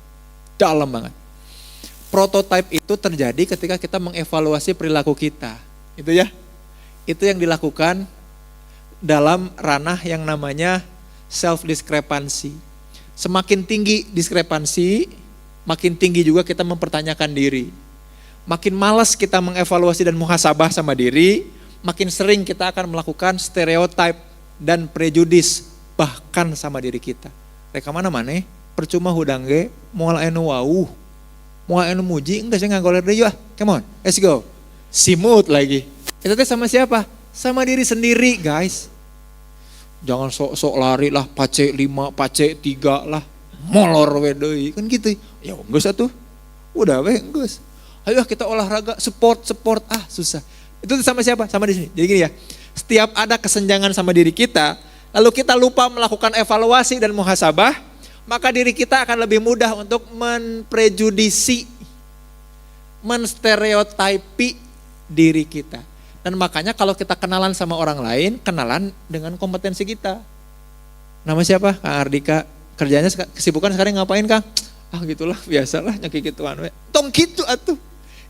Dalam banget. Prototipe itu terjadi ketika kita mengevaluasi perilaku kita. Itu ya. Itu yang dilakukan dalam ranah yang namanya self discrepancy. Semakin tinggi diskrepansi, makin tinggi juga kita mempertanyakan diri. Makin malas kita mengevaluasi dan muhasabah sama diri, makin sering kita akan melakukan stereotip dan prejudis bahkan sama diri kita. Reka mana percuma hudang ge moal anu wauh. Moal anu muji enggak saya ngagoler deui ah. Come on, let's go. Simut lagi. Itu teh sama siapa? Sama diri sendiri, guys. Jangan sok-sok lari lah, pace 5, pace 3 lah. Molor we deui. Kan gitu. Ya geus atuh. Udah we geus. Ayo kita olahraga, sport, susah. Itu sama siapa? Sama di sini. Jadi gini ya. Setiap ada kesenjangan sama diri kita, lalu kita lupa melakukan evaluasi dan muhasabah, maka diri kita akan lebih mudah untuk menprejudisi, menstereotipi diri kita. Dan makanya kalau kita kenalan sama orang lain, kenalan dengan kompetensi kita. Nama siapa? Kang Ardika. Kerjanya kesibukan sekarang ngapain Kang? Gitulah, biasalah nyaki gituan we. Tong gitu atuh.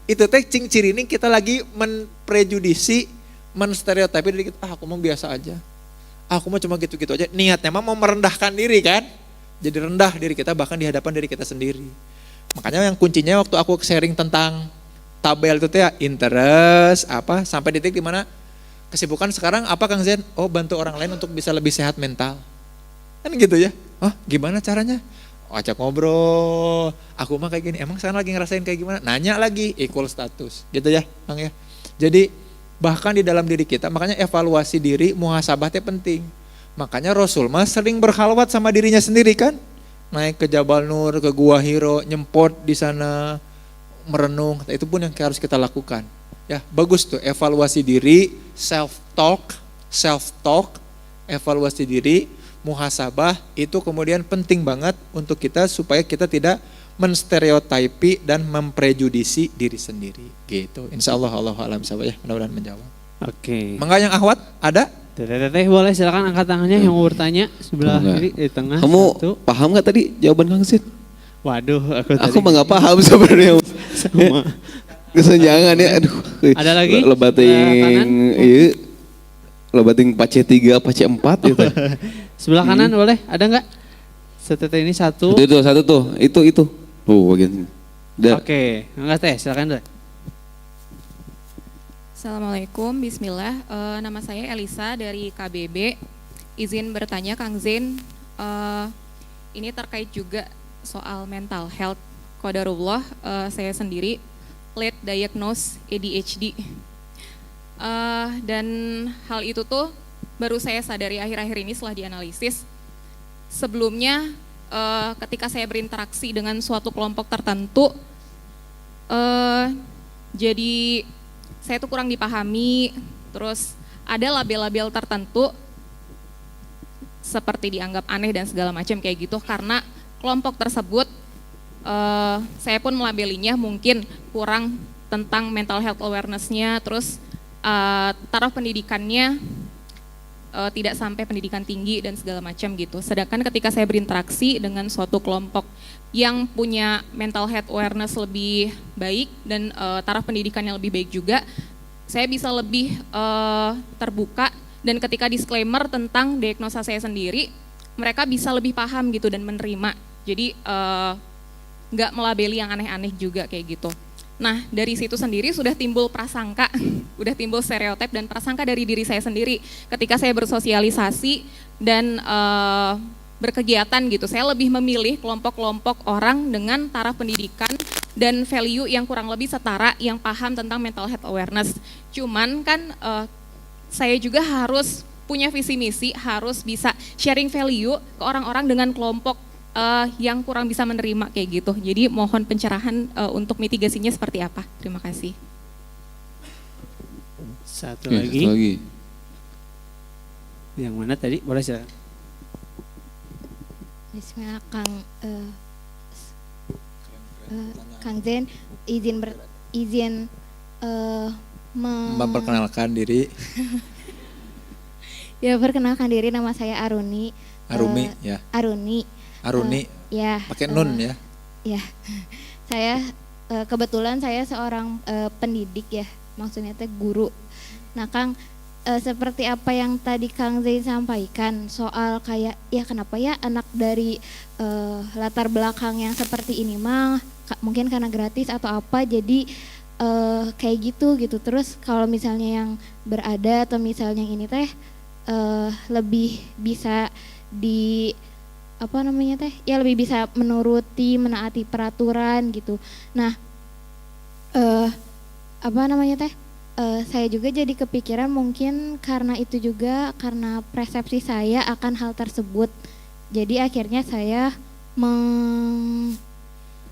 Itu teh ciri ini kita lagi menprejudisi, menstereotipi diri kita. Aku mau biasa aja. Aku mau cuma gitu-gitu aja. Niatnya mah mau merendahkan diri kan? Jadi rendah diri kita bahkan di hadapan diri kita sendiri. Makanya yang kuncinya waktu aku sharing tentang tabel itu teh interest apa sampai titik di mana kesibukan sekarang apa Kang Zen? Oh, bantu orang lain untuk bisa lebih sehat mental. Kan gitu ya. Gimana caranya? Ajak ngobrol. Aku mah kayak gini. Emang sekarang lagi ngerasain kayak gimana? Nanya lagi, equal status. Gitu ya, Kang ya. Jadi bahkan di dalam diri kita, makanya evaluasi diri, muhasabahnya penting. Makanya Rasul mah sering berkhalwat sama dirinya sendiri kan. Naik ke Jabal Nur, ke Gua Hiro, nyempot di sana, merenung. Itu pun yang harus kita lakukan. Ya, bagus tuh evaluasi diri, self talk, evaluasi diri, muhasabah itu kemudian penting banget untuk kita supaya kita tidak menstereotipi dan memprejudisi diri sendiri gitu. Insya Allah alam ya, mudah-mudahan menjawab. Oke. Mangga yang akhwat ada? Teteh boleh silakan angkat tangannya yang mau bertanya sebelah kiri di tengah. Kamu satu. paham gak tadi jawaban Kang Sid? Waduh, Aku mah nggak paham sebenarnya. sama. Kesenjangan ya, aduh. Ada lagi? Loba Kanan? ting, iya. Loba ting pace 3, pace 4 gitu. Sebelah kanan boleh? Ada nggak? Setete ini satu. Itu satu tuh, itu. Tuh bagian sini. Udah. Oke, enggak teh, silakan deh. Assalamualaikum, bismillah. Nama saya Elisa dari KBB. Izin bertanya Kang Zain, ini terkait juga soal mental health. Qadarullah, saya sendiri late diagnose ADHD. Dan hal itu tuh baru saya sadari akhir-akhir ini setelah dianalisis. Sebelumnya ketika saya berinteraksi dengan suatu kelompok tertentu, jadi saya tuh kurang dipahami, terus ada label-label tertentu seperti dianggap aneh dan segala macam kayak gitu karena kelompok tersebut saya pun melabelinya mungkin kurang tentang mental health awareness-nya, terus taraf pendidikannya tidak sampai pendidikan tinggi dan segala macam gitu. Sedangkan ketika saya berinteraksi dengan suatu kelompok yang punya mental health awareness lebih baik dan taraf pendidikannya lebih baik juga, saya bisa lebih terbuka dan ketika disclaimer tentang diagnosa saya sendiri, mereka bisa lebih paham gitu dan menerima. Jadi nggak melabeli yang aneh-aneh juga kayak gitu. Nah, dari situ sendiri sudah timbul prasangka, udah timbul stereotip dan prasangka dari diri saya sendiri. Ketika saya bersosialisasi dan berkegiatan gitu, saya lebih memilih kelompok-kelompok orang dengan taraf pendidikan dan value yang kurang lebih setara, yang paham tentang mental health awareness. Cuman kan saya juga harus punya visi misi, harus bisa sharing value ke orang-orang dengan kelompok yang kurang bisa menerima kayak gitu. Jadi mohon pencerahan untuk mitigasinya seperti apa. Terima kasih. Satu Ya, lagi. satu lagi. Yang mana tadi? Boleh silakan. Bismillah Kang Zain, izin Memperkenalkan diri. Ya, perkenalkan diri, nama saya Aruni. Arumi ya. Aruni. Aruni. Ya. Pakai nun ya. Ya. Saya kebetulan saya seorang pendidik ya, maksudnya teh guru. Nah, Kang, seperti apa yang tadi Kang Zain sampaikan soal kayak ya kenapa ya anak dari latar belakang yang seperti ini mah mungkin karena gratis atau apa jadi kayak gitu. Terus kalau misalnya yang berada atau misalnya yang ini teh lebih bisa di apa namanya teh ya lebih bisa menaati peraturan gitu. Nah, apa namanya teh saya juga jadi kepikiran mungkin karena itu juga karena persepsi saya akan hal tersebut. Jadi akhirnya saya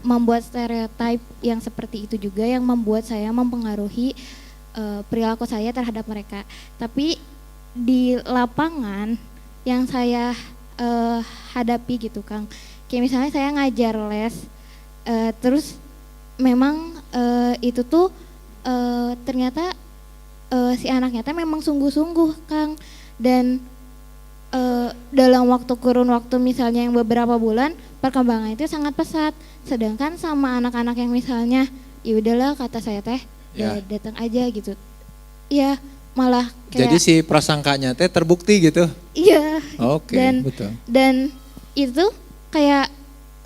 membuat stereotip yang seperti itu juga yang membuat saya mempengaruhi perilaku saya terhadap mereka. Tapi di lapangan yang saya hadapi gitu Kang, kayak misalnya saya ngajar les, terus memang itu tuh ternyata si anaknya teh memang sungguh-sungguh Kang, dan dalam kurun waktu misalnya yang beberapa bulan perkembangan itu sangat pesat, sedangkan sama anak-anak yang misalnya ya udahlah kata saya teh ya datang aja gitu, ya malah kayak Jadi si prasangkanya teh terbukti gitu. iya. Oke, betul. Dan itu kayak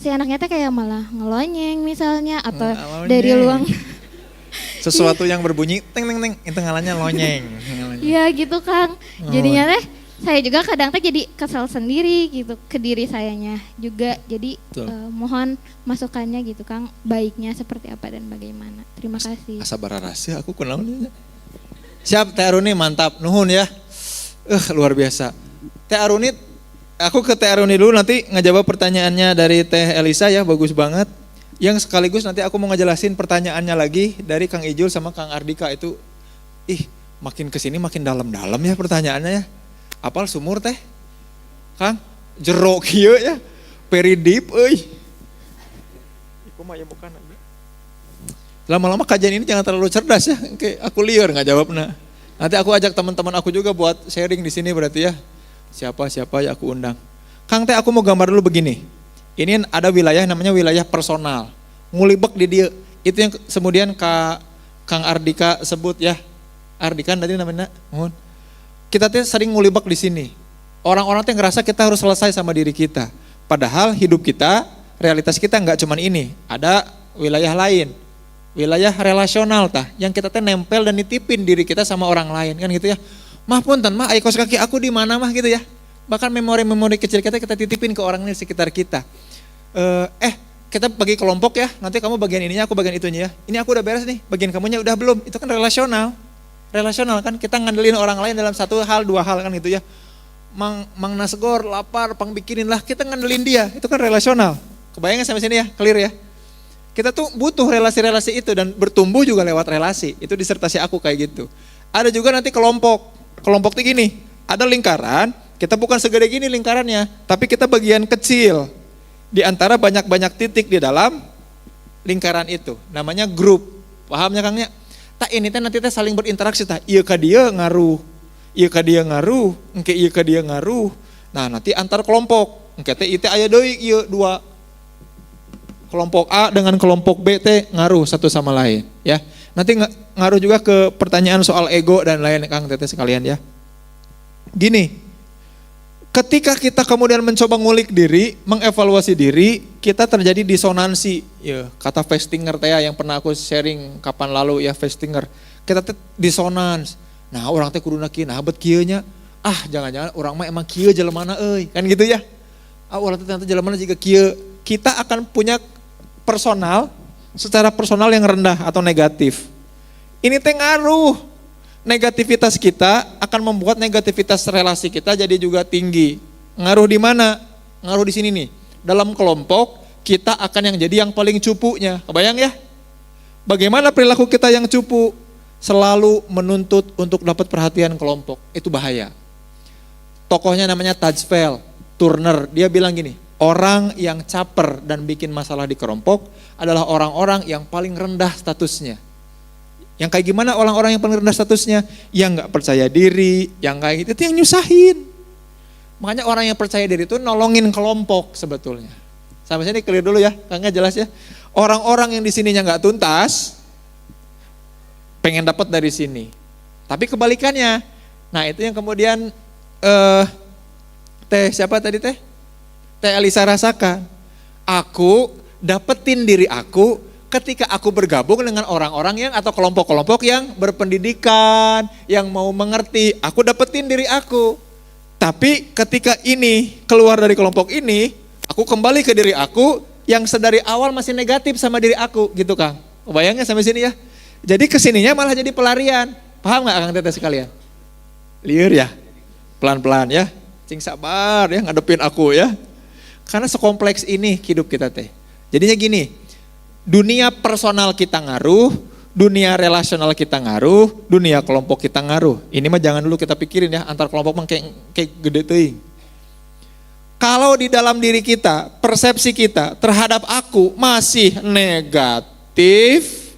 si anaknya teh kayak malah ngelonyeng misalnya atau dari luang. Sesuatu yang berbunyi teng teng teng itu ngalannya lonyeng. Iya gitu Kang. Jadinya teh saya juga kadang teh jadi kesel sendiri gitu ke diri sayanya juga. Jadi mohon masukannya gitu Kang, baiknya seperti apa dan bagaimana. Terima kasih. Asa bararasa aku kenalnya. Siap Teh Aruni, mantap, nuhun ya. Luar biasa. Teh Aruni, aku ke Teh Aruni dulu nanti ngejawab pertanyaannya dari Teh Elisa ya, bagus banget. Yang sekaligus nanti aku mau ngejelasin pertanyaannya lagi dari Kang Ijul sama Kang Ardika itu. Makin kesini makin dalam-dalam ya pertanyaannya ya. Apal sumur teh? Kang, jero kieu ya. Very deep euy. Iku mah ya bukan aja. Lama-lama kajian ini jangan terlalu cerdas ya, kayak aku liar nggak jawabnya. Nanti aku ajak teman-teman aku juga buat sharing di sini berarti ya. Siapa ya aku undang. Kang teh aku mau gambar dulu begini. Ini ada wilayah namanya wilayah personal. Ngulibek di dia. Itu yang kemudian Kang Ardika sebut ya. Ardika tadi namanya. Kita tuh sering ngulibek di sini. Orang-orang tuh ngerasa kita harus selesai sama diri kita. Padahal hidup kita, realitas kita nggak cuman ini. Ada wilayah lain. Wilayah relasional tah. Yang kita tuh nempel dan nitipin diri kita sama orang lain kan gitu ya. Mah punten mah kos kaki aku di mana mah gitu ya. Bahkan memori-memori kecil kita titipin ke orang di sekitar kita. Kita bagi kelompok ya, nanti kamu bagian ininya, aku bagian itunya ya. Ini aku udah beres nih, bagian kamunya udah belum. Itu kan relasional. Relasional kan, kita ngandelin orang lain dalam satu hal, dua hal kan gitu ya. Mang Nasgor lapar, pang bikinin lah, kita ngandelin dia. Itu kan relasional. Kebayangnya sampai sini ya, clear ya. Kita tuh butuh relasi-relasi itu dan bertumbuh juga lewat relasi. Itu disertasi aku kayak gitu. Ada juga nanti kelompok. Kelompok tuh gini, ada lingkaran, kita bukan segede gini lingkarannya, tapi kita bagian kecil. Di antara banyak-banyak titik di dalam lingkaran itu. Namanya grup. Pahamnya Kangnya? Tak ini teh nanti teh saling berinteraksi tah. Ieu ka dieu ngaruh. Ieu ka dieu ngaruh, engke ieu ka dieu ngaruh. Nah, nanti antar kelompok. Engke teh ieu aya deui ieu dua. Kelompok A dengan kelompok B teh ngaruh satu sama lain, ya. Nanti ngaruh juga ke pertanyaan soal ego dan lain Kang Teteh sekalian ya. Gini, ketika kita kemudian mencoba ngulik diri, mengevaluasi diri, kita terjadi disonansi. Ya, kata Festinger teh yang pernah aku sharing kapan lalu ya Festinger. Kita teh disonans. Nah, orang teh kuduna kieu nah bet kieu nya. Ah, jangan-jangan orang mah emang kieu jelemana euy. Kan gitu ya. Ah, urang teh ternyata jelemana jiga kieu. Kita akan punya secara personal yang rendah atau negatif. Ini teh ngaruh. Negativitas kita akan membuat negativitas relasi kita jadi juga tinggi. Ngaruh di mana? Ngaruh di sini nih. Dalam kelompok kita akan yang jadi yang paling cupunya. Kebayang ya? Bagaimana perilaku kita yang cupu? Selalu menuntut untuk dapat perhatian kelompok. Itu bahaya. Tokohnya namanya Tajfel Turner. Dia bilang gini, orang yang caper dan bikin masalah di kelompok adalah orang-orang yang paling rendah statusnya. Yang kayak gimana orang-orang yang paling rendah statusnya? Yang gak percaya diri, yang kayak gitu, itu yang nyusahin. Makanya orang yang percaya diri itu nolongin kelompok sebetulnya. Sampai sini clear dulu ya, Kangnya jelas ya. Orang-orang yang di sininya gak tuntas, pengen dapat dari sini. Tapi kebalikannya, nah itu yang kemudian siapa tadi teh? Teh Elisa rasakan. Aku dapetin diri aku ketika aku bergabung dengan orang-orang yang atau kelompok-kelompok yang berpendidikan, yang mau mengerti. Aku dapetin diri aku. Tapi ketika ini keluar dari kelompok ini, aku kembali ke diri aku yang sedari awal masih negatif sama diri aku, gitu Kang. Bayangnya sampai sini ya. Jadi kesininya malah jadi pelarian. Paham gak Kang Teteh sekalian? Liur ya, pelan-pelan ya. Cing sabar ya ngadepin aku ya. Karena sekompleks ini hidup kita teh. Jadinya gini, dunia personal kita ngaruh, dunia relasional kita ngaruh, dunia kelompok kita ngaruh. Ini mah jangan dulu kita pikirin ya, antar kelompok mah kayak gede teuing. Kalau di dalam diri kita, persepsi kita terhadap aku masih negatif,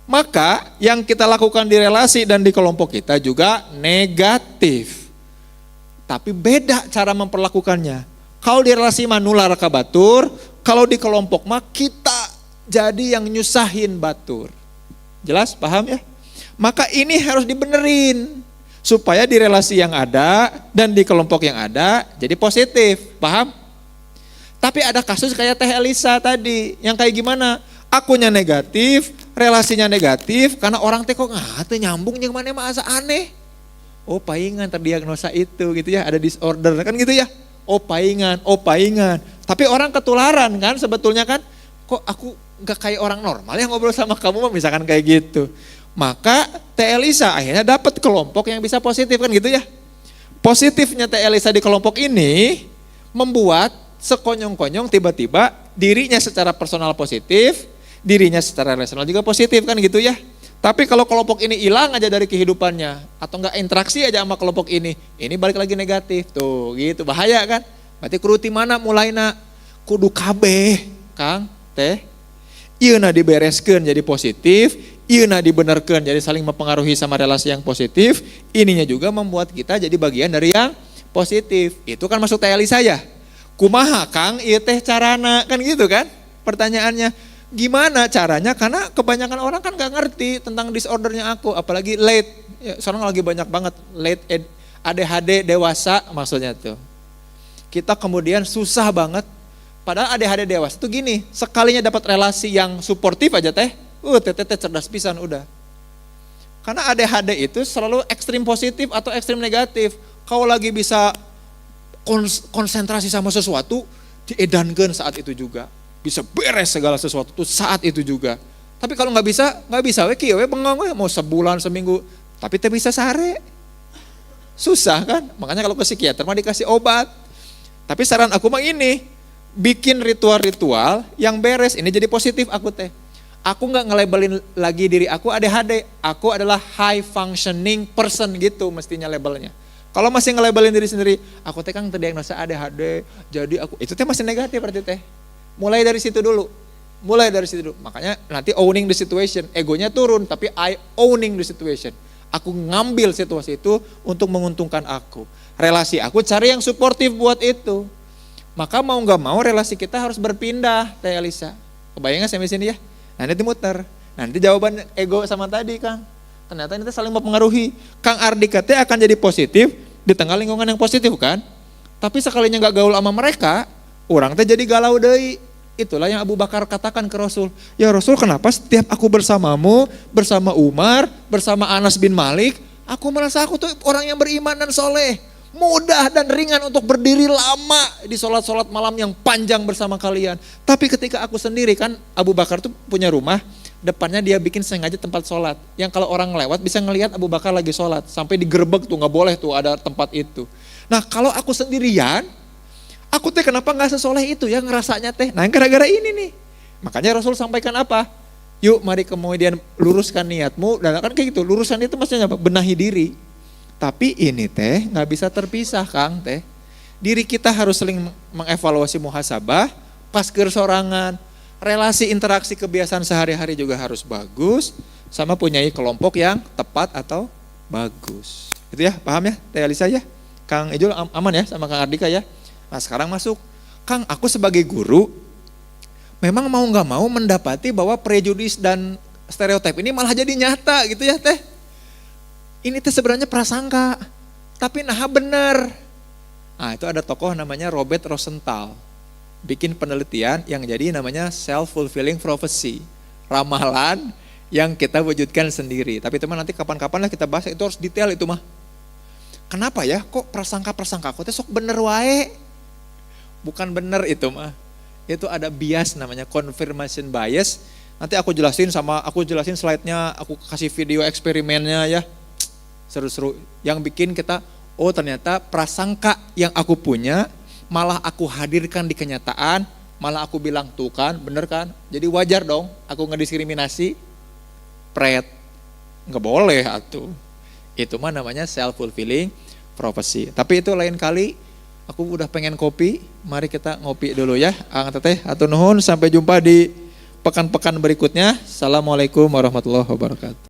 maka yang kita lakukan di relasi dan di kelompok kita juga negatif. Tapi beda cara memperlakukannya. Kalau di relasi mah nular ka batur, kalau di kelompok mah kita jadi yang nyusahin batur. Jelas, paham ya? Maka ini harus dibenerin supaya di relasi yang ada dan di kelompok yang ada jadi positif, paham? Tapi ada kasus kayak Teh Elisa tadi, yang kayak gimana? Akunya negatif, relasinya negatif, karena orang teh kok teu nyambung jeung mana mah asa aneh. Oh paingan terdiagnosa itu gitu ya, ada disorder kan gitu ya. Oh paingan. Tapi orang ketularan kan sebetulnya kan, kok aku gak kayak orang normal yang ngobrol sama kamu misalkan kayak gitu. Maka Teh Elisa akhirnya dapat kelompok yang bisa positif kan gitu ya. Positifnya Teh Elisa di kelompok ini membuat sekonyong-konyong tiba-tiba dirinya secara personal positif, dirinya secara relasional juga positif kan gitu ya. Tapi kalau kelompok ini hilang aja dari kehidupannya atau enggak interaksi aja sama kelompok ini balik lagi negatif tuh gitu, bahaya kan. Berarti kuruti mana mulainya kudu kabeh Kang Teh. Ieuna dibereskeun jadi positif, ieuna dibenerkeun jadi saling mempengaruhi sama relasi yang positif. Ininya juga membuat kita jadi bagian dari yang positif. Itu kan masuk Teh Elisa ya. kumaha Kang ieu teh carana, kan gitu kan pertanyaannya. Gimana caranya, karena kebanyakan orang kan gak ngerti tentang disordernya aku, apalagi late, ya, sekarang lagi banyak banget ADHD dewasa maksudnya tuh. Kita kemudian susah banget, padahal ADHD dewasa tuh gini, sekalinya dapat relasi yang suportif aja teteh cerdas pisan udah. Karena ADHD itu selalu ekstrim positif atau ekstrim negatif. Kau lagi bisa konsentrasi sama sesuatu, diedankan saat itu juga. Bisa beres segala sesuatu tuh saat itu juga. Tapi kalau nggak bisa, we bengong we mau sebulan seminggu, tapi teh bisa sehari. Susah kan? Makanya kalau ke psikiater mah dikasih obat. Tapi saran aku mah ini, bikin ritual-ritual yang beres. Ini jadi positif aku teh. Aku nggak nge-labelin lagi diri aku ADHD. Aku adalah high functioning person gitu mestinya labelnya. Kalau masih nge-labelin diri sendiri, aku teh kan terdiagnosa ADHD, jadi aku itu teh masih negatif berarti teh. Mulai dari situ dulu. Makanya nanti owning the situation, egonya turun, tapi I owning the situation. Aku ngambil situasi itu untuk menguntungkan aku. Relasi aku cari yang suportif buat itu. Maka mau nggak mau relasi kita harus berpindah, Teh Elisa. Kebayang nggak sampai sini ya? Nanti dimuter. Nanti jawaban ego sama tadi Kang. Ternyata ini saling mempengaruhi. Kang Ardika teh akan jadi positif di tengah lingkungan yang positif kan? Tapi sekalinya nggak gaul sama mereka, orang teh jadi galau deui. Itulah yang Abu Bakar katakan ke Rasul. Ya Rasul, kenapa setiap aku bersamamu, bersama Umar, bersama Anas bin Malik, aku merasa aku tuh orang yang beriman dan soleh. Mudah dan ringan untuk berdiri lama di sholat-sholat malam yang panjang bersama kalian. Tapi ketika aku sendiri kan, Abu Bakar tuh punya rumah, depannya dia bikin sengaja tempat sholat. Yang kalau orang lewat bisa ngelihat Abu Bakar lagi sholat. Sampai digerebek tuh, gak boleh tuh ada tempat itu. Nah kalau aku sendirian, aku teh kenapa gak sesoleh itu ya ngerasanya teh. Nah gara-gara ini nih. Makanya Rasul sampaikan apa? Yuk mari kemudian luruskan niatmu. Dan kan kayak gitu, luruskan itu maksudnya apa? Benahi diri. Tapi ini teh gak bisa terpisah Kang teh. Diri kita harus saling mengevaluasi muhasabah, pas sorangan, relasi interaksi kebiasaan sehari-hari juga harus bagus, sama punyai kelompok yang tepat atau bagus. Itu ya, paham ya Teh Elisa ya? Kang Ijul aman ya sama Kang Ardika ya? Nah sekarang masuk, Kang aku sebagai guru, memang mau gak mau mendapati bahwa prejudis dan stereotip ini malah jadi nyata gitu ya Teh. Ini teh sebenarnya prasangka, tapi nah bener. Nah itu ada tokoh namanya Robert Rosenthal, bikin penelitian yang jadi namanya self-fulfilling prophecy, ramalan yang kita wujudkan sendiri. Tapi teman nanti kapan-kapan lah kita bahas, itu harus detail itu mah. Kenapa ya kok prasangka-prasangka aku teh sok bener wae? Bukan bener itu mah, itu ada bias namanya confirmation bias. Nanti aku jelasin slide-nya, aku kasih video eksperimennya ya. Seru-seru yang bikin kita, oh ternyata prasangka yang aku punya malah aku hadirkan di kenyataan, malah aku bilang tuh kan bener kan, jadi wajar dong aku ngediskriminasi pret, nggak boleh atuh. Itu mah namanya self-fulfilling prophecy. Tapi itu lain kali, aku udah pengen kopi, mari kita ngopi dulu ya Ang Teteh, atur nuhun, sampai jumpa di pekan-pekan berikutnya. Assalamualaikum warahmatullahi wabarakatuh.